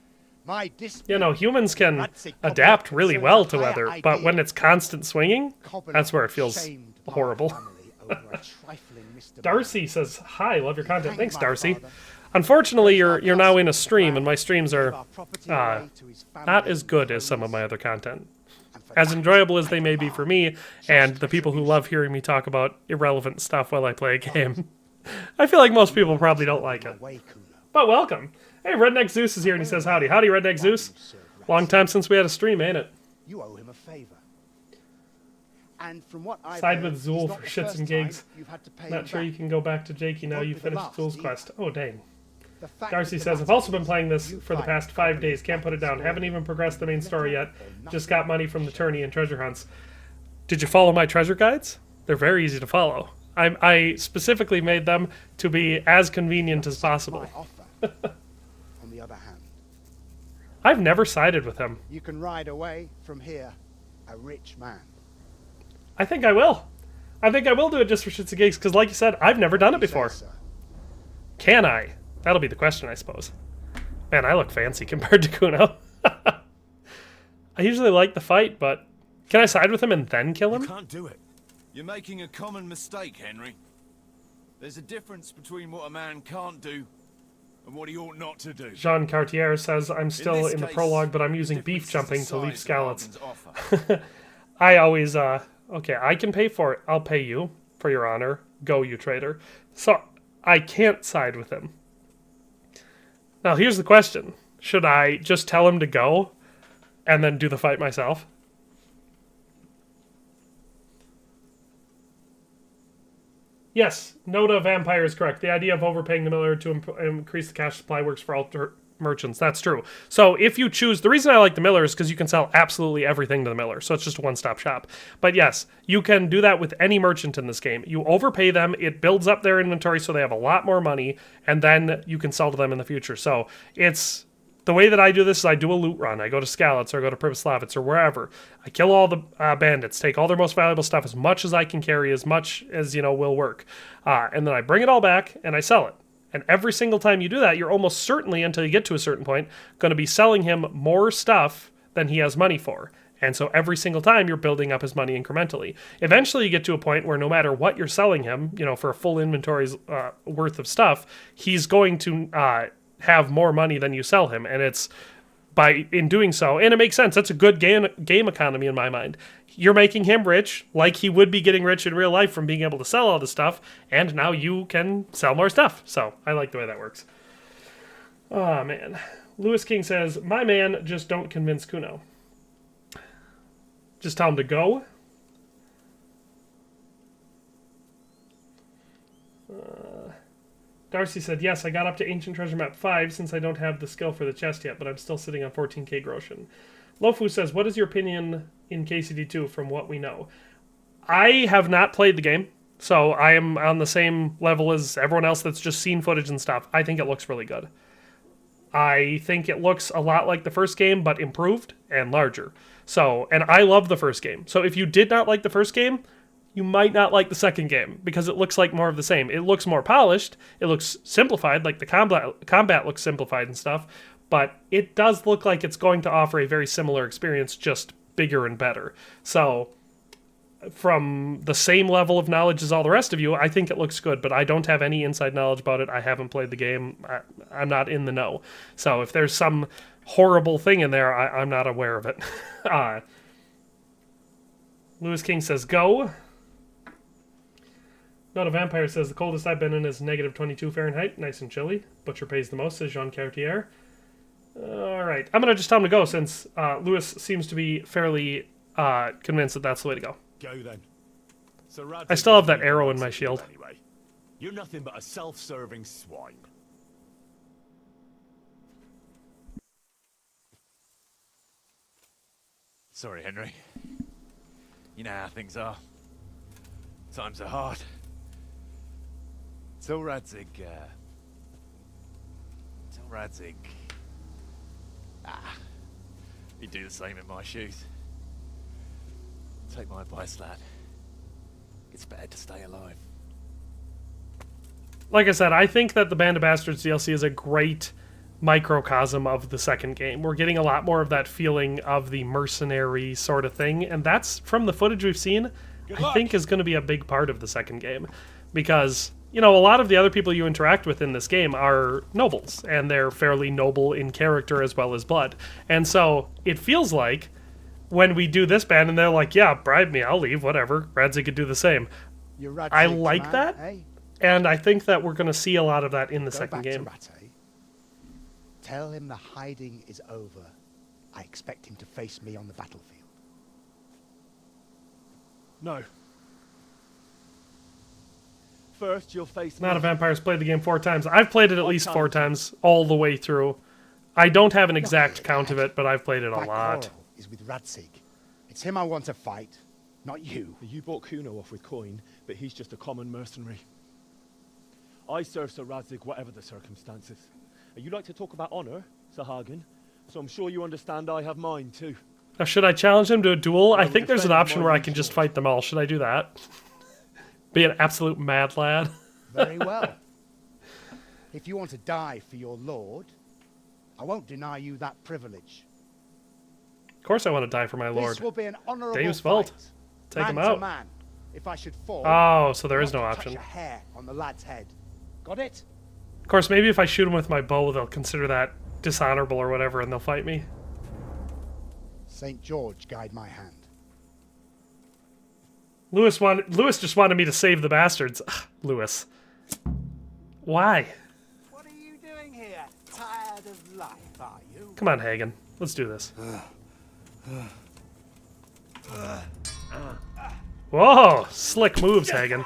you know, humans can adapt really well to weather, but when it's constant swinging, that's where it feels horrible. Darcy says, hi, love your content. Thanks, Darcy. Unfortunately, you're now in a stream, and my streams are not as good as some of my other content. As enjoyable as they may be for me, and the people who love hearing me talk about irrelevant stuff while I play a game, I feel like most people probably don't like it. But welcome. Hey, Redneck Zeus is here, and he says, howdy. Howdy, Redneck Zeus. Long time since we had a stream, ain't it? You owe him a favor. And from what I side with Zool for shits and gigs. Not sure you can go back to Jakey now you finished Zool's quest. Oh, dang. Darcy says, I've also been playing this for the past 5 days. Can't put it down. Haven't even progressed the main story yet. Just got money from the tourney and treasure hunts. Did you follow my treasure guides? They're very easy to follow. I specifically made them to be as convenient as possible. On the other hand, I've never sided with him. you can ride away from here a rich man. I think I will. I think I will do it just for shits and gigs, because like you said, I've never done it before. Can I? That'll be the question, I suppose. Man, I look fancy compared to Kuno. I usually like the fight, but can I side with him and then kill him? You can't do it. You're making a common mistake, Henry. There's a difference between what a man can't do and what he ought not to do. Jean Cartier says, I'm still in the prologue, but I'm using beef jumping to leave Scallots. I always, okay, I can pay for it. I'll pay you, for your honor. Go, you traitor. So, I can't side with him. Now, here's the question. Should I just tell him to go and then do the fight myself? Yes, Noda Vampire is correct. The idea of overpaying the miller to increase the cash supply works for all merchants. That's true. So if you choose... The reason I like the miller is because you can sell absolutely everything to the miller. So it's just a one-stop shop. But yes, you can do that with any merchant in this game. You overpay them. It builds up their inventory so they have a lot more money. And then you can sell to them in the future. So it's... The way that I do this is I do a loot run. I go to Scallots or I go to Pripyaslavitz or wherever. I kill all the bandits, take all their most valuable stuff, as much as I can carry, as much as, you know, will work. And then I bring it all back and I sell it. And every single time you do that, you're almost certainly, until you get to a certain point, going to be selling him more stuff than he has money for. And so every single time you're building up his money incrementally. Eventually you get to a point where no matter what you're selling him, you know, for a full inventory's worth of stuff, he's going to... have more money than you sell him, and it's in doing so, and it makes sense. That's a good game economy in my mind. You're making him rich, like he would be getting rich in real life from being able to sell all this stuff, and now you can sell more stuff. So I like the way that works. Oh man, Lewis King says, "My man, just don't convince Kuno. Just tell him to go." Darcy said, yes, I got up to Ancient Treasure Map 5 since I don't have the skill for the chest yet, but I'm still sitting on 14k Groshen. Lofu says, what is your opinion in KCD2 from what we know? I have not played the game, so I am on the same level as everyone else that's just seen footage and stuff. I think it looks really good. I think it looks a lot like the first game, but improved and larger. So, and I love the first game. So if you did not like the first game, you might not like the second game, because it looks like more of the same. It looks more polished, it looks simplified, like the combat looks simplified and stuff, but it does look like it's going to offer a very similar experience, just bigger and better. So, from the same level of knowledge as all the rest of you, I think it looks good, but I don't have any inside knowledge about it. I haven't played the game. I'm not in the know. So if there's some horrible thing in there, I'm not aware of it. Lewis King says, go. Not a Vampire says, the coldest I've been in is negative 22 Fahrenheit. Nice and chilly. Butcher pays the most, says Jean Cartier. Alright, I'm going to just tell him to go, since Lewis seems to be fairly convinced that that's the way to go. Go then. So I still have that arrow in my shield. Anyway, you're nothing but a self-serving swine. Sorry, Henry. You know how things are. Times are hard. Tell Radzig, he'd do the same in my shoes. Take my advice, lad. It's better to stay alive. Like I said, I think that the Band of Bastards DLC is a great microcosm of the second game. We're getting a lot more of that feeling of the mercenary sort of thing, and that's, from the footage we've seen, I think is going to be a big part of the second game. Because, you know, a lot of the other people you interact with in this game are nobles, and they're fairly noble in character as well as blood. And so, it feels like, when we do this band and they're like, yeah, bribe me, I'll leave, whatever, Radzig could do the same. I like that. And I think that we're going to see a lot of that in the second game. Tell him the hiding is over. I expect him to face me on the battlefield. No. First, you'll face Not a Vampire's played the game 4 times. I've played it at least 4 times, all the way through. I don't have an exact count of it, but I've played it a lot. Is with Radzig. It's him I want to fight, not you. You bought Kuno off with coin, but he's just a common mercenary. I serve Sir Radzig whatever the circumstances. You like to talk about honor, Sir Hagen, so I'm sure you understand I have mine too. Now, should I challenge him to a duel? I think there's an option where I can just fight them all. Should I do that? Be an absolute mad lad? Very well. If you want to die for your lord, I won't deny you that privilege. Of course I want to die for my lord. This will be an honorable Dave's fight. fault. Take him out. Man. If I should fall, oh, so there is no option. Touch a hair on the lad's head. Got it? Of course, maybe if I shoot him with my bow, they'll consider that dishonorable or whatever, and they'll fight me. St. George guide my hand. Lewis just wanted me to save the bastards. Ugh, Lewis. Why? What are you doing here? Tired of life, are you? Come on, Hagen. Let's do this. Whoa! Slick moves, Hagen.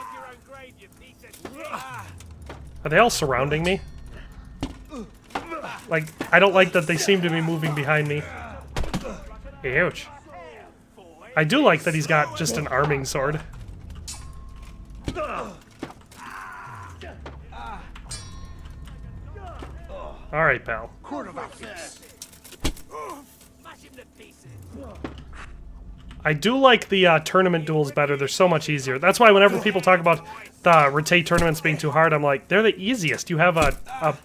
Are they all surrounding me? Like, I don't like that they seem to be moving behind me. Ouch. I do like that he's got just an arming sword. Alright, pal. I do like the tournament duels better. They're so much easier. That's why whenever people talk about the Rattay tournaments being too hard, I'm like, they're the easiest. You have a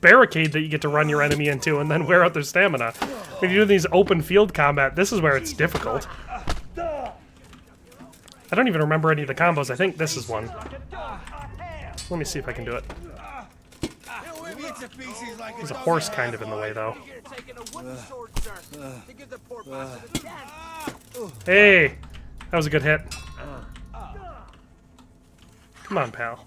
barricade that you get to run your enemy into and then wear out their stamina. When you do these open field combat, this is where it's difficult. I don't even remember any of the combos. I think this is one. Let me see if I can do it. There's a horse kind of in the way, though. Hey! That was a good hit. Come on, pal.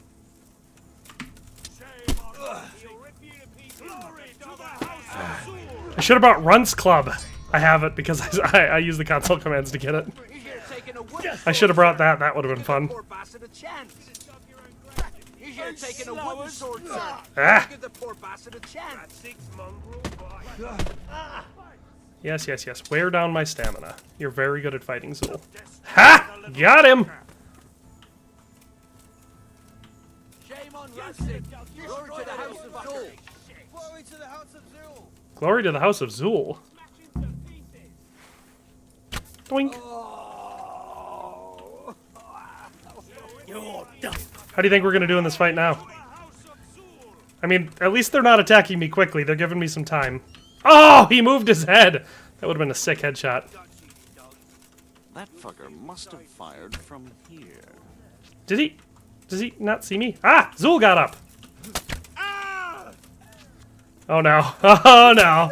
I should have brought Runts Club. I have it because I use the console commands to get it. I should have brought that. That would have been fun. Ah! Yes, yes, yes. Wear down my stamina. You're very good at fighting, Zool. Ha! Got him! Glory to the House of Zool. Doink. How do you think we're going to do in this fight now? I mean, at least they're not attacking me quickly. They're giving me some time. Oh, he moved his head. That would have been a sick headshot. That fucker must have fired from here. Did he? Does he not see me? Ah! Zool got up. Oh no. Oh no.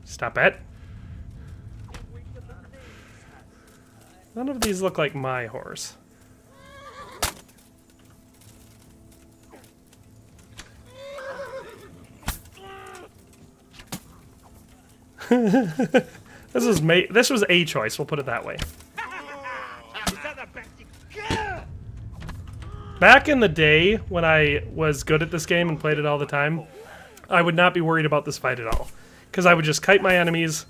Stop it. None of these look like my horse. This was a choice, we'll put it that way. Back in the day, when I was good at this game and played it all the time, I would not be worried about this fight at all. Because I would just kite my enemies,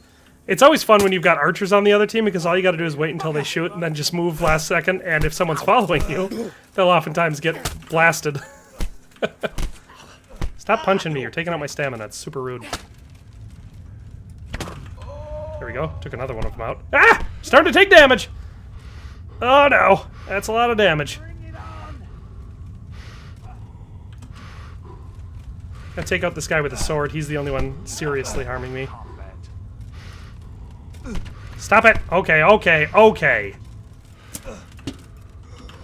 It's always fun when you've got archers on the other team because all you got to do is wait until they shoot and then just move last second. And if someone's following you, they'll oftentimes get blasted. Stop punching me. You're taking out my stamina. It's super rude. There we go. Took another one of them out. Ah! Starting to take damage! Oh no. That's a lot of damage. Gotta take out this guy with a sword. He's the only one seriously harming me. Stop it! Okay, okay, okay.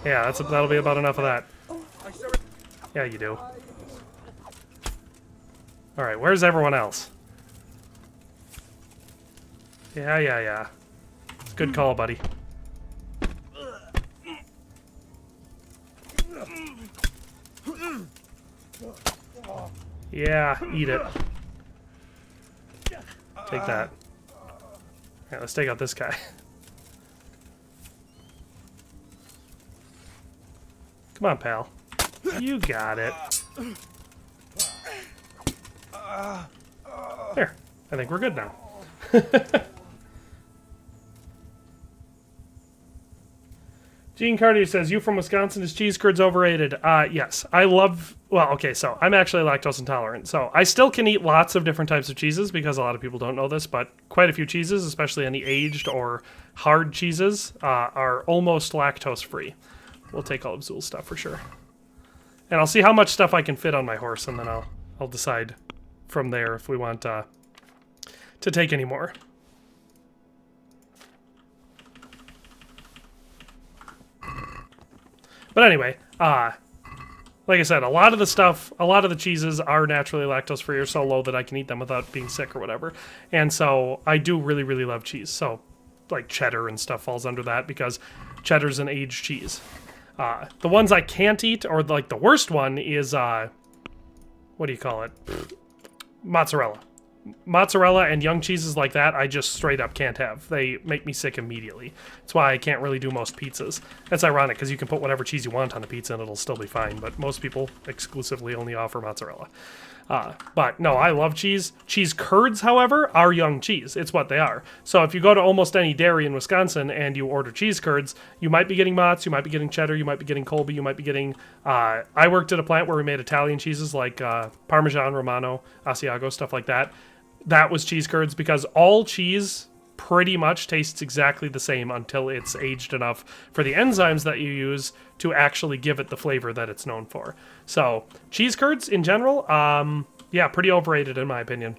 Yeah, that'll be about enough of that. Yeah, you do. Alright, where's everyone else? Yeah. It's a good call, buddy. Yeah, eat it. Take that. Yeah, let's take out this guy. Come on, pal. You got it. There. I think we're good now. Gene Cartier says, you from Wisconsin, is cheese curds overrated? Yes. I love... Well, okay, so I'm actually lactose intolerant. So I still can eat lots of different types of cheeses because a lot of people don't know this, but quite a few cheeses, especially any aged or hard cheeses, are almost lactose-free. We'll take all of Zool's stuff for sure. And I'll see how much stuff I can fit on my horse, and then I'll decide from there if we want to take any more. But anyway, like I said, a lot of the cheeses are naturally lactose free or so low that I can eat them without being sick or whatever. And so I do really, really love cheese. So like cheddar and stuff falls under that because cheddar's an aged cheese. The ones I can't eat, or like the worst one is, what do you call it? Mozzarella. Mozzarella and young cheeses like that, I just straight up can't have. They make me sick immediately. That's why I can't really do most pizzas. That's ironic, because you can put whatever cheese you want on a pizza and it'll still be fine, but most people exclusively only offer mozzarella. But no, I love cheese. Cheese curds, however, are young cheese. It's what they are. So if you go to almost any dairy in Wisconsin and you order cheese curds, you might be getting mozz, you might be getting cheddar, you might be getting Colby, you might be getting... I worked at a plant where we made Italian cheeses like Parmesan, Romano, Asiago, stuff like that. That was cheese curds because all cheese pretty much tastes exactly the same until it's aged enough for the enzymes that you use to actually give it the flavor that it's known for. So cheese curds in general, yeah, pretty overrated in my opinion.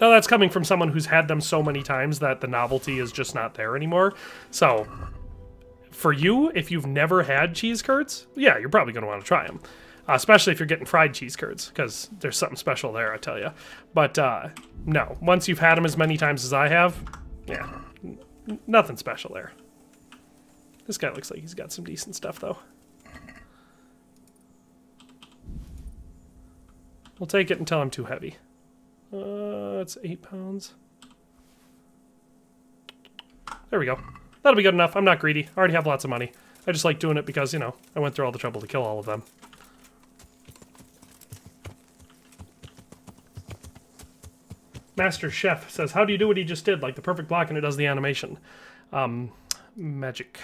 Now that's coming from someone who's had them so many times that the novelty is just not there anymore. So for you, if you've never had cheese curds, yeah, you're probably going to want to try them. Especially if you're getting fried cheese curds, because there's something special there, I tell you. But no, once you've had them as many times as I have, yeah, nothing special there. This guy looks like he's got some decent stuff, though. We'll take it until I'm too heavy. It's 8 pounds. There we go. That'll be good enough. I'm not greedy. I already have lots of money. I just like doing it because, you know, I went through all the trouble to kill all of them. Master Chef says, how do you do what he just did? Like the perfect block and it does the animation. Magic.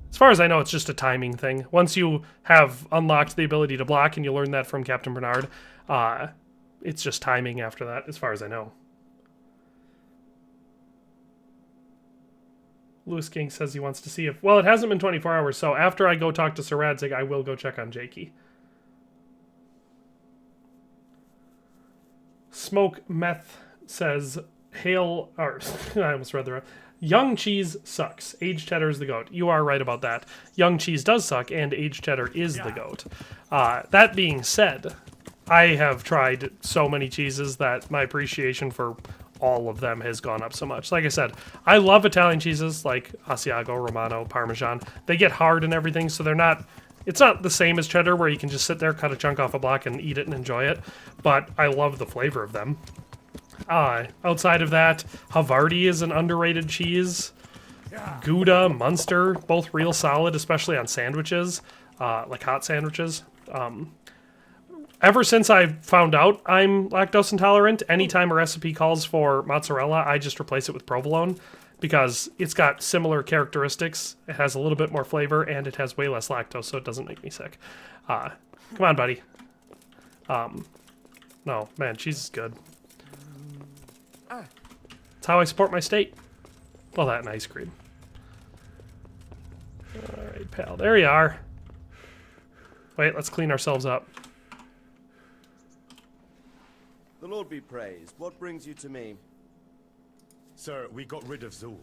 As far as I know, it's just a timing thing. Once you have unlocked the ability to block, and you learn that from Captain Bernard, it's just timing after that, as far as I know. Lewis King says he wants to see if... Well, it hasn't been 24 hours, so after I go talk to Sir Radzig, I will go check on Jakey. Smoke Meth says, hail, or I almost read the wrong. Young cheese sucks. Aged cheddar is the goat. You are right about that. Young cheese does suck, and aged cheddar is the goat. That being said, I have tried so many cheeses that my appreciation for all of them has gone up so much. Like I said, I love Italian cheeses like Asiago, Romano, Parmesan. They get hard and everything, so they're not... It's not the same as cheddar where you can just sit there, cut a chunk off a block, and eat it and enjoy it, but I love the flavor of them. Outside of that, Havarti is an underrated cheese. Gouda, Munster, both real solid, especially on sandwiches, like hot sandwiches. ever since I found out I'm lactose intolerant, anytime a recipe calls for mozzarella, I just replace it with provolone because it's got similar characteristics. It has a little bit more flavor and it has way less lactose, so it doesn't make me sick. Come on, buddy. No, man, cheese is good. It's how I support my state. Well, that and ice cream. Alright, pal. There you are. Wait, let's clean ourselves up. The Lord be praised. What brings you to me? Sir, we got rid of Zool.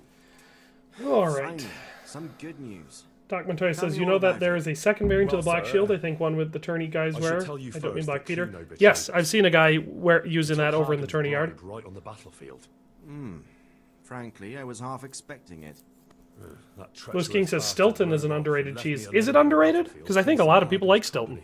Alright. Some good news. Doc Montoya says, you know that there is a second variant to the Black Shield, I think one with the tourney guys wear. I don't mean Black Peter. Yes, I've seen a guy using that over in the tourney yard. Right on the battlefield. Frankly, I was half expecting it. Lewis King says Stilton is an underrated cheese. Is it underrated? Because I think a lot of people like Stilton.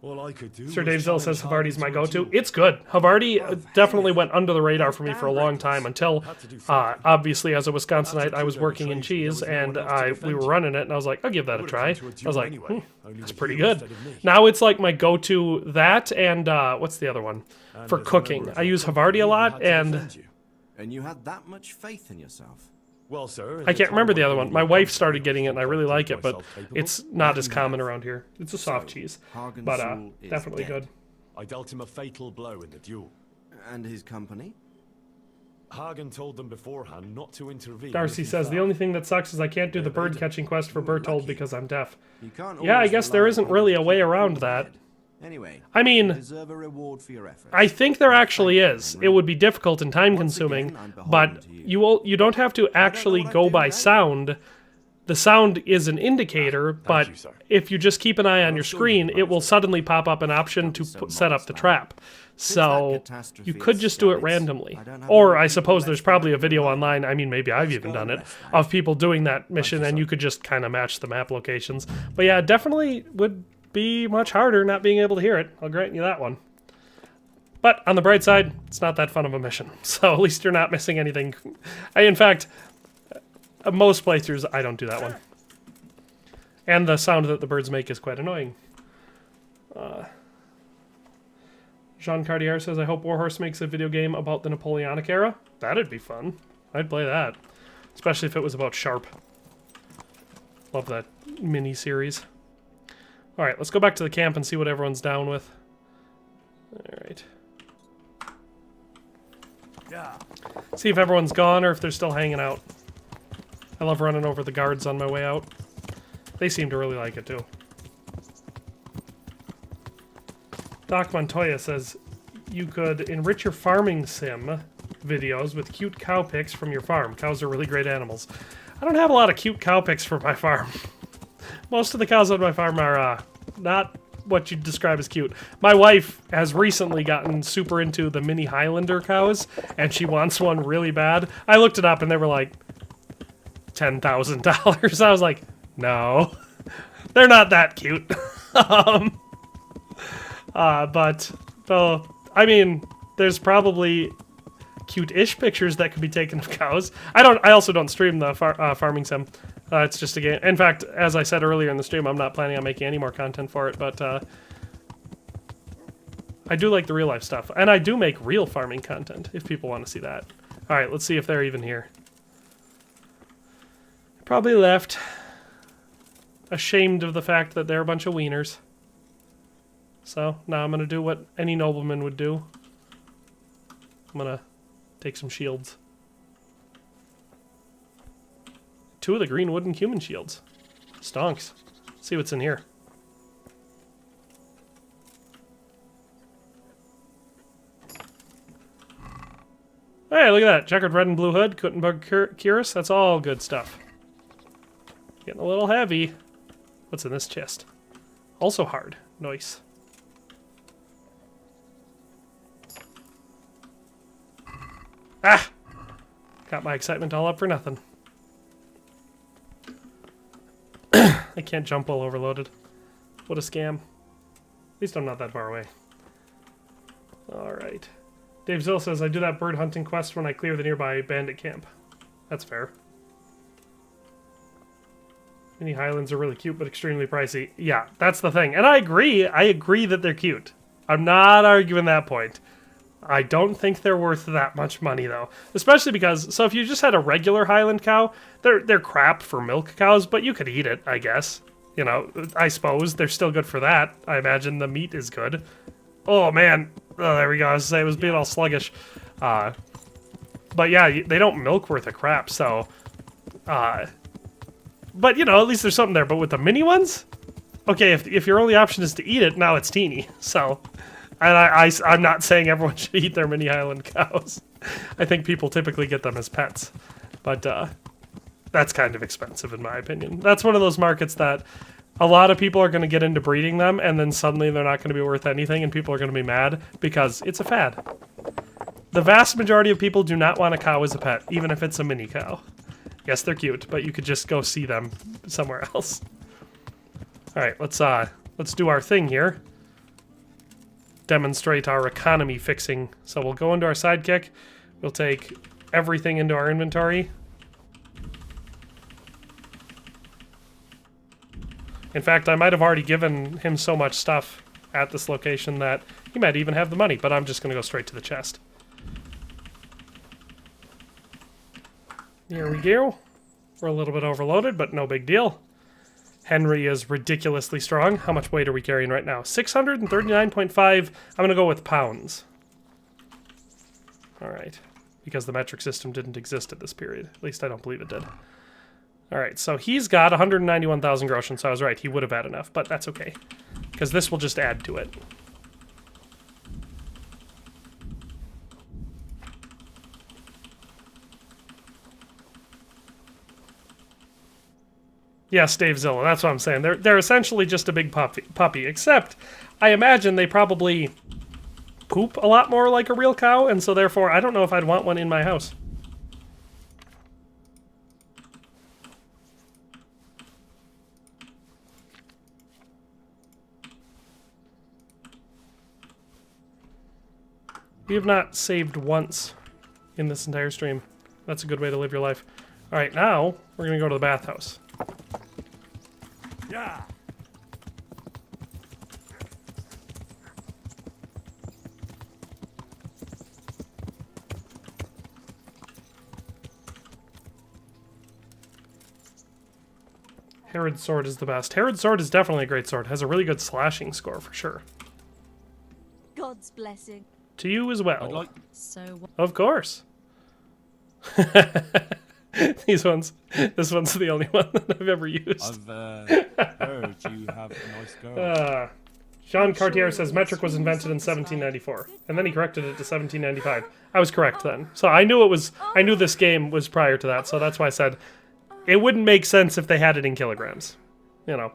All I could do Sir Dave Zill says Havarti's my go-to. It's good. Havarti definitely went under the radar for me for a long time until, obviously, as a Wisconsinite, I was working in cheese, and we were running it, and I was like, I'll give that a try. I was like, that's pretty good. Now it's like my go-to that, and what's the other one? For cooking. I use Havarti a lot, and... And you had that much faith in yourself? Well, sir, I can't remember the other one. My wife started getting it, and I really like it, but it's not as common around here. It's a soft cheese, but definitely good. I dealt him a fatal blow in the duel. And his company? Hagen told them beforehand not to intervene. Darcy says, the only thing that sucks is I can't do the bird-catching quest for Bertold because I'm deaf. Yeah, I guess there isn't really a way around that. Anyway, I mean, deserve a reward for your efforts. I think there actually is. It would be difficult and time-consuming, but you don't have to actually go by sound. The sound is an indicator, but if you just keep an eye on your screen, it will suddenly pop up an option to set up the trap. So you could just do it randomly. Or I suppose there's probably a video online, I mean maybe I've even done it, of people doing that mission and you could just kind of match the map locations. But yeah, it definitely would be much harder not being able to hear it. I'll grant you that one. But on the bright side, it's not that fun of a mission. So at least you're not missing anything. In fact, most playthroughs, I don't do that one. And the sound that the birds make is quite annoying. Jean Cartier says, I hope Warhorse makes a video game about the Napoleonic era. That'd be fun. I'd play that. Especially if it was about Sharp. Love that mini-series. Alright, let's go back to the camp and see what everyone's down with. Alright. See if everyone's gone or if they're still hanging out. I love running over the guards on my way out. They seem to really like it too. Doc Montoya says, you could enrich your farming sim videos with cute cow pics from your farm. Cows are really great animals. I don't have a lot of cute cow pics for my farm. Most of the cows on my farm are not what you'd describe as cute. My wife has recently gotten super into the mini Highlander cows, and she wants one really bad. I looked it up, and they were like $10,000. I was like, no, they're not that cute. But I mean, there's probably cute-ish pictures that could be taken of cows. I also don't stream the farming sim. It's just a game. In fact, as I said earlier in the stream, I'm not planning on making any more content for it, but I do like the real-life stuff. And I do make real farming content, if people want to see that. Alright, let's see if they're even here. Probably left. Ashamed of the fact that they're a bunch of wieners. So, now I'm going to do what any nobleman would do. I'm going to take some shields. 2 of the green wooden human shields. Stonks. Let's see what's in here. Hey, look at that. Checkered red and blue hood, Kuttenberg cuirass. That's all good stuff. Getting a little heavy. What's in this chest? Also hard. Nice. Ah! Got my excitement all up for nothing. I can't jump while overloaded. What a scam. At least I'm not that far away. Alright. Dave Zill says, I do that bird hunting quest when I clear the nearby bandit camp. That's fair. Mini Highlands are really cute, but extremely pricey. Yeah, that's the thing. And I agree. I agree that they're cute. I'm not arguing that point. I don't think they're worth that much money, though. Especially because, so if you just had a regular Highland cow, they're crap for milk cows, but you could eat it, I guess. You know, I suppose they're still good for that. I imagine the meat is good. Oh, man. Oh, there we go. I was saying it was being all sluggish. But yeah, they don't milk worth a crap, so... but, you know, at least there's something there. But with the mini ones? Okay, if your only option is to eat it, now it's teeny. So, and I'm not saying everyone should eat their mini Highland cows. I think people typically get them as pets. But that's kind of expensive in my opinion. That's one of those markets that a lot of people are going to get into breeding them, and then suddenly they're not going to be worth anything, and people are going to be mad because it's a fad. The vast majority of people do not want a cow as a pet, even if it's a mini cow. Yes, they're cute, but you could just go see them somewhere else. All right, let's do our thing here. Demonstrate our economy fixing. So we'll go into our sidekick. We'll take everything into our inventory. In fact, I might have already given him so much stuff at this location that he might even have the money, but I'm just going to go straight to the chest. Here we go. We're a little bit overloaded, but no big deal. Henry is ridiculously strong. How much weight are we carrying right now? 639.5. I'm going to go with pounds. All right. Because the metric system didn't exist at this period. At least I don't believe it did. All right, so he's got 191,000 groschen, so I was right. He would have had enough, but that's okay. Because this will just add to it. Yes, Dave Zilla, that's what I'm saying. They're essentially just a big puppy, except I imagine they probably poop a lot more like a real cow, and so therefore I don't know if I'd want one in my house. We have not saved once in this entire stream. That's a good way to live your life. All right, now we're going to go to the bathhouse. Yeah. Herod's sword is the best. Herod's sword is definitely a great sword. Has a really good slashing score for sure. God's blessing. To you as well. I'd like... So. Of course. This one's the only one that I've ever used. I've heard you have a nice girl. Jean Cartier says metric was invented in 1794, and then he corrected it to 1795. I was correct then. So I knew this game was prior to that, so that's why I said it wouldn't make sense if they had it in kilograms. You know.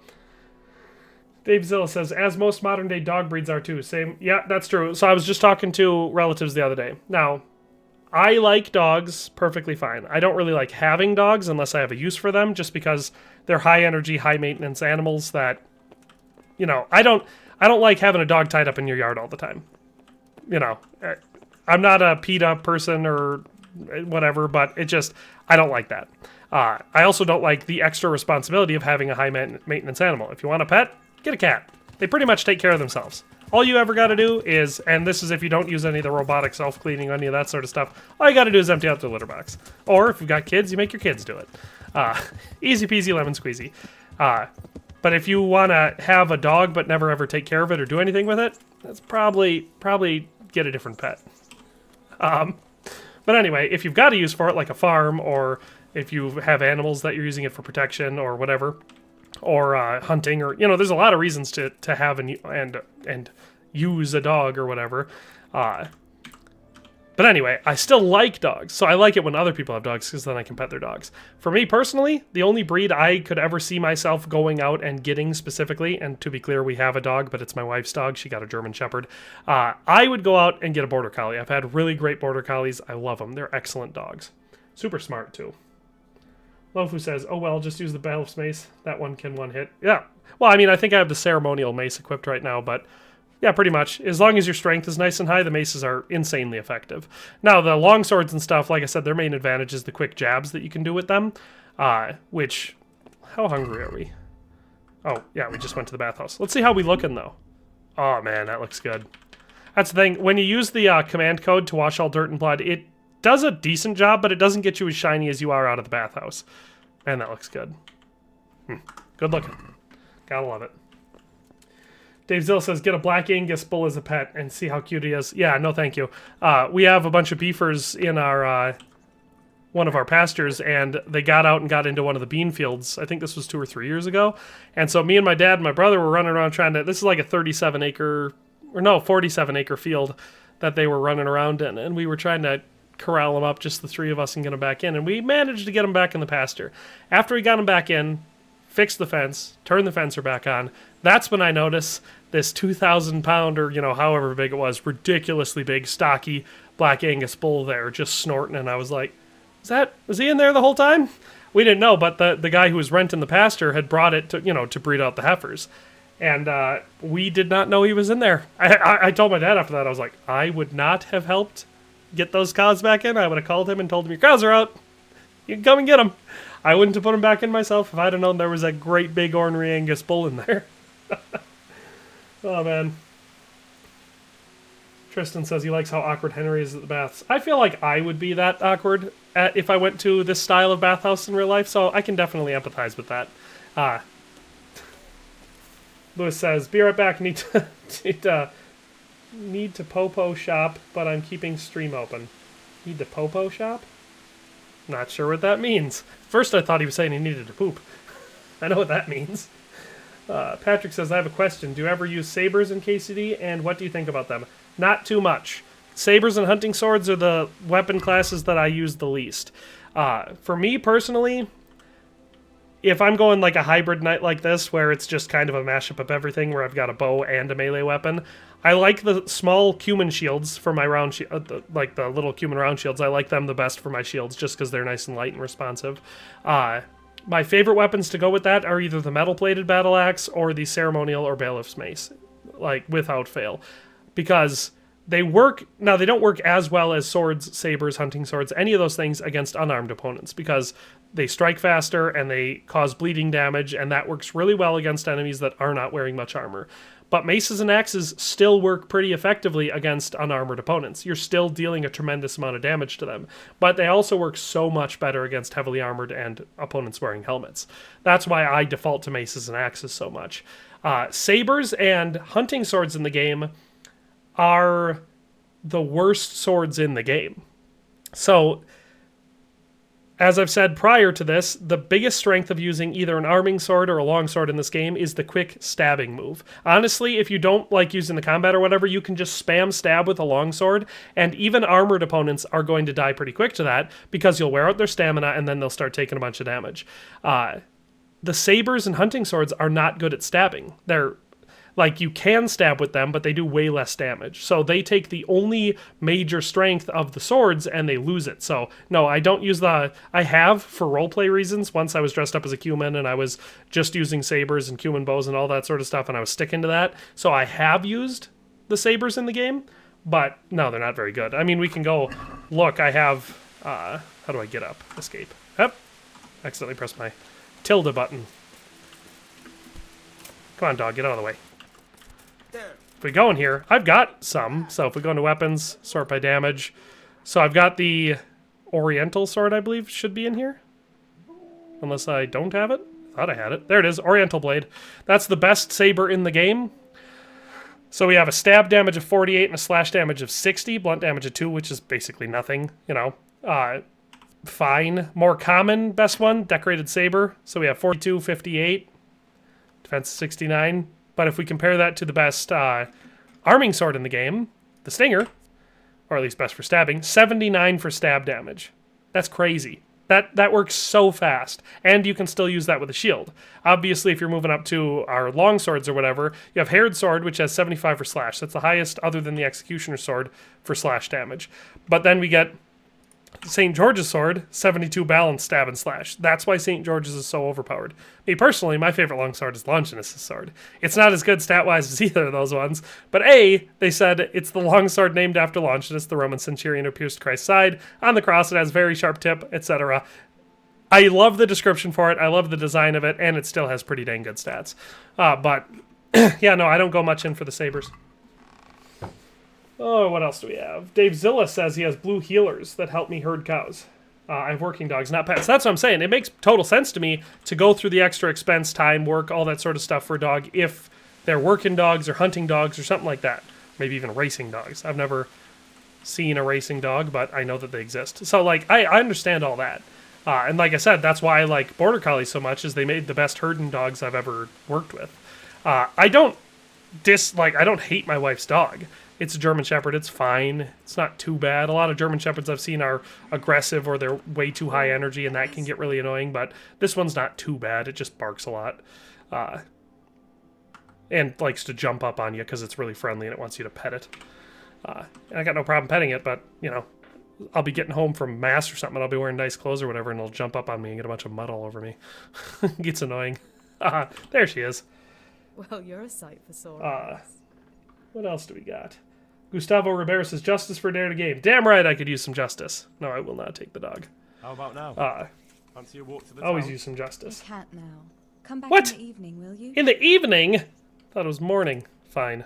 Dave Zilla says, as most modern day dog breeds are too. Same. Yeah, that's true. So I was just talking to relatives the other day. Now, I like dogs perfectly fine. I don't really like having dogs unless I have a use for them, just because they're high energy, high maintenance animals that, you know, I don't like having a dog tied up in your yard all the time. You know, I'm not a PETA person or whatever, but I don't like that. I also don't like the extra responsibility of having a high maintenance animal. If you want a pet, get a cat. They pretty much take care of themselves. All you ever got to do is, and this is if you don't use any of the robotic self-cleaning, any of that sort of stuff, all you got to do is empty out the litter box. Or if you've got kids, you make your kids do it. Easy peasy lemon squeezy. But if you want to have a dog but never ever take care of it or do anything with it, that's probably get a different pet. But anyway, if you've got a use for it, like a farm, or if you have animals that you're using it for protection or whatever, or hunting, or, you know, there's a lot of reasons to have and use a dog or whatever. But anyway, I still like dogs, so I like it when other people have dogs because then I can pet their dogs. For me personally, the only breed I could ever see myself going out and getting specifically, and to be clear, we have a dog, but it's my wife's dog. She got a German Shepherd. I would go out and get a Border Collie. I've had really great Border Collies. I love them. They're excellent dogs. Super smart, too. Lofu says, oh, well, just use the Bailiff's Mace. That one can one-hit. Yeah. Well, I mean, I think I have the Ceremonial Mace equipped right now, but yeah, pretty much. As long as your strength is nice and high, the maces are insanely effective. Now, the longswords and stuff, like I said, their main advantage is the quick jabs that you can do with them, which how hungry are we? Oh, yeah, we just went to the bathhouse. Let's see how we looking, though. Oh, man, that looks good. That's the thing. When you use the command code to wash all dirt and blood, it does a decent job, but it doesn't get you as shiny as you are out of the bathhouse. Man, that looks good. Good looking. Gotta love it. Dave Zill says, get a black Angus bull as a pet and see how cute he is. Yeah, no thank you. We have a bunch of beefers in our one of our pastures, and they got out and got into one of the bean fields. I think this was 2 or 3 years ago. And so me and my dad and my brother were running around trying to... This is like a 47-acre field that they were running around in. And we were trying to corral them up, just the 3 of us, and get them back in. And we managed to get them back in the pasture. After we got them back in, fixed the fence, turned the fencer back on, that's when I noticed this 2,000-pound, or, you know, however big it was, ridiculously big, stocky black Angus bull there just snorting. And I was like, was he in there the whole time? We didn't know, but the guy who was renting the pasture had brought it to, you know, to breed out the heifers. And we did not know he was in there. I told my dad after that, I was like, I would not have helped get those cows back in. I would have called him and told him, your cows are out. You can come and get them. I wouldn't have put them back in myself if I'd have known there was a great big ornery Angus bull in there. Oh, man. Tristan says he likes how awkward Henry is at the baths. I feel like I would be that awkward if I went to this style of bathhouse in real life, so I can definitely empathize with that. Lewis says, be right back, need to popo shop, but I'm keeping stream open. Need to popo shop? Not sure what that means. First I thought he was saying he needed to poop. I know what that means. Patrick says, I have a question. Do you ever use sabers in KCD, and what do you think about them? Not too much. Sabers and hunting swords are the weapon classes that I use the least. For me personally, if I'm going like a hybrid night like this, where it's just kind of a mashup of everything, where I've got a bow and a melee weapon, I like the small cumin shields for my round like the little cumin round shields. I like them the best for my shields, just because they're nice and light and responsive. My favorite weapons to go with that are either the metal-plated battle axe or the ceremonial or bailiff's mace, like without fail, because they work. Now, they don't work as well as swords, sabers, hunting swords, any of those things against unarmed opponents, because they strike faster and they cause bleeding damage, and that works really well against enemies that are not wearing much armor. But maces and axes still work pretty effectively against unarmored opponents. You're still dealing a tremendous amount of damage to them. But they also work so much better against heavily armored and opponents wearing helmets. That's why I default to maces and axes so much. Sabers and hunting swords in the game are the worst swords in the game. So, as I've said prior to this, the biggest strength of using either an arming sword or a longsword in this game is the quick stabbing move. Honestly, if you don't like using the combat or whatever, you can just spam stab with a longsword, and even armored opponents are going to die pretty quick to that, because you'll wear out their stamina and then they'll start taking a bunch of damage. The sabers and hunting swords are not good at stabbing. They're like, you can stab with them, but they do way less damage. So they take the only major strength of the swords and they lose it. So no, I don't use I have for roleplay reasons. Once I was dressed up as a cumin and I was just using sabers and cumin bows and all that sort of stuff, and I was sticking to that. So I have used the sabers in the game, but no, they're not very good. I mean, we can go look. I have, how do I get up? Escape. Yep. Accidentally pressed my tilde button. Come on, dog, get out of the way. If we go in here, I've got some. So if we go into weapons, sort by damage. So I've got the Oriental sword, I believe, should be in here. Unless I don't have it. Thought I had it. There it is, Oriental blade. That's the best saber in the game. So we have a stab damage of 48 and a slash damage of 60. Blunt damage of 2, which is basically nothing, you know. Fine. More common, best one, decorated saber. So we have 42, 58. Defense 69. But if we compare that to the best arming sword in the game, the Stinger, or at least best for stabbing, 79 for stab damage. That's crazy. That works so fast. And you can still use that with a shield. Obviously, if you're moving up to our long swords or whatever, you have Haired Sword, which has 75 for slash. That's the highest other than the Executioner's Sword for slash damage. But then we get St. George's Sword, 72 balance, stab, and slash. That's why St. George's is so overpowered. Me personally, my favorite longsword is Longinus' sword. It's not as good stat-wise as either of those ones, but they said it's the longsword named after Longinus, the Roman centurion who pierced Christ's side. On the cross, it has very sharp tip, etc. I love the description for it. I love the design of it, and it still has pretty dang good stats. But yeah, no, I don't go much in for the sabers. Oh, what else do we have? Dave Zilla says he has blue healers that help me herd cows. I have working dogs, not pets. That's what I'm saying. It makes total sense to me to go through the extra expense, time, work, all that sort of stuff for a dog if they're working dogs or hunting dogs or something like that. Maybe even racing dogs. I've never seen a racing dog, but I know that they exist. So, like, I understand all that. And like I said, that's why I like Border Collies so much, is they made the best herding dogs I've ever worked with. I don't hate my wife's dog. It's a German Shepherd. It's fine. It's not too bad. A lot of German Shepherds I've seen are aggressive or they're way too high energy, and that can get really annoying, but this one's not too bad. It just barks a lot. And likes to jump up on you because it's really friendly and it wants you to pet it. And I got no problem petting it, but, you know, I'll be getting home from mass or something, and I'll be wearing nice clothes or whatever, and it'll jump up on me and get a bunch of mud all over me. Gets annoying. There she is. Well, you're a sight for sore eyes. What else do we got? Gustavo Rivera says, justice for Dare to Game. Damn right I could use some justice. No, I will not take the dog. How about now? Fancy a walk to the always town? use some justice. You can't now. Come back What? in the evening, will you? In the evening? Thought it was morning. Fine.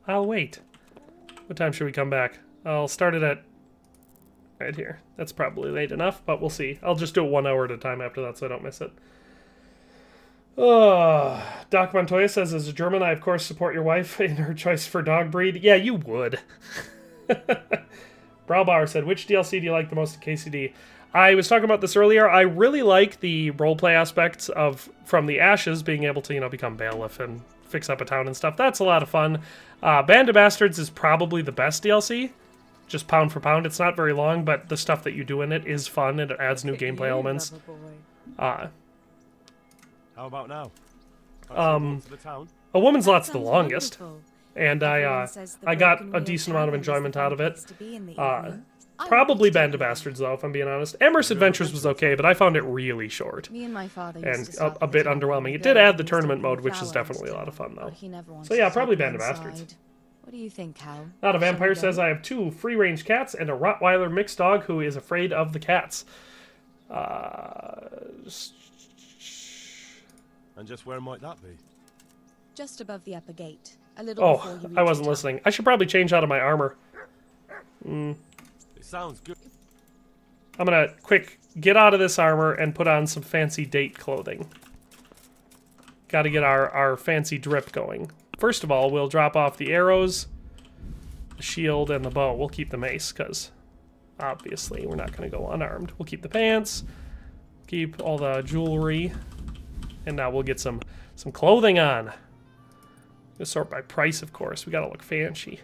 I'll wait. What time should we come back? I'll start it at right here. That's probably late enough, but we'll see. I'll just do it 1 hour at a time after that so I don't miss it. Doc Montoya says, as a German, I of course support your wife in her choice for dog breed. Yeah, you would. Browbauer said, which DLC do you like the most in KCD? I was talking about this earlier. I really like the roleplay aspects of From the Ashes, being able to, you know, become bailiff and fix up a town and stuff. That's a lot of fun. Band of Bastards is probably the best DLC. Just pound for pound. It's not very long, but the stuff that you do in it is fun. It adds new gameplay elements. How about now? To the town? A Woman's Lot's the longest, and I got a decent amount of enjoyment out of it. Probably Band of Bastards, though, if I'm being honest. Amherst Adventures was okay, but I found it really short Me and my father and used to stop a at bit the town underwhelming. It every did day add and the used to tournament pick mode, which is flowers definitely a and lot of fun, though. but he never wanted So yeah, to probably take me Band of inside. Bastards. What do you think, Hal? Not a Shall we Vampire go? says, I have 2 free-range cats and a Rottweiler mixed dog who is afraid of the cats. And just where might that be? Just above the upper gate. A little before you reach I wasn't the town. listening. I should probably change out of my armor. It sounds good. I'm gonna quick get out of this armor and put on some fancy date clothing. Gotta get our fancy drip going. First of all, we'll drop off the arrows, the shield, and the bow. We'll keep the mace, because obviously we're not gonna go unarmed. We'll keep the pants, keep all the jewelry, and now we'll get some clothing on. We'll sort by price, of course. We gotta look fancy.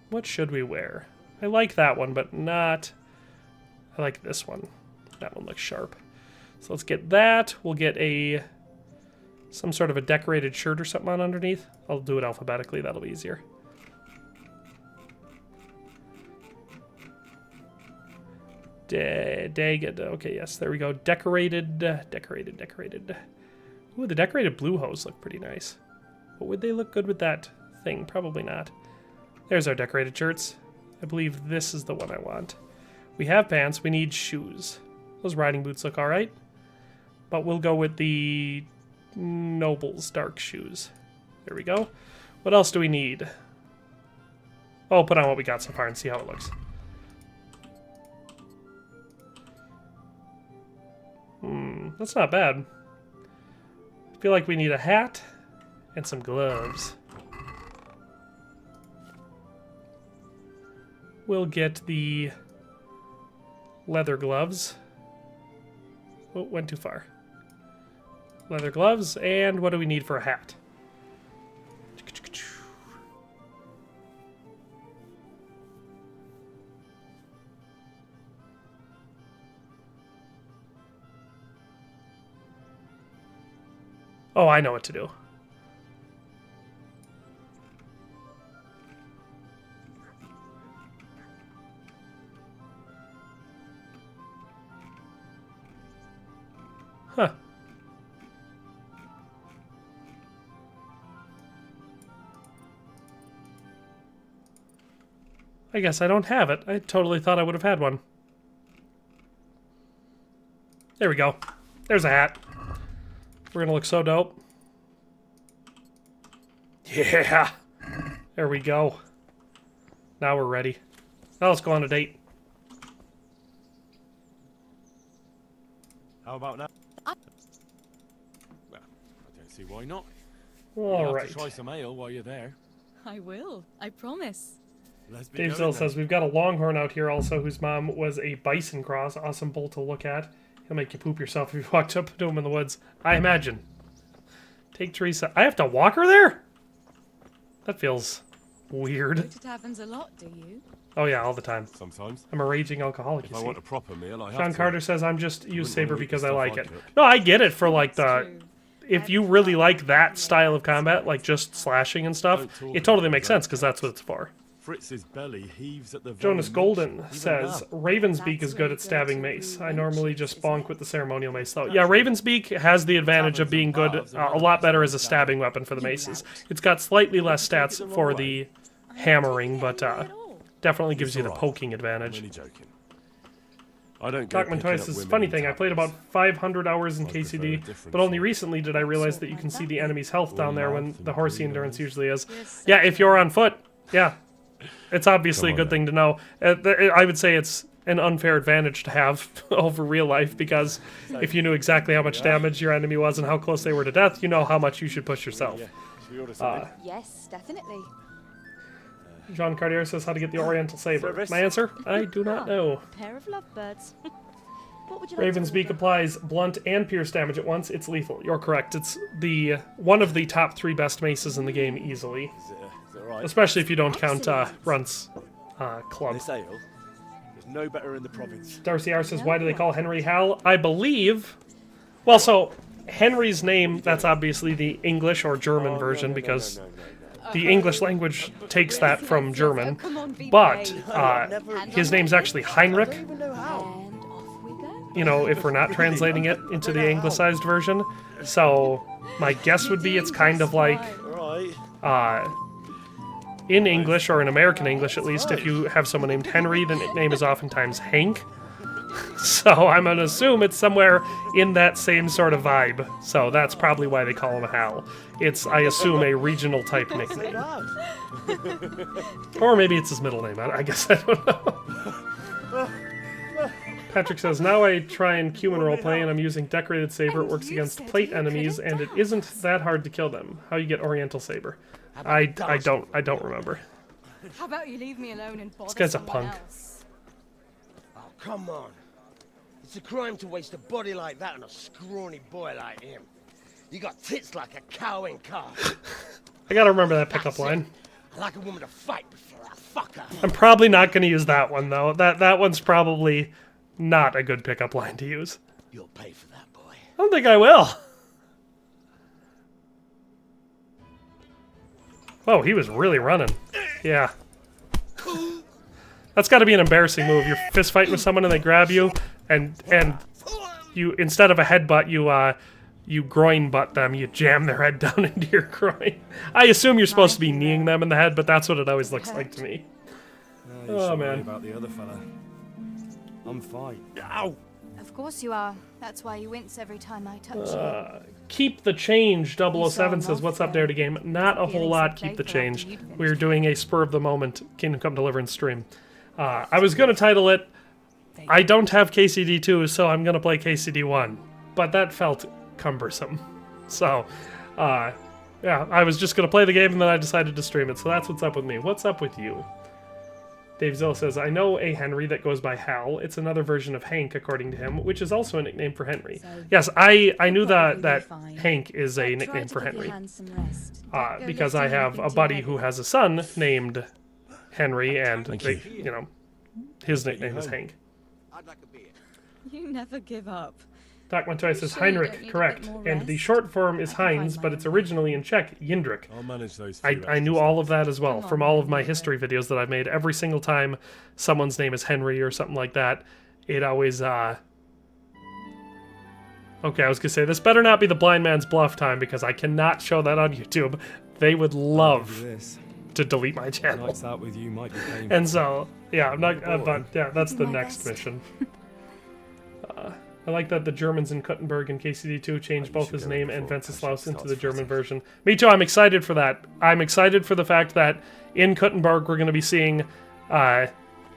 What should we wear? I like that one, but not... I like this one. That one looks sharp. So let's get that. We'll get some sort of a decorated shirt or something on underneath. I'll do it alphabetically. That'll be easier. Okay, yes, there we go. Decorated. Ooh, the decorated blue hose look pretty nice. But would they look good with that thing? Probably not. There's our decorated shirts. I believe this is the one I want. We have pants. We need shoes. Those riding boots look alright. But we'll go with the Noble's dark shoes. There we go. What else do we need? Oh, put on what we got so far and see how it looks. That's not bad. I feel like we need a hat and some gloves. We'll get the leather gloves. Oh, went too far. Leather gloves, and what do we need for a hat? Oh, I know what to do. Huh. I guess I don't have it. I totally thought I would have had one. There we go. There's a hat. We're gonna look so dope. Yeah. There we go. Now we're ready. Now let's go on a date. How about now? Well, I don't see why not. All right. Have to try some ale while you're there. I will. I promise. Dave Zill says, we've got a longhorn out here also whose mom was a bison cross. Awesome bull to look at. He'll make you poop yourself if you walked up to him in the woods. I imagine. Take Teresa. I have to walk her there? That feels weird. Go to taverns a lot, do you? Oh yeah, all the time. Sometimes. I'm a raging alcoholic, If you I see. want a proper meal, I have Sean to. Carter says, I'm just use Saber because I like it. cook. No, I get it for like the... If you really like that style of combat, like just slashing and stuff, it totally makes sense because that's what it's for. Fritz's belly heaves at the Jonas very Golden mention, says, even Ravensbeak is good at stabbing mace. I normally just bonk with the ceremonial mace, though. Yeah, Ravensbeak has the advantage of being good, a lot better as a stabbing weapon for the maces. It's got slightly less stats for the hammering, but definitely gives you the poking advantage. I'm only joking. I don't go Talkman picking Toys up says, women funny in thing, I taverns. played about 500 hours in I prefer a KCD, different but only form. recently did I realize that you can see the enemy's health down there when the horsey endurance usually is. Yeah, if you're on foot, yeah. It's obviously a good thing to know. I would say it's an unfair advantage to have over real life, because if you knew exactly how much damage your enemy was and how close they were to death, you know how much you should push yourself. Yes, definitely. Jean Cartier says how to get the Oriental Saber. My answer? I do not know. Pair of lovebirds. What would you like Ravensbeak applies blunt and pierce damage at once. It's lethal. You're correct. It's the one of the top 3 best maces in the game easily. Is it right? Especially if you don't count Runt's club. This ale, there's no better in the province. Darcy R says, why do they call Henry Hal? I believe... Well, so, Henry's name, that's obviously the English or German version, because the English language takes that from German. But his name's actually Heinrich. You know, if we're not translating it into the anglicized version. So, my guess would be it's kind of like... in English, or in American English at least, if you have someone named Henry, the nickname is oftentimes Hank. So I'm going to assume it's somewhere in that same sort of vibe. So that's probably why they call him Hal. It's, I assume, a regional type nickname. Or maybe it's his middle name. I guess I don't know. Patrick says, now I try and Q and roleplay and I'm using Decorated Saber. It works against plate enemies and it isn't that hard to kill them. How you get Oriental Saber? I don't remember. How about you leave me alone and bother This guy's a someone punk. else? Oh, come on. It's a crime to waste a body like that on a scrawny boy like him. You got tits like a cow in calf. I gotta remember that pickup line. I like a woman to fight before I fuck her. I'm probably not gonna use that one though. That one's probably not a good pickup line to use. You'll pay for that, boy. I don't think I will. Oh, he was really running. Yeah. That's got to be an embarrassing move. You're fist fighting with someone and they grab you, and you, instead of a headbutt, you groin butt them. You jam their head down into your groin. I assume you're supposed to be kneeing them in the head, but that's what it always looks like to me. Oh man. About the other fella. I'm fine. Ow! Of course you are. That's why you wince every time I touch you. Keep the change, 007 says, what's up, Dare to Game? Not a whole lot, keep the change. We're doing a spur of the moment Kingdom Come Deliverance stream. I was going to title it, I don't have KCD 2, so I'm going to play KCD 1. But that felt cumbersome. So, yeah, I was just going to play the game and then I decided to stream it. So that's what's up with me. What's up with you? Dave Zill says, I know a Henry that goes by Hal. It's another version of Hank, according to him, which is also a nickname for Henry. So yes, I knew that Hank is a nickname for Henry. Because I have a buddy who has a son named Henry, and they, you know, his nickname is Hank. You never give up. Doc Montoya says Heinrich, correct. And the short form is Heinz, but it's originally in Czech, Jindrik. I'll manage those. I knew all of that as well from all of my history videos that I've made. Every single time someone's name is Henry or something like that, it always, Okay, I was gonna say, this better not be the blind man's bluff time, because I cannot show that on YouTube. They would love to delete my channel. Nights out with you might be painful. And so, yeah, I'm not, but yeah, that's the next mission. I like that the Germans in Kuttenberg and KCD2 changed both his name and Wenceslaus into the German version. Me too, I'm excited for that. I'm excited for the fact that in Kuttenberg we're going to be seeing a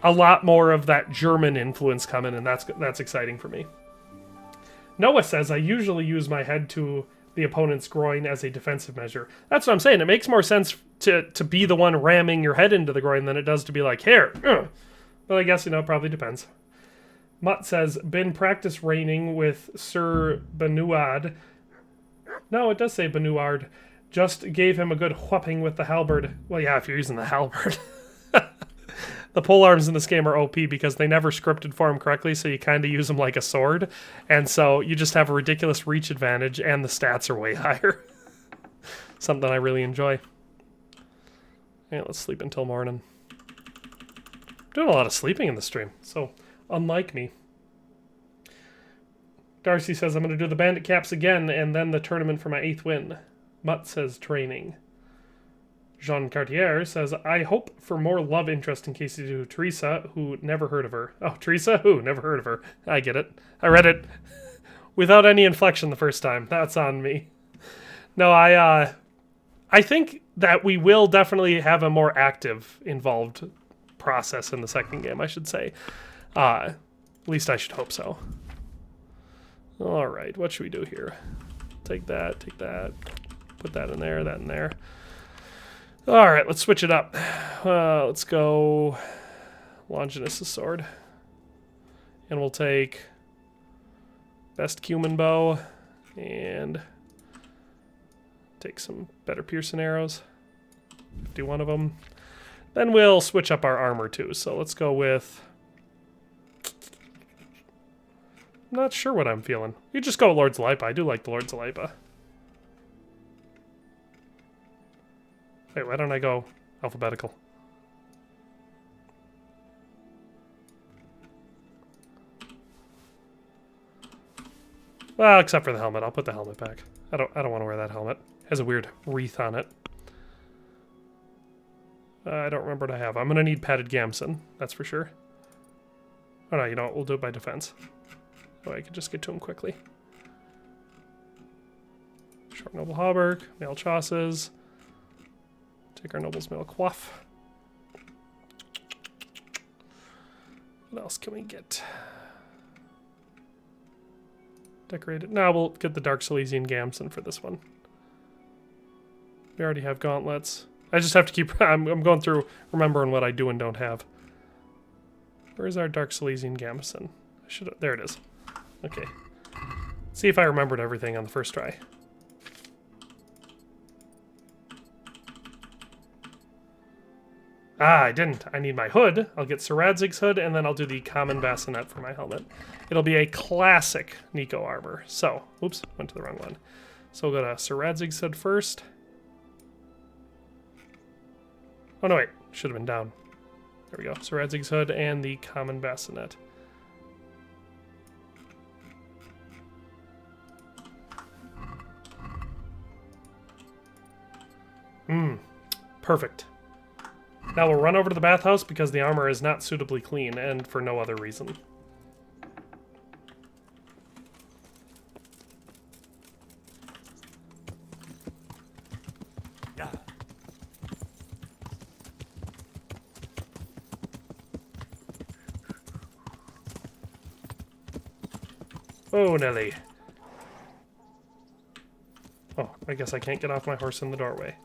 lot more of that German influence coming, and that's exciting for me. Noah says, I usually use my head to the opponent's groin as a defensive measure. That's what I'm saying. It makes more sense to be the one ramming your head into the groin than it does to be like, here. But I guess, it probably depends. Mutt says, been practice raining with Sir Benuard. No, it does say Benuard. Just gave him a good whopping with the halberd. Well, yeah, if you're using the halberd. The polearms in this game are OP because they never scripted for them correctly, so you kind of use them like a sword. And so you just have a ridiculous reach advantage, and the stats are way higher. Something I really enjoy. Yeah, let's sleep until morning. Doing a lot of sleeping in the stream, so unlike me. Darcy says, I'm going to do the bandit caps again, and then the tournament for my 8th win. Mutt says, training. Jean Cartier says, I hope for more love interest in KCD2. Teresa, who never heard of her. Oh, Teresa? Who? Never heard of her. I get it. I read it without any inflection the first time. That's on me. No, I think that we will definitely have a more active, involved process in the second game, I should say. At least I should hope so. Alright, what should we do here? Take that, put that in there, that in there. Alright, let's switch it up. Let's go Longinus' sword. And we'll take best cumin bow and take some better piercing arrows. 51 of them. Then we'll switch up our armor too. So let's go with... I'm not sure what I'm feeling. You just go with Lord's Lipa. I do like the Lord's Lipa. Wait, why don't I go alphabetical? Well, except for the helmet. I'll put the helmet back. I don't want to wear that helmet. It has a weird wreath on it. I don't remember what I have. I'm going to need padded gamson. That's for sure. Oh no, you know what? We'll do it by defense. Oh, I can just get to him quickly. Short noble hauberk, mail chausses. Take our noble's mail coif. What else can we get? Decorated. No, we'll get the Dark Silesian gamson for this one. We already have gauntlets. I just have to keep... I'm going through remembering what I do and don't have. Where's our Dark Silesian gamson? There it is. Okay. See if I remembered everything on the first try. Ah, I didn't. I need my hood. I'll get Sir Radzig's hood, and then I'll do the common bassinet for my helmet. It'll be a classic Nico armor. So, oops, went to the wrong one. So we'll go to Sir Radzig's hood first. Oh, no, wait. Should have been down. There we go. Sir Radzig's hood and the common bassinet. Perfect. Now we'll run over to the bathhouse because the armor is not suitably clean and for no other reason. Oh, Nelly. Oh, I guess I can't get off my horse in the doorway.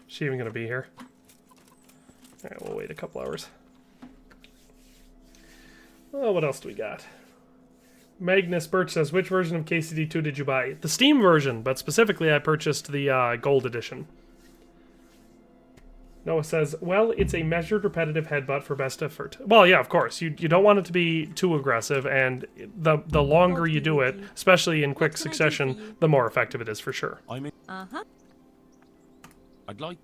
Is she even going to be here? Alright, we'll wait a couple hours. Oh, what else do we got? Magnus Birch says, which version of KCD2 did you buy? The Steam version, but specifically I purchased the Gold Edition. Noah says, well, it's a measured repetitive headbutt for best effort. Well, yeah, of course. You don't want it to be too aggressive, and the longer you do it, especially in quick succession, the more effective it is for sure. Uh-huh. I'd like...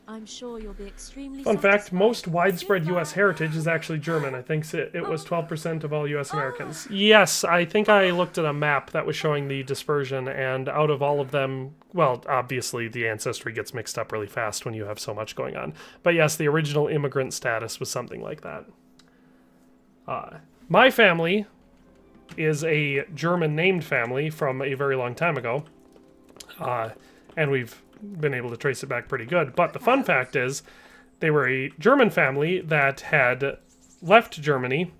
I'm sure you'll be extremely Fun fact, most widespread U.S. heritage is actually German. I think it was 12% of all U.S. Americans. Yes, I think I looked at a map that was showing the dispersion, and out of all of them, well, obviously the ancestry gets mixed up really fast when you have so much going on. But yes, the original immigrant status was something like that. My family is a German-named family from a very long time ago. And we've been able to trace it back pretty good. But the fun fact is, they were a German family that had left Germany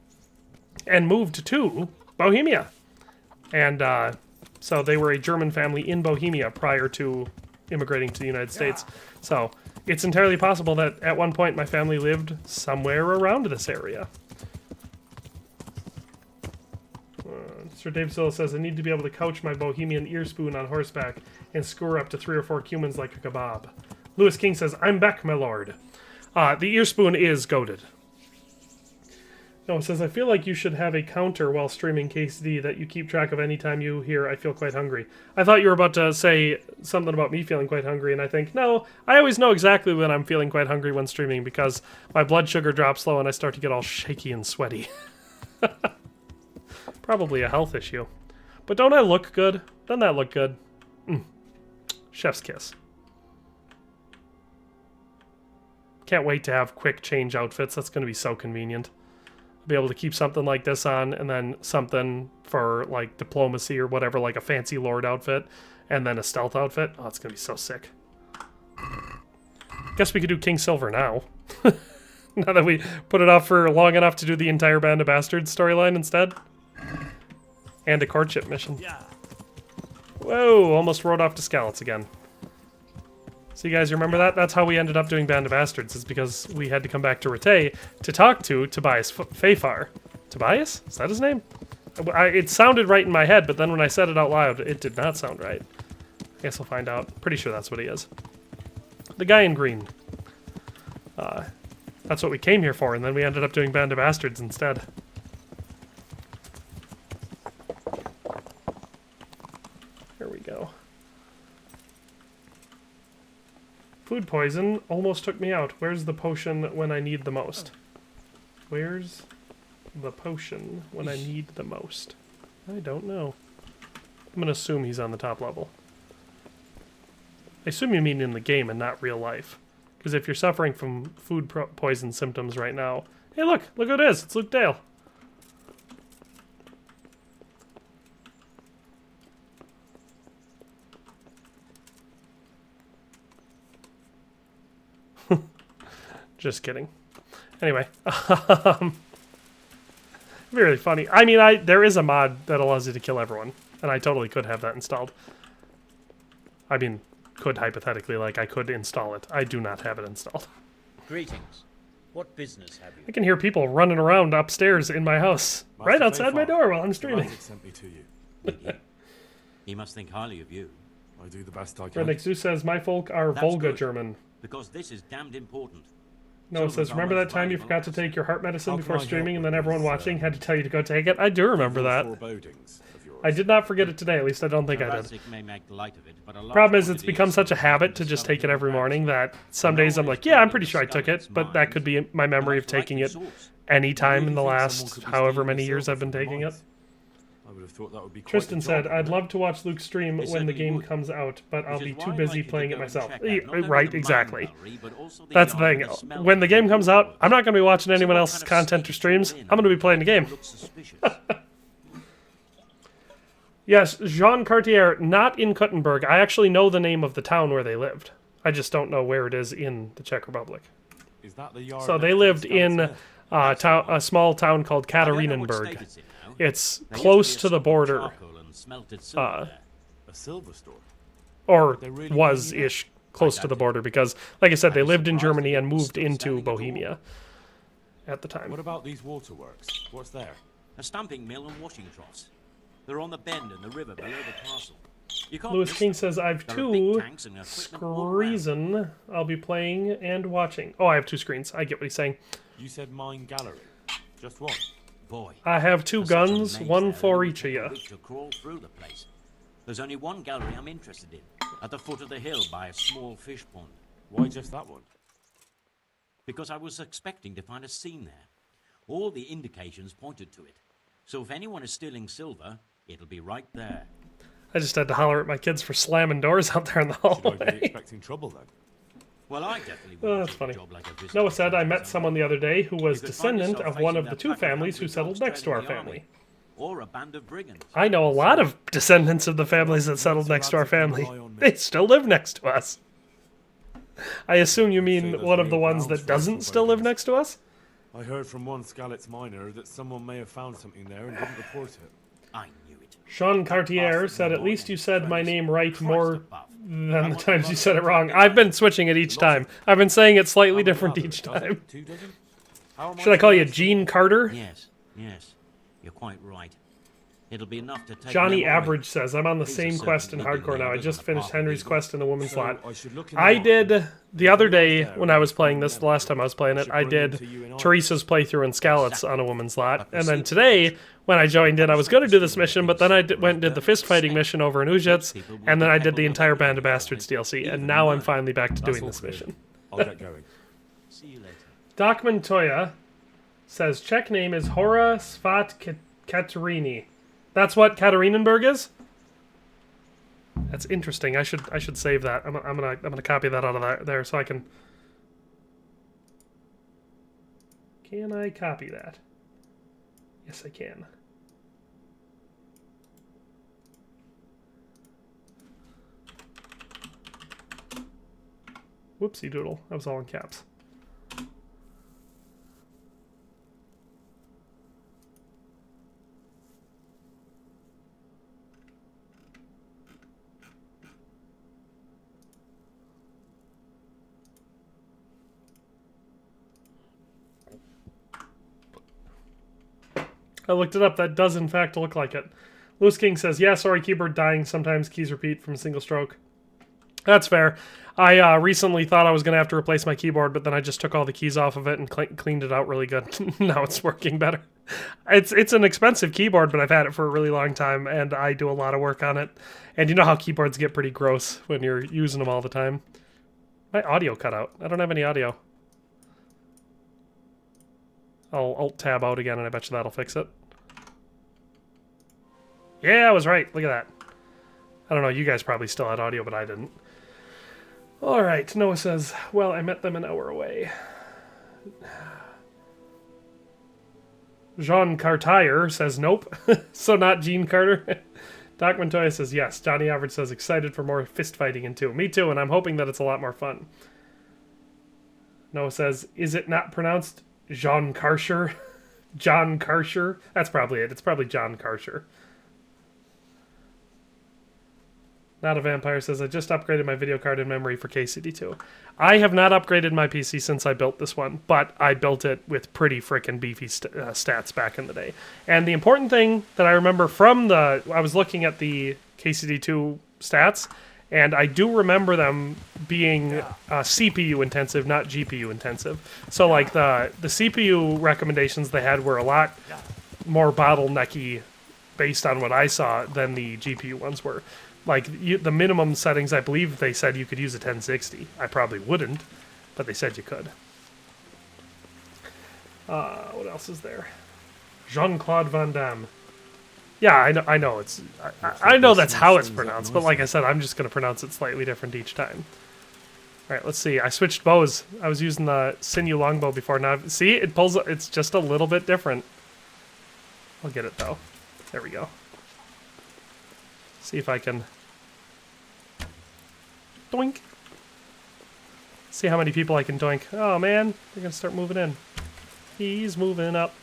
and moved to Bohemia. And so they were a German family in Bohemia prior to immigrating to the United States. So it's entirely possible that at one point my family lived somewhere around this area. Sir Dave Zilla says, I need to be able to couch my Bohemian ear spoon on horseback and skewer up to 3 or 4 humans like a kebab. Lewis King says, I'm back, my lord. The ear spoon is goated. No, it says, I feel like you should have a counter while streaming KCD that you keep track of any time you hear I feel quite hungry. I thought you were about to say something about me feeling quite hungry, and I think, no, I always know exactly when I'm feeling quite hungry when streaming because my blood sugar drops low and I start to get all shaky and sweaty. Probably a health issue. But don't I look good? Doesn't that look good? Chef's kiss. Can't wait to have quick change outfits. That's going to be so convenient. I'll be able to keep something like this on and then something for like diplomacy or whatever, like a fancy lord outfit and then a stealth outfit. Oh, it's going to be so sick. Guess we could do King Silver now. Now that we put it off for long enough to do the entire Band of Bastards storyline instead. And a courtship mission. Whoa, almost rode off to Scallots again. So you guys remember that? That's how we ended up doing Band of Bastards, is because we had to come back to Rattay to talk to Tobias Fafar. Tobias? Is that his name? It sounded right in my head, but then when I said it out loud, it did not sound right. I guess we'll find out. Pretty sure that's what he is. The guy in green. That's what we came here for, and then we ended up doing Band of Bastards instead. Here we go. Food poison almost took me out. Where's the potion when I need the most? Where's the potion when I need the most? I don't know. I'm going to assume he's on the top level. I assume you mean in the game and not real life. Because if you're suffering from food poison symptoms right now... Hey, look! Look who it is! It's Luke Dale! Just kidding. Anyway. Really funny. I mean, there is a mod that allows you to kill everyone. And I totally could have that installed. I mean... could hypothetically, like I could install it. I do not have it installed. Greetings. What business have you? I can hear people running around upstairs in my house, right outside my door while I'm streaming. Sent me to you. He must think highly of you. I do the best I can. Redneck Zeus says, my folk are That's Volga good, German. Because this is damned important. No, it says, remember that time you forgot to take your heart medicine before streaming and then everyone watching had to tell you to go take it? I do remember that. I did not forget it today, at least I don't think I did. Problem is, it's become such a habit to just take it every morning that some days I'm like, yeah, I'm pretty sure I took it, but that could be my memory of taking it any time in the last however many years I've been taking it. I would have thought that would be Tristan said, I'd love to watch Luke stream when the game comes out, but I'll be too busy playing it myself. Right, exactly. That's the thing. When the game comes out, I'm not going to be watching anyone else's content or streams. I'm going to be playing the game. Yes, Jean Cartier, not in Kuttenberg. I actually know the name of the town where they lived. I just don't know where it is in the Czech Republic. Is that the yard? So they lived in a small town called Katerinenberg. It's close to the border. A silver store. Or was-ish close to the border because, like I said, they lived in Germany and moved into Bohemia at the time. What about these waterworks? What's there? A stamping mill and washing troughs. They're on the bend in the river below the castle. Lewis King says, I've two screens I'll be playing and watching. Oh, I have 2 screens. I get what he's saying. You said mine gallery. Just one. Boy, I have 2 guns, one for each of you. To crawl through the place. There's only one gallery I'm interested in, at the foot of the hill by a small fish pond. Why just that one? Because I was expecting to find a scene there. All the indications pointed to it. So if anyone is stealing silver, it'll be right there. I just had to holler at my kids for slamming doors out there in the hallway. Should I be expecting trouble then? Well, I definitely oh, that's funny. Noah said, I met someone the other day who was descendant of one of the 2 families who settled next to our family. or a band of brigands. I know a lot of descendants of the families that settled next to our family. They still live next to us. I assume you mean one of the ones that doesn't still live next to us? I heard from one Skalitz miner that someone may have found something there and didn't report it. I knew it. Sean Cartier said, at least you said my name right more than the times you said it wrong. I've been switching it each time. I've been saying it slightly different each time. Should I call you Gene Carter? Yes, yes. You're quite right. It'll be enough to take Johnny memory. Average says, I'm on the same quest in hardcore now. I just finished Henry's quest in the woman's So, slot. I should look in I the did, the other day when I was playing this, the last time I was playing it, I did Teresa's playthrough in Skalitz on a woman's slot. And then today, when I joined in, I was going to do this mission, but then I went and did the fist fighting mission over in Ujits, and then I did the entire Band of Bastards DLC, and now I'm finally back to doing this mission. I'll get going. See you later. Doc Montoya says, Czech name is Hora Svat Katerini. That's what Katerinenberg is? That's interesting. I should save that. I'm gonna copy that out of there so I can. Can I copy that? Yes, I can. Whoopsie doodle. That was all in caps. I looked it up. That does, in fact, look like it. Loose King says, yeah, sorry, keyboard dying. Sometimes keys repeat from a single stroke. That's fair. I recently thought I was going to have to replace my keyboard, but then I just took all the keys off of it and cleaned it out really good. Now it's working better. It's an expensive keyboard, but I've had it for a really long time, and I do a lot of work on it. And you know how keyboards get pretty gross when you're using them all the time. My audio cut out. I don't have any audio. I'll Alt-Tab out again, and I bet you that'll fix it. Yeah, I was right. Look at that. I don't know, you guys probably still had audio, but I didn't. Alright, Noah says, well, I met them an hour away. Jean Cartier says, nope. So not Gene Carter. Doc Montoya says, yes. Johnny Average says, excited for more fist fighting in 2. Me too, and I'm hoping that it's a lot more fun. Noah says, is it not pronounced Jean Karcher? John Karcher? That's probably it. It's probably John Karcher. Not a Vampire says, I just upgraded my video card and memory for KCD2. I have not upgraded my PC since I built this one, but I built it with pretty frickin' beefy stats back in the day. And the important thing that I remember from I was looking at the KCD2 stats, and I do remember them being CPU intensive, not GPU intensive. So like the CPU recommendations they had were a lot more bottlenecky based on what I saw than the GPU ones were. Like, the minimum settings, I believe they said you could use a 1060. I probably wouldn't, but they said you could. What else is there? Jean-Claude Van Damme. Yeah, I know it's... I know that's how it's pronounced, but like I said, I'm just going to pronounce it slightly different each time. Alright, let's see. I switched bows. I was using the sinew longbow before. Now, see? It pulls... It's just a little bit different. I'll get it, though. There we go. See if I can... Doink! See how many people I can doink. Oh, man. They're going to start moving in. He's moving up.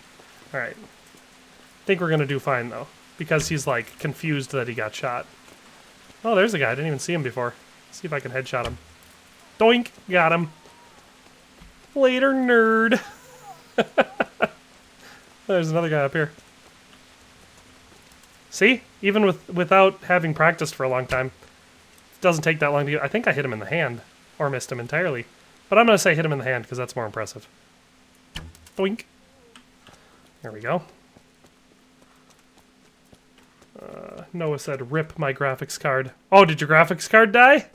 Alright. I think we're going to do fine, though. Because he's, like, confused that he got shot. Oh, there's a guy. I didn't even see him before. Let's see if I can headshot him. Doink! Got him. Later, nerd. There's another guy up here. See? Even without having practiced for a long time, it doesn't take that long to get... I think I hit him in the hand. Or missed him entirely. But I'm going to say hit him in the hand, because that's more impressive. Boink. There we go. Noah said, rip my graphics card. Oh, did your graphics card die?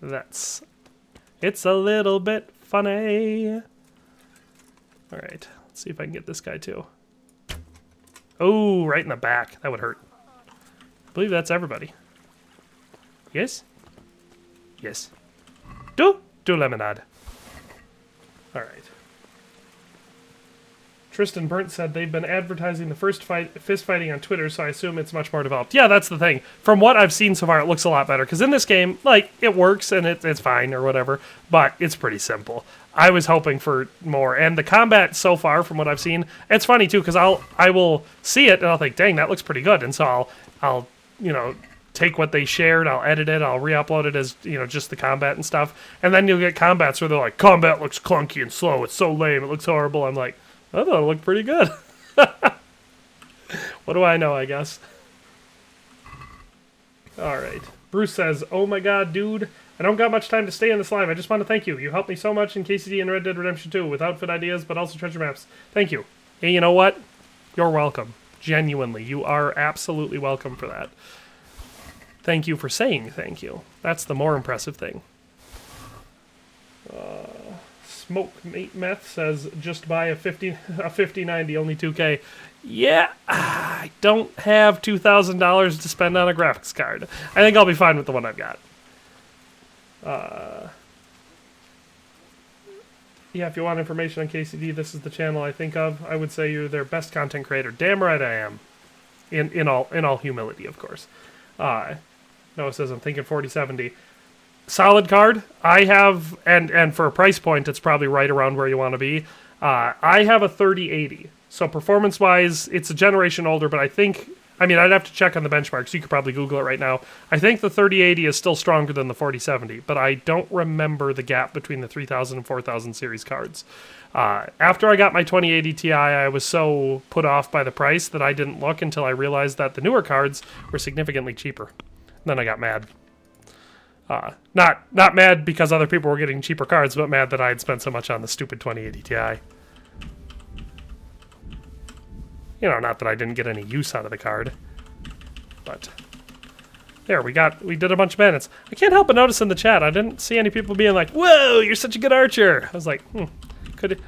It's a little bit funny. Alright, let's see if I can get this guy too. Oh, right in the back. That would hurt. I believe that's everybody. Yes? Yes. Do lemonade. Alright. Tristan Burnt said they've been advertising the fist fighting on Twitter, so I assume it's much more developed. Yeah, that's the thing. From what I've seen so far, it looks a lot better. Because in this game, like, it works and it's fine or whatever, but it's pretty simple. I was hoping for more. And the combat so far, from what I've seen, it's funny too, because I will see it and I'll think, dang, that looks pretty good. And so I'll take what they shared, I'll edit it, I'll re-upload it as, just the combat and stuff. And then you'll get combats where they're like, combat looks clunky and slow, it's so lame, it looks horrible. I'm like, I thought it looked pretty good. What do I know, I guess. Alright. Bruce says, oh my god, dude. I don't got much time to stay in this live. I just want to thank you. You helped me so much in KCD and Red Dead Redemption 2 with outfit ideas, but also treasure maps. Thank you. Hey, you know what? You're welcome. Genuinely. You are absolutely welcome for that. Thank you for saying thank you. That's the more impressive thing. Smoke Meth says, just buy a 5090, only 2K. Yeah, I don't have $2,000 to spend on a graphics card. I think I'll be fine with the one I've got. Yeah, if you want information on KCD, this is the channel I think of. I would say you're their best content creator. Damn right I am. In all humility, of course. Noah says, I'm thinking 4070. Solid card. I have, and for a price point, it's probably right around where you want to be. I have a 3080. So performance-wise, it's a generation older, but I'd have to check on the benchmarks. You could probably Google it right now. I think the 3080 is still stronger than the 4070, but I don't remember the gap between the 3000 and 4000 series cards. After I got my 2080 Ti, I was so put off by the price that I didn't look until I realized that the newer cards were significantly cheaper. Then I got mad. Not mad because other people were getting cheaper cards, but mad that I had spent so much on the stupid 2080 Ti. Not that I didn't get any use out of the card. But there, we did a bunch of bandits. I can't help but notice in the chat, I didn't see any people being like, whoa, you're such a good archer. I was like,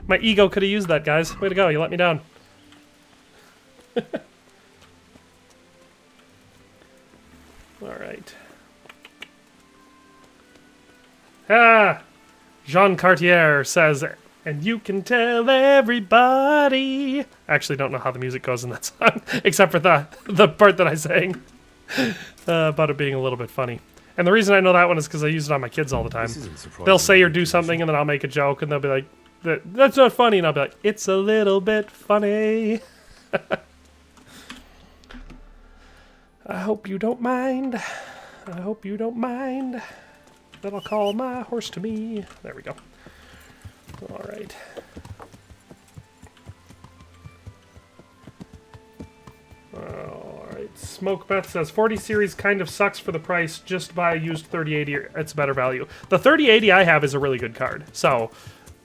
my ego could have used that, guys. Way to go, you let me down. Alright. Jean Cartier says, and you can tell everybody. I actually don't know how the music goes in that song, except for the part that I sang about it being a little bit funny. And the reason I know that one is because I use it on my kids all the time. They'll say or do something, and then I'll make a joke, and they'll be like, that's not funny, and I'll be like, it's a little bit funny. I hope you don't mind. I hope you don't mind that I'll call my horse to me. There we go. Alright. Alright. Smoke Beth says 40 series kind of sucks for the price. Just buy a used 3080. It's better value. The 3080 I have is a really good card. So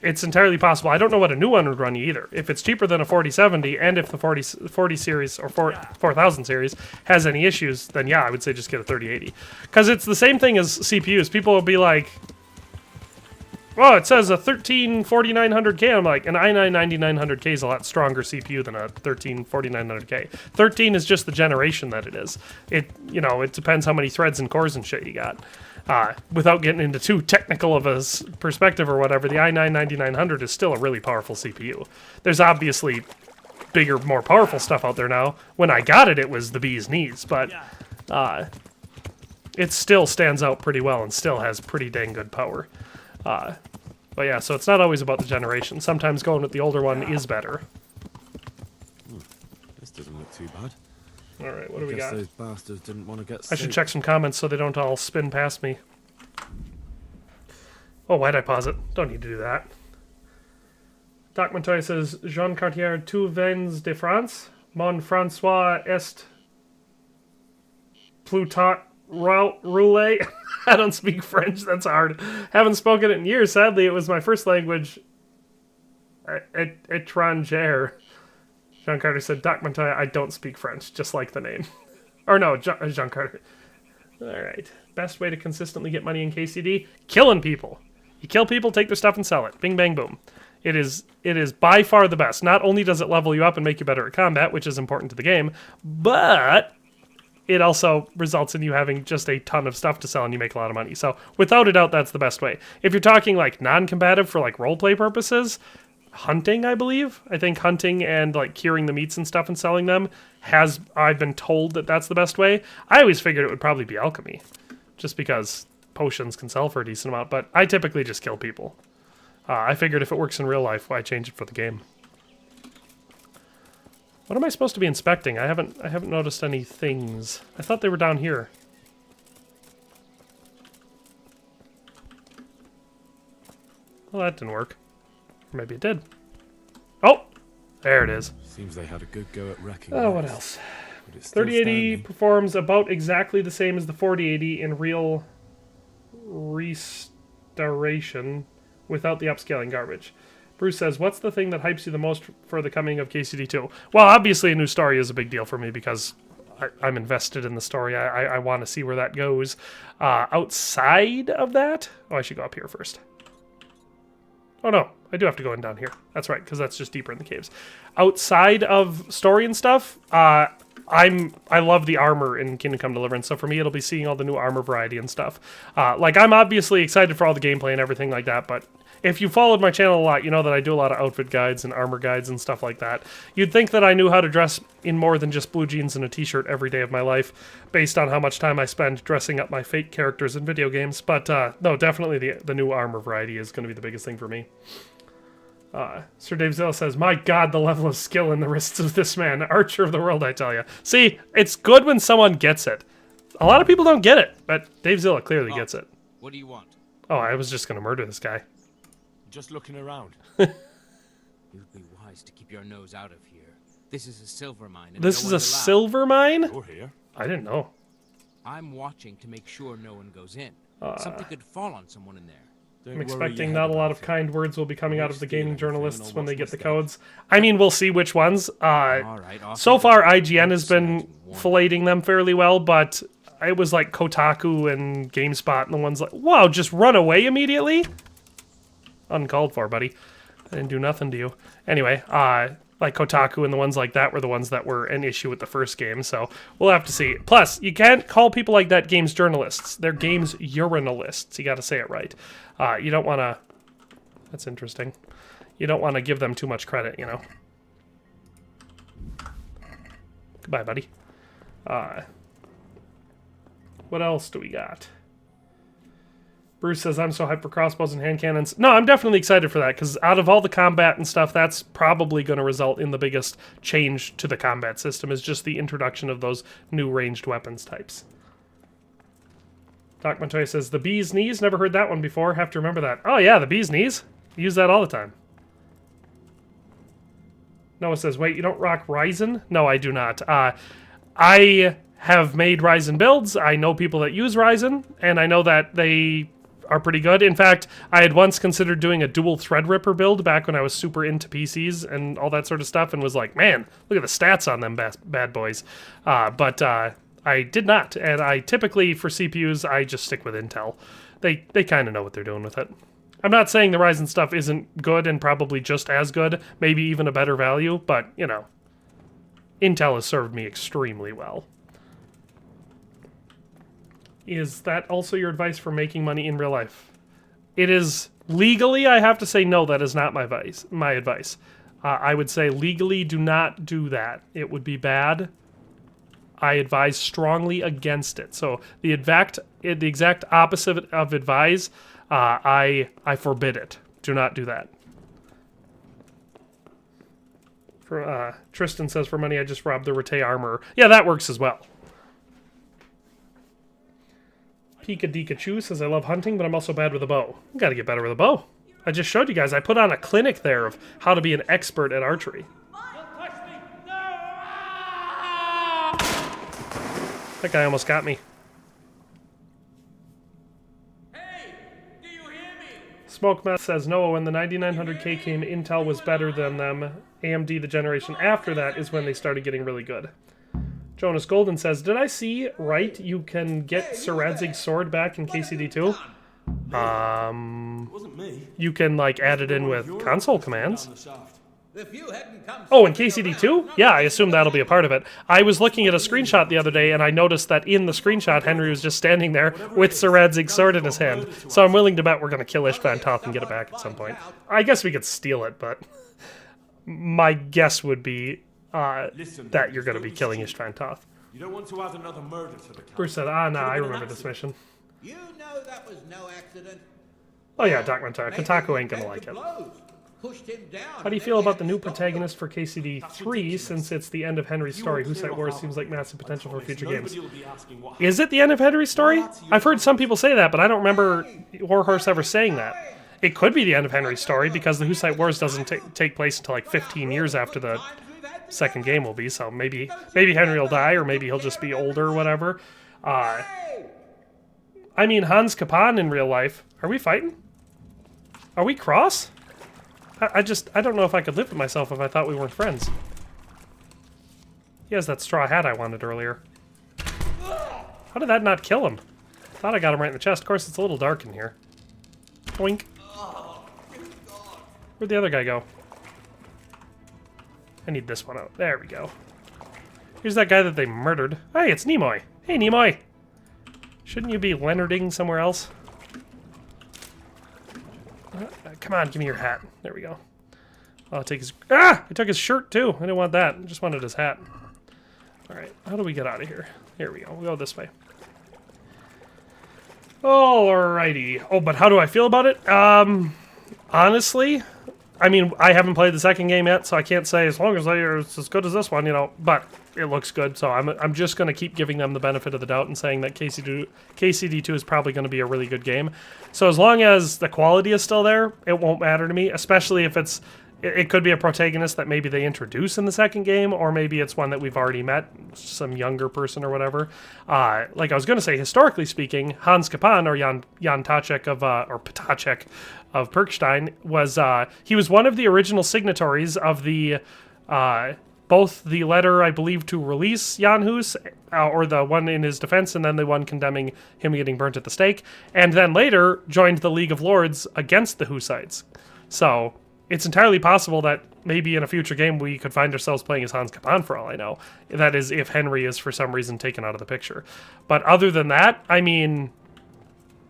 it's entirely possible. I don't know what a new one would run you either. If it's cheaper than a 4070, and if the 40 series or 4000 series has any issues, then yeah, I would say just get a 3080. Because it's the same thing as CPUs. People will be like, oh, it says a 134900K. I'm like, an i9-9900K is a lot stronger CPU than a 134900K. 13 is just the generation that it is. It depends how many threads and cores and shit you got. Without getting into too technical of a perspective or whatever, the i9-9900 is still a really powerful CPU. There's obviously bigger, more powerful stuff out there now. When I got it, it was the bee's knees, but it still stands out pretty well and still has pretty dang good power. But yeah, so it's not always about the generation. Sometimes going with the older one is better. This doesn't look too bad. Alright, what do we got? Those bastards didn't want to get I should check some comments so they don't all spin past me. Oh, why'd I pause it? Don't need to do that. Doc Montoya says, Jean Cartier, tu vins de France? Mon François est Plutot roulé? I don't speak French, that's hard. Haven't spoken it in years, sadly. It was my first language. Étranger. Jean Carter said, Doc Montoya, I don't speak French, just like the name. Or no, Jean Carter. Alright. Best way to consistently get money in KCD? Killing people. You kill people, take their stuff, and sell it. Bing, bang, boom. It is by far the best. Not only does it level you up and make you better at combat, which is important to the game, but it also results in you having just a ton of stuff to sell and you make a lot of money. So, without a doubt, that's the best way. If you're talking like non-combative for like roleplay purposes, hunting, I believe. I think hunting and like curing the meats and stuff and selling them I've been told that that's the best way. I always figured it would probably be alchemy, just because potions can sell for a decent amount, but I typically just kill people. I figured if it works in real life, why change it for the game? What am I supposed to be inspecting? I haven't noticed any things. I thought they were down here. Well, that didn't work. Or maybe it did. Oh! There it is. Seems they had a good go at wrecking. Oh, what else? 3080 performs about exactly the same as the 4080 in real restoration without the upscaling garbage. Bruce says, what's the thing that hypes you the most for the coming of KCD2? Well, obviously a new story is a big deal for me because I'm invested in the story. I want to see where that goes. Outside of that... Oh, I should go up here first. Oh no, I do have to go in down here. That's right, because that's just deeper in the caves. Outside of story and stuff, I love the armor in Kingdom Come Deliverance, so for me it'll be seeing all the new armor variety and stuff. Like, I'm obviously excited for all the gameplay and everything like that, but if you followed my channel a lot, you know that I do a lot of outfit guides and armor guides and stuff like that. You'd think that I knew how to dress in more than just blue jeans and a t-shirt every day of my life, based on how much time I spend dressing up my fake characters in video games, but no, definitely the new armor variety is going to be the biggest thing for me. Sir Dave Zilla says, my god, the level of skill in the wrists of this man. Archer of the world, I tell you. See, it's good when someone gets it. A lot of people don't get it, but Dave Zilla clearly gets it. What do you want? Oh, I was just going to murder this guy. Just looking around. You'd be wise to keep your nose out of here. This is a silver mine. And This is a silver mine? You're here. I didn't know. I'm watching to make sure no one goes in. Something could fall on someone in there. I'm expecting not a lot of kind words will be coming out of the gaming journalists when they get the codes. I mean, we'll see which ones. So far, IGN has been filleting them fairly well, but it was like Kotaku and GameSpot and the ones like, wow, just run away immediately? Uncalled for, buddy. I didn't do nothing to you. Anyway, like Kotaku and the ones like that were the ones that were an issue with the first game, so we'll have to see. Plus, you can't call people like that games journalists. They're games urinalists. You gotta say it right. You don't want to... That's interesting. You don't want to give them too much credit, you know. Goodbye, buddy. What else do we got? Bruce says, I'm so hyped for crossbows and hand cannons. No, I'm definitely excited for that, because out of all the combat and stuff, that's probably going to result in the biggest change to the combat system, is just the introduction of those new ranged weapons types. Doc Montoya says, the bee's knees? Never heard that one before. Have to remember that. Oh yeah, the bee's knees. Use that all the time. Noah says, wait, you don't rock Ryzen? No, I do not. I have made Ryzen builds. I know people that use Ryzen, and I know that they are pretty good. In fact, I had once considered doing a dual Threadripper build back when I was super into PCs and all that sort of stuff, and was like, man, look at the stats on them bad boys. But I did not, and I typically, for CPUs, I just stick with Intel. They kind of know what they're doing with it. I'm not saying the Ryzen stuff isn't good and probably just as good, maybe even a better value, but, you know, Intel has served me extremely well. Is that also your advice for making money in real life? It is legally, I have to say no, that is not my advice. I would say legally do not do that. It would be bad. I advise strongly against it. So the exact opposite of advise, I forbid it. Do not do that. Tristan says, for money, I just robbed the Rete armor. Yeah, that works as well. Pika Dikachu says, I love hunting, but I'm also bad with a bow. You gotta get better with a bow. I just showed you guys. I put on a clinic there of how to be an expert at archery. That guy almost got me. Smoke Meth says, Noah, when the 9900K came, Intel was better than them. AMD, the generation after that, is when they started getting really good. Jonas Golden says, did I see right you can get Sir Radzig's sword back in KCD2? Wasn't me. You can, like, add it in with console commands. If you hadn't come Oh, and KCD2? Yeah, I assume that'll be a part of it. I was looking at a screenshot the other day, and I noticed that in the screenshot, Henry was just standing there with Sir Radzig's sword in his hand. So I'm willing to bet we're going to kill Ishvan Toth and get it back at some point. I guess we could steal it, but my guess would be that you're going to be killing Ishvan Toth. You don't want to add another murder to the count. Bruce said, ah, no, I remember this mission. You know that was no accident. Oh yeah, Doc Mentar. Kotaku ain't going to like it. Pushed him down. How do you feel about the new protagonist for KCD3 since it's the end of Henry's story? Hussite Wars seems like massive potential for future games. Is it the end of Henry's story? I've heard some people say that, but I don't remember Warhorse ever saying that. It could be the end of Henry's story because the Hussite Wars doesn't take place until like 15 years after the second game will be, so maybe Henry will die, or maybe he'll just be older or whatever. I mean, Hans Kapan in real life. Are we fighting? Are we cross? I don't know if I could live with myself if I thought we weren't friends. He has that straw hat I wanted earlier. How did that not kill him? Thought I got him right in the chest. Of course, it's a little dark in here. Boink. Where'd the other guy go? I need this one out. There we go. Here's that guy that they murdered. Hey, it's Nimoy. Hey, Nimoy. Shouldn't you be Leonarding somewhere else? Come on, give me your hat. There we go. I'll take his... Ah! I took his shirt, too. I didn't want that. I just wanted his hat. Alright, how do we get out of here? Here we go. We'll go this way. Alrighty. Oh, but how do I feel about it? Honestly, I mean, I haven't played the second game yet, so I can't say as long as it's as good as this one, you know, but it looks good, so I'm just going to keep giving them the benefit of the doubt and saying that KCD2 is probably going to be a really good game. So as long as the quality is still there, it won't matter to me, especially if it could be a protagonist that maybe they introduce in the second game, or maybe it's one that we've already met, some younger person or whatever. Like I was going to say, historically speaking, Hans Kapan, or Jan Tacek or Patacek of Perkstein, he was one of the original signatories of the both the letter, I believe, to release Jan Hus, or the one in his defense, and then the one condemning him getting burnt at the stake, and then later joined the League of Lords against the Hussites. So it's entirely possible that maybe in a future game we could find ourselves playing as Hans Kapan, for all I know. That is, if Henry is for some reason taken out of the picture. But other than that, I mean,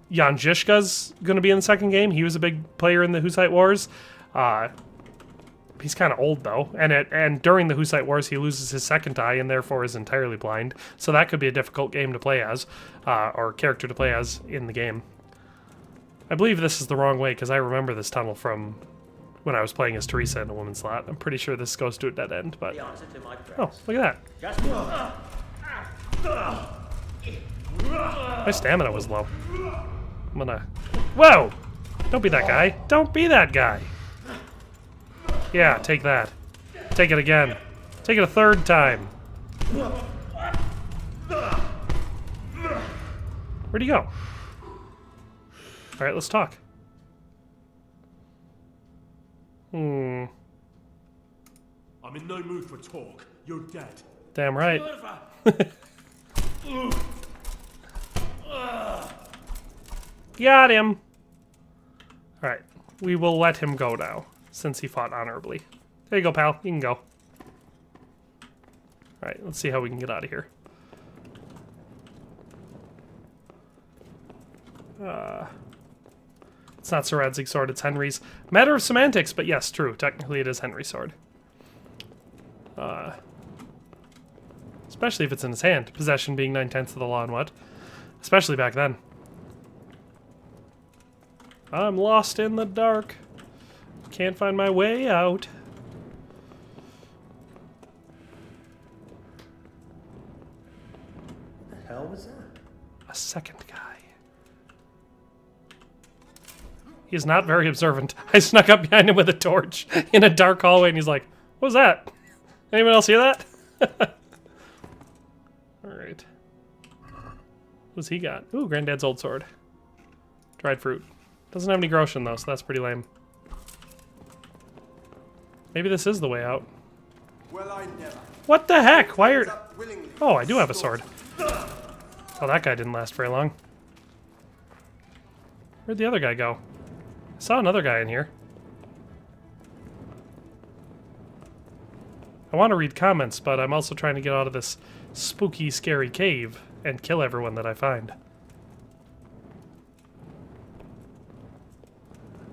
Jan Žižka's going to be in the second game. He was a big player in the Hussite Wars. He's kind of old, though. And during the Hussite Wars, he loses his second eye and therefore is entirely blind. So that could be a difficult game to play as, or character to play as in the game. I believe this is the wrong way, because I remember this tunnel from when I was playing as Teresa in a woman's slot. I'm pretty sure this goes to a dead end, but... Oh, look at that. My stamina was low. I'm gonna... Whoa! Don't be that guy. Don't be that guy. Yeah, take that. Take it again. Take it a third time. Where'd he go? Alright, let's talk. I'm in no mood for talk. You're dead. Damn right. Got him. Alright, we will let him go now, since he fought honorably. There you go, pal. You can go. Alright, let's see how we can get out of here. It's not Sir Radzig's sword, it's Henry's. Matter of semantics, but yes, true. Technically it is Henry's sword. Especially if it's in his hand. Possession being 9/10 of the law and what? Especially back then. I'm lost in the dark. Can't find my way out. What the hell was that? A second guy. He's not very observant. I snuck up behind him with a torch in a dark hallway, and he's like, what was that? Anyone else hear that? Alright. What's he got? Ooh, Granddad's old sword. Dried fruit. Doesn't have any Groshen, though, so that's pretty lame. Maybe this is the way out. Well, I never. What the heck? Why are... Oh, I do have a sword. Oh, that guy didn't last very long. Where'd the other guy go? I saw another guy in here. I want to read comments, but I'm also trying to get out of this spooky, scary cave and kill everyone that I find.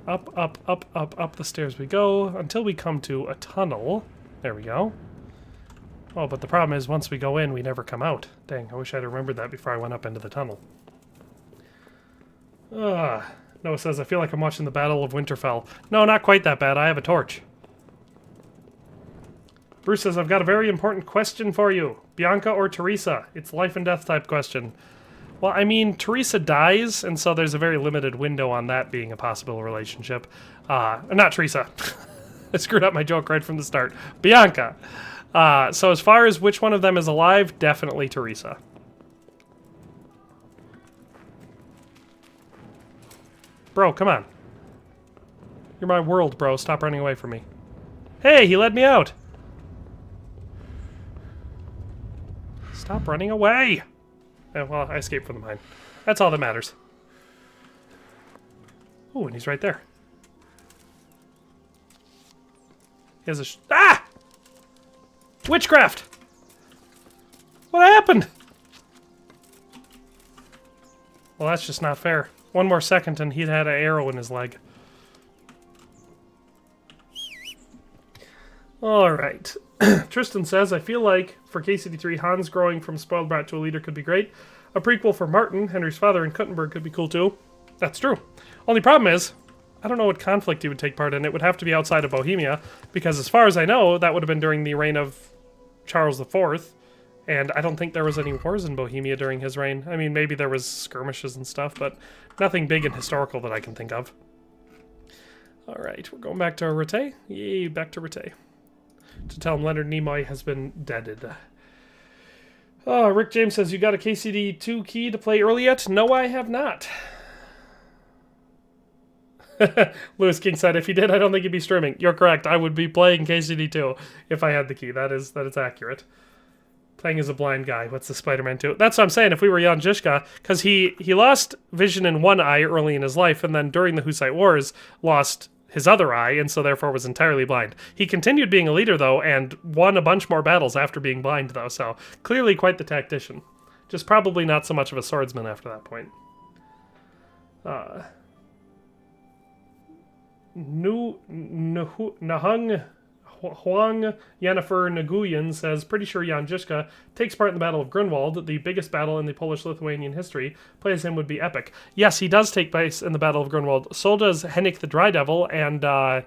Up, up, up, up, up the stairs we go until we come to a tunnel. There we go. Oh, but the problem is once we go in, we never come out. Dang, I wish I'd remembered that before I went up into the tunnel. Noah says, I feel like I'm watching the Battle of Winterfell. No, not quite that bad. I have a torch. Bruce says, I've got a very important question for you. Bianca or Teresa? It's life and death type question. Well, I mean, Teresa dies, and so there's a very limited window on that being a possible relationship. Not Teresa. I screwed up my joke right from the start. Bianca. So as far as which one of them is alive, definitely Teresa. Bro, come on. You're my world, bro. Stop running away from me. Hey, he let me out. Stop running away. Well, I escaped from the mine. That's all that matters. Oh, and he's right there. He has a ah! Witchcraft! What happened? Well, that's just not fair. One more second and he'd had an arrow in his leg. Alright. Tristan says, I feel like, for KCD3, Hans growing from spoiled brat to a leader could be great. A prequel for Martin, Henry's father, in Kuttenberg could be cool too. That's true. Only problem is, I don't know what conflict he would take part in. It would have to be outside of Bohemia, because as far as I know, that would have been during the reign of Charles IV, and I don't think there was any wars in Bohemia during his reign. I mean, maybe there was skirmishes and stuff, but nothing big and historical that I can think of. Alright, we're going back to Rete. Yay, back to Rete. To tell him Leonard Nimoy has been deaded. Oh, Rick James says, you got a KCD2 key to play early yet? No, I have not. Lewis King said, if he did, I don't think he'd be streaming. You're correct. I would be playing KCD2 if I had the key. That is accurate. Playing as a blind guy. What's the Spider-Man 2? That's what I'm saying. If we were Jan Žižka, because he lost vision in one eye early in his life, and then during the Hussite Wars lost his other eye, and so therefore was entirely blind. He continued being a leader, though, and won a bunch more battles after being blind, though, so clearly quite the tactician. Just probably not so much of a swordsman after that point. Nahung Huang Yennefer Naguyan says, pretty sure Jan Žižka takes part in the Battle of Grunwald, the biggest battle in the Polish-Lithuanian history. Play as him would be epic. Yes, he does take place in the Battle of Grunwald. So does Henrik the Dry Devil and Jan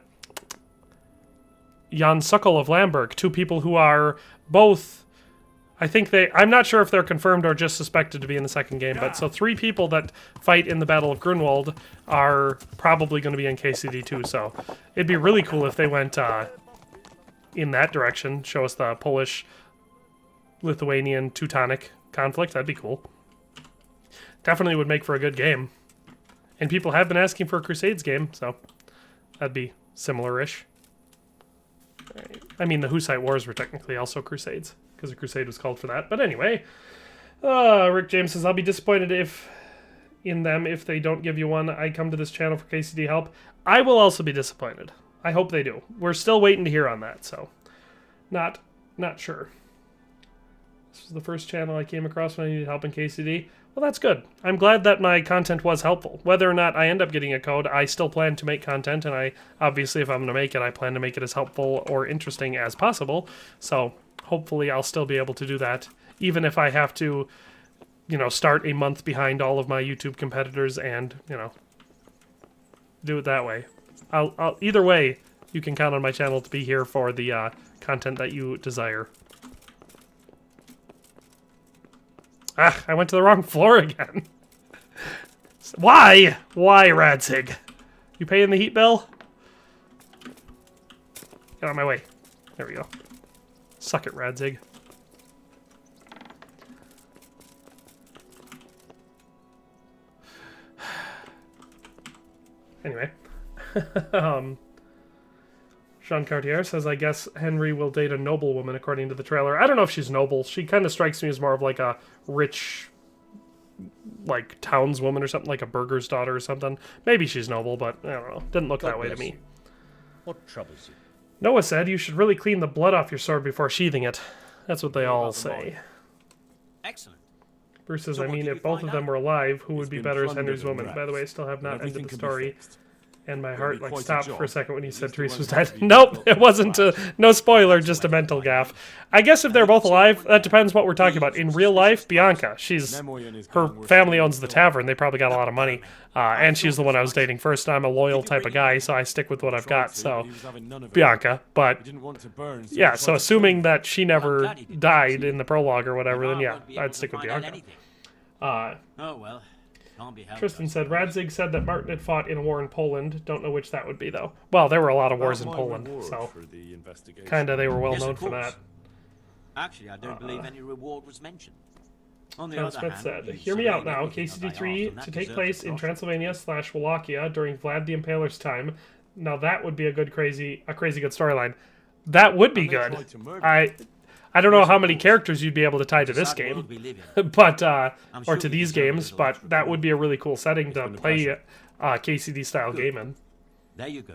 Sukkel of Lamberg, two people who are both, I'm not sure if they're confirmed or just suspected to be in the second game, but so 3 people that fight in the Battle of Grunwald are probably going to be in KCD2, so it'd be really cool if they went in that direction, show us the Polish-Lithuanian Teutonic conflict. That'd be cool. Definitely would make for a good game. And people have been asking for a Crusades game, so that'd be similar-ish. Right. I mean, the Hussite Wars were technically also Crusades, because a crusade was called for that. But anyway, Rick James says, I'll be disappointed if they don't give you one. I come to this channel for KCD help. I will also be disappointed. I hope they do. We're still waiting to hear on that, so not sure. This was the first channel I came across when I needed help in KCD. Well, that's good. I'm glad that my content was helpful. Whether or not I end up getting a code, I still plan to make content, and I obviously, if I'm going to make it, I plan to make it as helpful or interesting as possible. So hopefully I'll still be able to do that, even if I have to, start a month behind all of my YouTube competitors and, do it that way. I'll either way, you can count on my channel to be here for the content that you desire. Ah, I went to the wrong floor again. Why? Why, Radzig? You paying the heat bill? Get out of my way. There we go. Suck it, Radzig. Anyway. Sean Cartier says, I guess Henry will date a noblewoman according to the trailer. I don't know if she's noble. She kind of strikes me as more of like a rich, like, townswoman or something, like a burgher's daughter or something. Maybe she's noble, but I don't know. Didn't look that way to me. What troubles you? Noah said you should really clean the blood off your sword before sheathing it. That's what they all say. Excellent. Bruce says, So I what mean, did if you both find of them out? were alive, who would It's be been better as plundered Henry's and woman? By the way, I wrecked, still have but not ended everything the can be story. fixed. And my It'll heart be like quite a stopped for a job. second when you At said least it Therese won't was have dead. to be Nope, rebuilt it from wasn't scratch. no spoiler, just a mental gaff. I guess if they're both alive, that depends what we're talking about. In real life, Bianca, her family owns the tavern. They probably got a lot of money, and she's the one I was dating first. I'm a loyal type of guy, so I stick with what I've got. So Bianca, but yeah. So assuming that she never died in the prologue or whatever, then yeah, I'd stick with Bianca. Oh well. Can't be helped, Tristan said, Radzig said that Martin had fought in a war in Poland. Don't know which that would be, though. Well, there were a lot of wars in Poland, so kind of they were well known for that. Actually, I don't believe any reward was mentioned. On the John other Smith hand, said, you hear me out now. surveyed everything that I KCD3 asked, and that to take deserves place a in caution. Transylvania/Wallachia during Vlad the Impaler's time. Now that would be a crazy good storyline. That would be good. I don't know how many characters you'd be able to tie to this game, but or to these games, but that would be a really cool setting to play KCD style game in. There you go.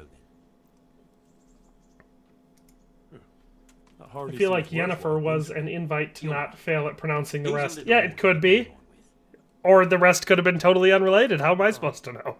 I feel like Yennefer was an invite to not fail at pronouncing the rest. Yeah, it could be. Or the rest could have been totally unrelated. How am I supposed to know?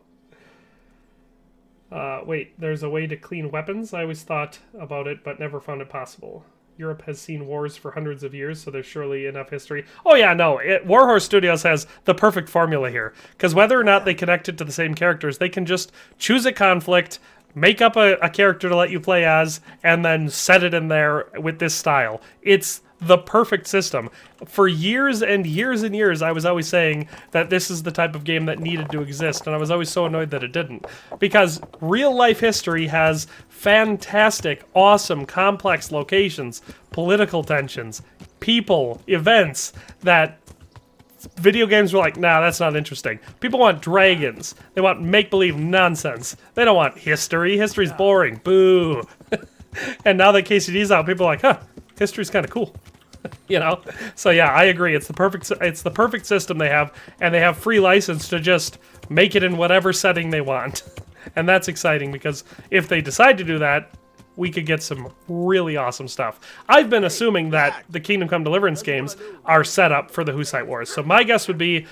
Wait, there's a way to clean weapons? I always thought about it, but never found it possible. Europe has seen wars for hundreds of years, so there's surely enough history. Oh yeah, no, Warhorse Studios has the perfect formula here. Because whether or not they connect it to the same characters, they can just choose a conflict, make up a character to let you play as, and then set it in there with this style. It's the perfect system. For years and years and years, I was always saying that this is the type of game that needed to exist, and I was always so annoyed that it didn't. Because real-life history has fantastic, awesome, complex locations, political tensions, people, events that video games were like, nah, that's not interesting. People want dragons. They want make-believe nonsense. They don't want history. History's boring. Boo. And now that KCD's out, people are like, huh, history's kind of cool. You know? So yeah, I agree. It's the perfect system they have, and they have free license to just make it in whatever setting they want. And that's exciting because if they decide to do that, we could get some really awesome stuff. I've been assuming that the Kingdom Come Deliverance games are set up for the Hussite Wars. So my guess would be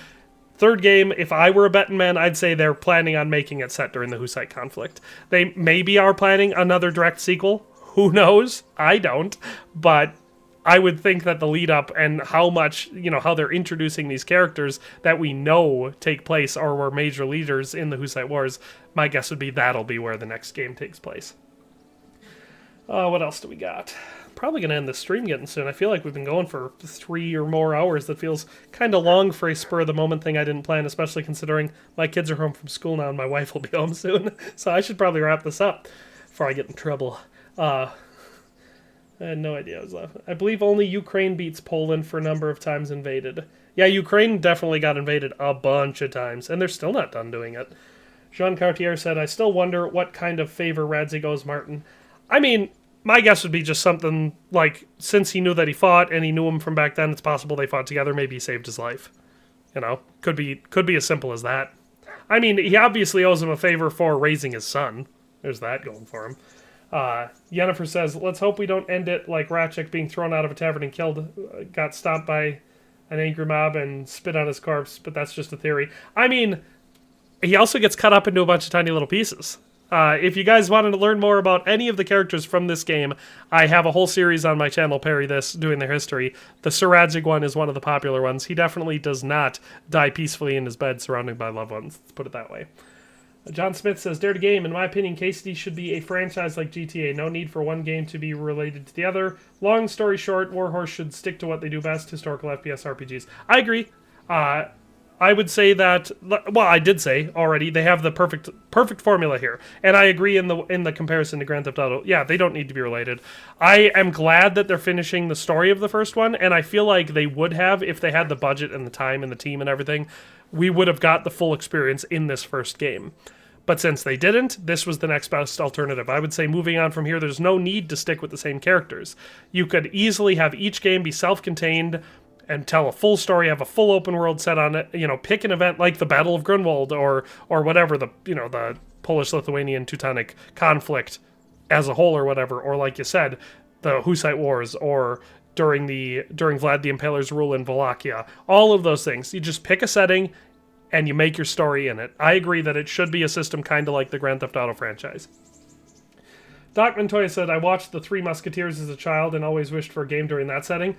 third game, if I were a betting man, I'd say they're planning on making it set during the Hussite conflict. They maybe are planning another direct sequel. Who knows? I don't. But I would think that the lead up and how much, how they're introducing these characters that we know take place or were major leaders in the Hussite Wars, my guess would be that'll be where the next game takes place. What else do we got? Probably going to end the stream getting soon. I feel like we've been going for 3 or more hours. That feels kind of long for a spur-of-the-moment thing I didn't plan, especially considering my kids are home from school now and my wife will be home soon. So I should probably wrap this up before I get in trouble. I had no idea I was left. I believe only Ukraine beats Poland for a number of times invaded. Yeah, Ukraine definitely got invaded a bunch of times, and they're still not done doing it. Jean Cartier said, I still wonder what kind of favor Radzig owes Martin. I mean, my guess would be just something like, since he knew that he fought and he knew him from back then, it's possible they fought together, maybe he saved his life. Could be as simple as that. I mean, he obviously owes him a favor for raising his son. There's that going for him. Yennefer says, let's hope we don't end it like Ratchik being thrown out of a tavern and killed, got stomped by an angry mob and spit on his corpse, but that's just a theory. I mean, he also gets cut up into a bunch of tiny little pieces. If you guys wanted to learn more about any of the characters from this game, I have a whole series on my channel, Parry This, doing their history. The Sir Radzig one is one of the popular ones. He definitely does not die peacefully in his bed surrounded by loved ones. Let's put it that way. John Smith says, Dare to Game, in my opinion, KCD should be a franchise like GTA. No need for one game to be related to the other. Long story short, Warhorse should stick to what they do best, historical FPS RPGs. I agree. I would say that, well, I did say already, they have the perfect formula here. And I agree in the comparison to Grand Theft Auto. Yeah, they don't need to be related. I am glad that they're finishing the story of the first one, and I feel like they would have if they had the budget and the time and the team and everything. We would have got the full experience in this first game. But since they didn't, this was the next best alternative. I would say moving on from here, there's no need to stick with the same characters. You could easily have each game be self-contained and tell a full story, have a full open world set on it, pick an event like the Battle of Grunwald or whatever, the Polish-Lithuanian Teutonic conflict. as a whole or whatever, or like you said, the Hussite Wars, or during Vlad the Impaler's rule in Wallachia. All of those things. You just pick a setting and you make your story in it. I agree that it should be a system kind of like the Grand Theft Auto franchise. Doc Montoya said, I watched The Three Musketeers as a child and always wished for a game during that setting.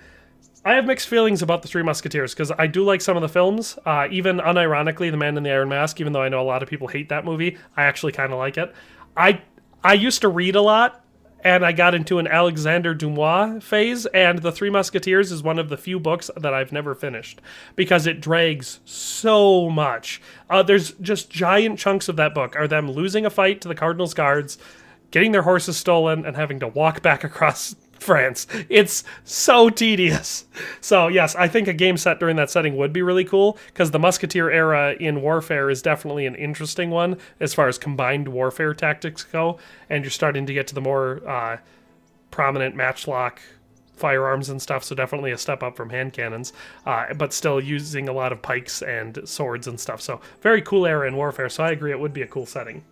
I have mixed feelings about The Three Musketeers, because I do like some of the films. Even unironically, The Man in the Iron Mask, even though I know a lot of people hate that movie, I actually kind of like it. I used to read a lot, and I got into an Alexander Dumas phase, and The Three Musketeers is one of the few books that I've never finished, because it drags so much. There's just giant chunks of that book are them losing a fight to the Cardinal's guards, getting their horses stolen, and having to walk back across France. It's so tedious. So yes, I think a game set during that setting would be really cool, because the Musketeer era in warfare is definitely an interesting one as far as combined warfare tactics go, and you're starting to get to the more prominent matchlock firearms and stuff, so definitely a step up from hand cannons, but still using a lot of pikes and swords and stuff. So very cool era in warfare, so I agree it would be a cool setting.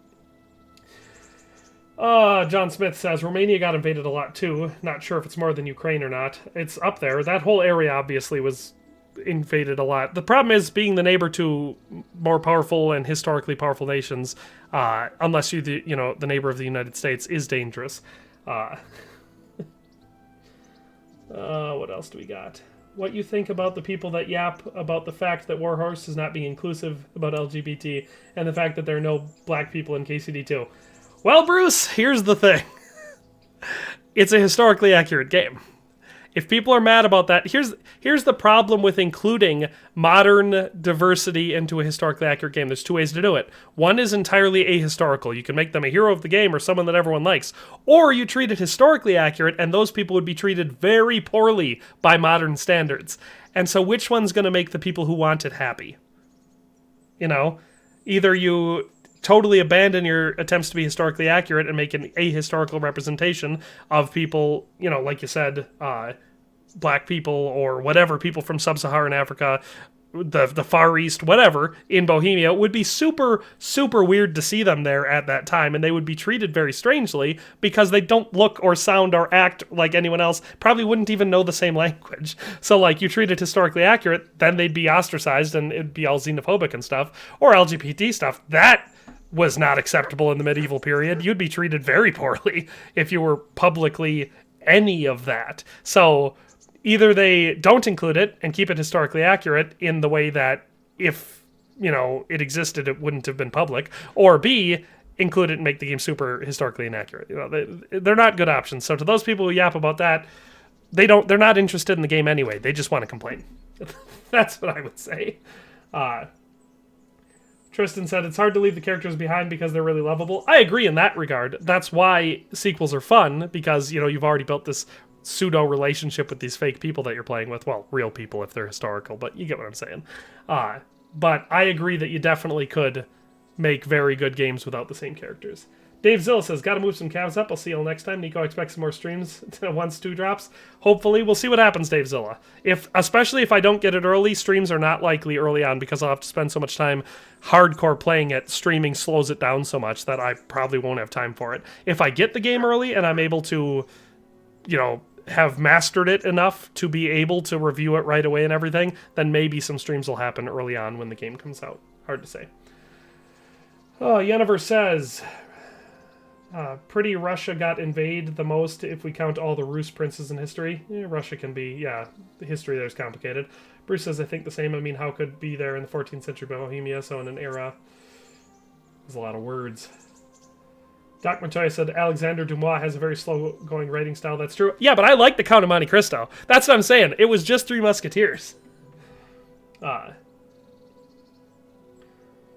John Smith says, Romania got invaded a lot too. Not sure if it's more than Ukraine or not. It's up there. That whole area obviously was invaded a lot. The problem is being the neighbor to more powerful and historically powerful nations, unless you're the neighbor of the United States, is dangerous. What else do we got? What you think about the people that yap about the fact that Warhorse is not being inclusive about LGBT, and the fact that there are no black people in KCD2. Well, Bruce, here's the thing. It's a historically accurate game. If people are mad about that, here's the problem with including modern diversity into a historically accurate game. There's two ways to do it. One is entirely ahistorical. You can make them a hero of the game or someone that everyone likes. Or you treat it historically accurate, and those people would be treated very poorly by modern standards. And so which one's going to make the people who want it happy? Either you totally abandon your attempts to be historically accurate and make an ahistorical representation of people, like you said, black people or whatever, people from sub-Saharan Africa, the Far East, whatever, in Bohemia. It would be super, super weird to see them there at that time, and they would be treated very strangely because they don't look or sound or act like anyone else, probably wouldn't even know the same language. So, you treat it historically accurate, then they'd be ostracized and it'd be all xenophobic and stuff, or LGBT stuff. That was not acceptable in the medieval period. You'd be treated very poorly if you were publicly any of that. So either they don't include it and keep it historically accurate in the way that if, it existed, it wouldn't have been public, or B, include it and make the game super historically inaccurate. They're not good options. So to those people who yap about that, they're not interested in the game anyway. They just want to complain. That's what I would say. Tristan said, it's hard to leave the characters behind because they're really lovable. I agree in that regard. That's why sequels are fun, because, you've already built this pseudo-relationship with these fake people that you're playing with. Well, real people if they're historical, but you get what I'm saying. But I agree that you definitely could make very good games without the same characters. Dave Zilla says, gotta move some calves up. I'll see you all next time. Nico expects some more streams once 2 drops. Hopefully. We'll see what happens, Dave Zilla. Especially if I don't get it early, streams are not likely early on because I'll have to spend so much time hardcore playing it. Streaming slows it down so much that I probably won't have time for it. If I get the game early and I'm able to, have mastered it enough to be able to review it right away and everything, then maybe some streams will happen early on when the game comes out. Hard to say. Oh, Yennefer says, pretty Russia got invaded the most if we count all the Rus princes in history. Russia can be, the history there is complicated. Bruce says, I think the same. I mean, how could be there in the 14th century Bohemia, so in an era? There's a lot of words. Doc Montoya said, Alexander Dumas has a very slow-going writing style. That's true. Yeah, but I like the Count of Monte Cristo. That's what I'm saying. It was just Three Musketeers.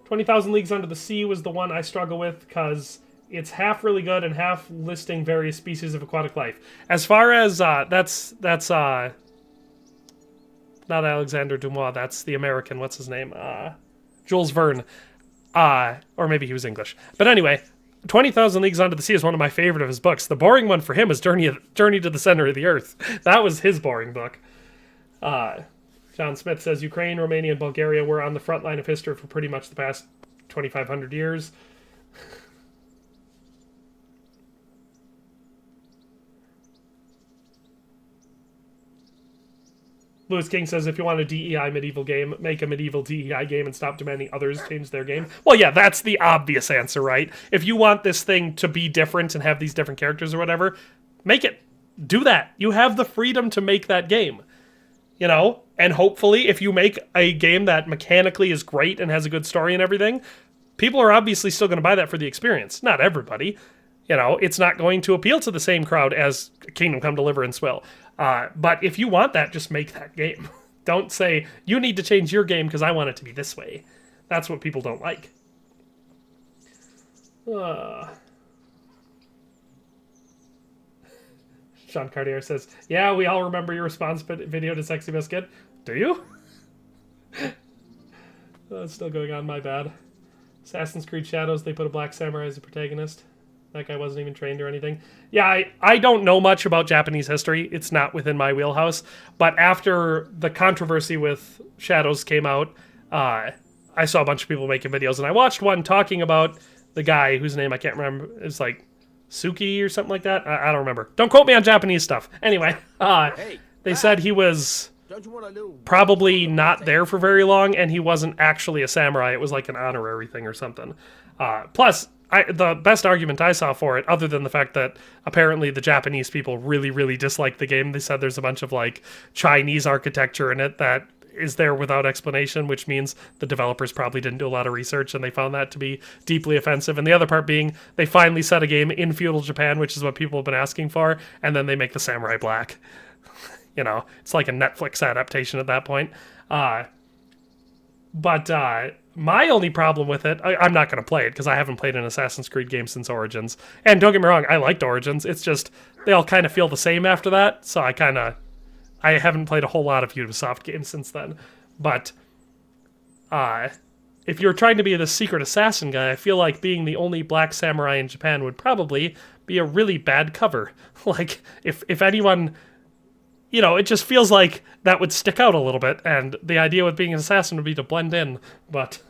20,000 Leagues Under the Sea was the one I struggle with, because it's half really good and half listing various species of aquatic life. As far as, that's not Alexander Dumas, that's the American, what's his name? Jules Verne. Or maybe he was English. But anyway, 20,000 Leagues Under the Sea is one of my favorite of his books. The boring one for him was Journey to the Center of the Earth. That was his boring book. John Smith says, Ukraine, Romania, and Bulgaria were on the front line of history for pretty much the past 2,500 years. Lewis King says, if you want a DEI medieval game, make a medieval DEI game and stop demanding others change their game. Well, yeah, that's the obvious answer, right? If you want this thing to be different and have these different characters or whatever, make it. Do that. You have the freedom to make that game. You know? And hopefully, if you make a game that mechanically is great and has a good story and everything, people are obviously still going to buy that for the experience. Not everybody. You know, it's not going to appeal to the same crowd as Kingdom Come Deliverance will. But if you want that, just make that game. Don't say, you need to change your game because I want it to be this way. That's what people don't like. Sean Cartier says, yeah, we all remember your response video to Sexy Biscuit. Do you? It's still going on, my bad. Assassin's Creed Shadows, they put a black samurai as a protagonist. That guy wasn't even trained or anything. Yeah, I don't know much about Japanese history. It's not within my wheelhouse. But after the controversy with Shadows came out, I saw a bunch of people making videos. And I watched one talking about the guy whose name I can't remember. It's like Suki or something like that. I don't remember. Don't quote me on Japanese stuff. Anyway, they said he was probably not there for very long. And he wasn't actually a samurai. It was like an honorary thing or something. Plus... the best argument I saw for it, other than the fact that apparently the Japanese people really, really dislike the game, they said there's a bunch of, like, Chinese architecture in it that is there without explanation, which means the developers probably didn't do a lot of research, and they found that to be deeply offensive. And the other part being, they finally set a game in feudal Japan, which is what people have been asking for, and then they make the samurai black. You know, it's like a Netflix adaptation at that point. But my only problem with it, I'm not going to play it because I haven't played an Assassin's Creed game since Origins. And don't get me wrong, I liked Origins. It's just, they all kind of feel the same after that. So I haven't played a whole lot of Ubisoft games since then. But if you're trying to be the secret assassin guy, I feel like being the only black samurai in Japan would probably be a really bad cover. Like, if anyone... You know, it just feels like that would stick out a little bit, and the idea with being an assassin would be to blend in, but...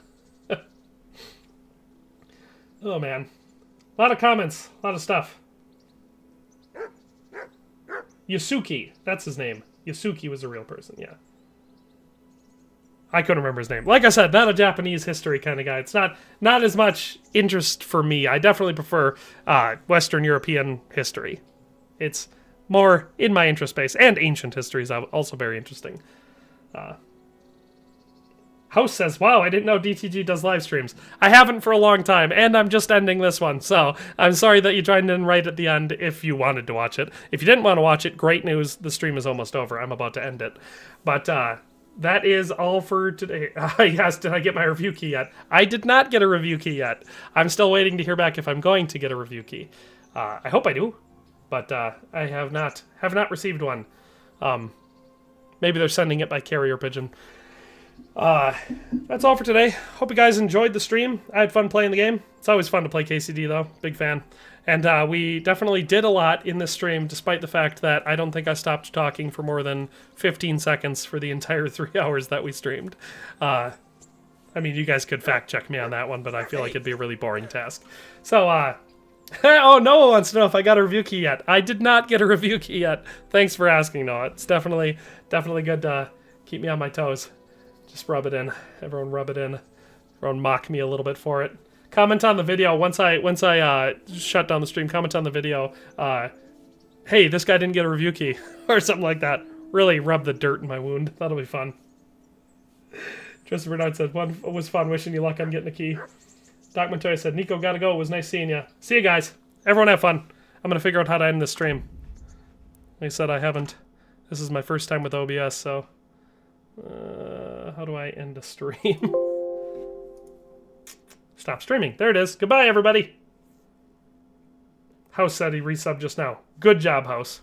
Oh, man. A lot of comments, a lot of stuff. Yasuki, that's his name. Yasuki was a real person, yeah. I couldn't remember his name. Like I said, not a Japanese history kind of guy. It's not as much interest for me. I definitely prefer Western European history. It's... more in my interest base, and ancient history is also very interesting. House says, wow, I didn't know DTG does live streams. I haven't for a long time, and I'm just ending this one, so I'm sorry that you joined in right at the end if you wanted to watch it. If you didn't want to watch it, great news, the stream is almost over. I'm about to end it. But that is all for today. Yes, did I get my review key yet? I did not get a review key yet. I'm still waiting to hear back if I'm going to get a review key. I hope I do. But I have not received one. Maybe they're sending it by carrier pigeon. That's all for today. Hope you guys enjoyed the stream. I had fun playing the game. It's always fun to play KCD, though. Big fan. And we definitely did a lot in this stream, despite the fact that I don't think I stopped talking for more than 15 seconds for the entire 3 hours that we streamed. I mean, you guys could fact check me on that one, but I feel like it'd be a really boring task. So, oh, Noah wants to know if I got a review key yet. I did not get a review key yet. Thanks for asking, Noah. It's definitely good to keep me on my toes. Just rub it in. Everyone rub it in. Everyone mock me a little bit for it. Comment on the video once I shut down the stream. Comment on the video. Hey, this guy didn't get a review key or something like that. Really rub the dirt in my wound. That'll be fun. Tristan Bernard said, "One was fun. Wishing you luck on getting a key." Doc Montoya said, "Nico, gotta go. It was nice seeing you." See you guys. Everyone have fun. I'm gonna figure out how to end this stream. Like I said, I haven't. This is my first time with OBS, so... how do I end a stream? Stop streaming. There it is. Goodbye, everybody. House said he resubbed just now. Good job, House.